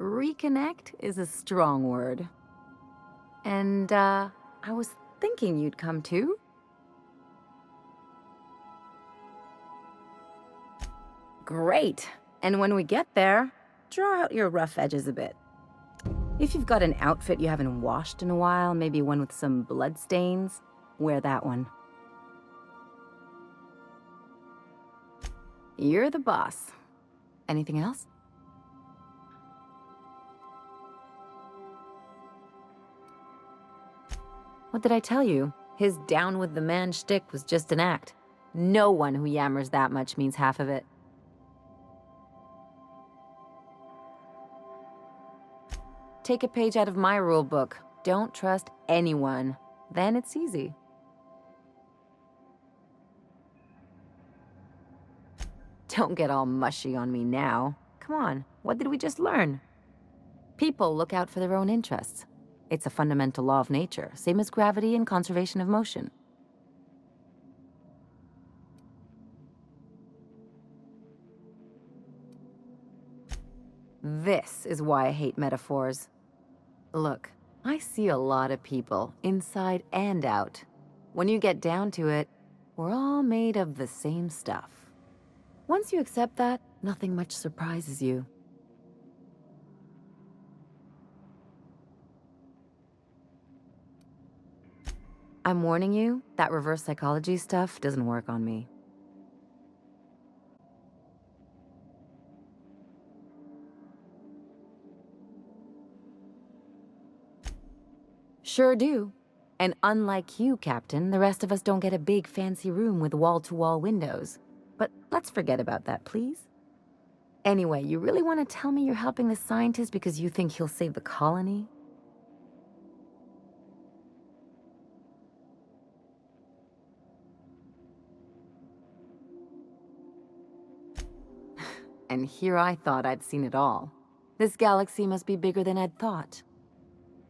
Reconnect is a strong word. And, I was thinking you'd come too. Great. And when we get there, draw out your rough edges a bit. If you've got an outfit you haven't washed in a while, maybe one with some blood stains, wear that one. You're the boss. Anything else? What did I tell you? His down with the man shtick was just an act. No one who yammers that much means half of it. Take a page out of my rule book. Don't trust anyone. Then it's easy. Don't get all mushy on me now. Come on, what did we just learn? People look out for their own interests. It's a fundamental law of nature, same as gravity and conservation of motion. This is why I hate metaphors. Look, I see a lot of people, inside and out. When you get down to it, we're all made of the same stuff. Once you accept that, nothing much surprises you. I'm warning you, that reverse psychology stuff doesn't work on me. Sure do. And unlike you, Captain, the rest of us don't get a big fancy room with wall-to-wall windows. But let's forget about that, please. Anyway, you really want to tell me you're helping the scientist because you think he'll save the colony? And here I thought I'd seen it all. This galaxy must be bigger than I'd thought.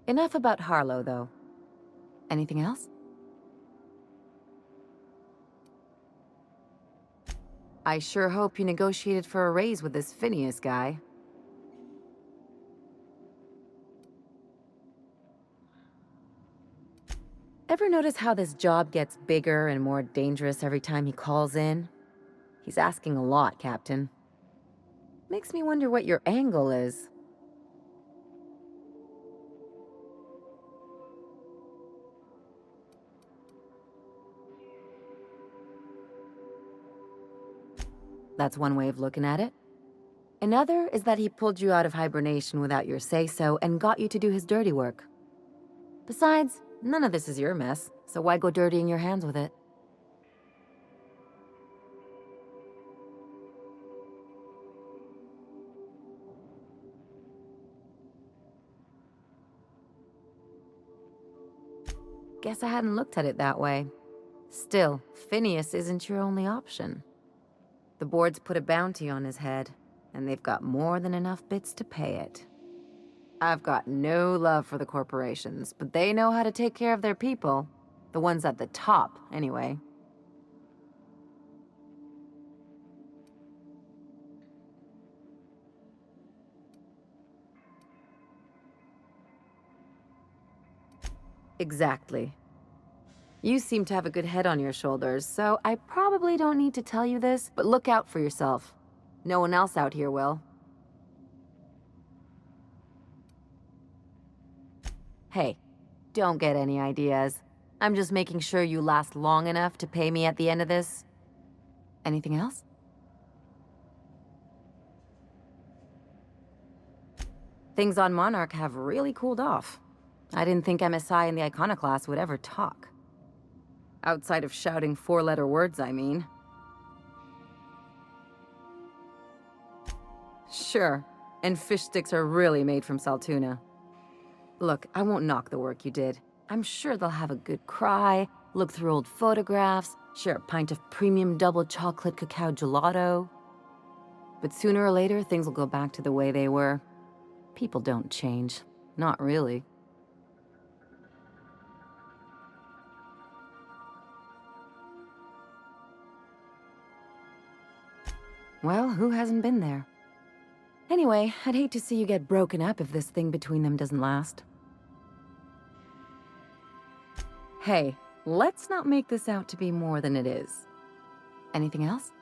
Enough about Harlow, though. Anything else? I sure hope you negotiated for a raise with this Phineas guy. Ever notice how this job gets bigger and more dangerous every time he calls in? He's asking a lot, Captain. Makes me wonder what your angle is. That's one way of looking at it. Another is that he pulled you out of hibernation without your say-so and got you to do his dirty work. Besides, none of this is your mess, so why go dirtying your hands with it? Guess I hadn't looked at it that way. Still, Phineas isn't your only option. The board's put a bounty on his head, and they've got more than enough bits to pay it. I've got no love for the corporations, but they know how to take care of their people. The ones at the top, anyway. Exactly. You seem to have a good head on your shoulders, so I probably don't need to tell you this, but look out for yourself. No one else out here will. Hey, don't get any ideas. I'm just making sure you last long enough to pay me at the end of this. Anything else? Things on Monarch have really cooled off. I didn't think MSI and the Iconoclast would ever talk. Outside of shouting four-letter words, I mean. Sure, and fish sticks are really made from Saltuna. Look, I won't knock the work you did. I'm sure they'll have a good cry, look through old photographs, share a pint of premium double chocolate cacao gelato. But sooner or later, things will go back to the way they were. People don't change. Not really. Well, who hasn't been there? Anyway, I'd hate to see you get broken up if this thing between them doesn't last. Hey, let's not make this out to be more than it is. Anything else?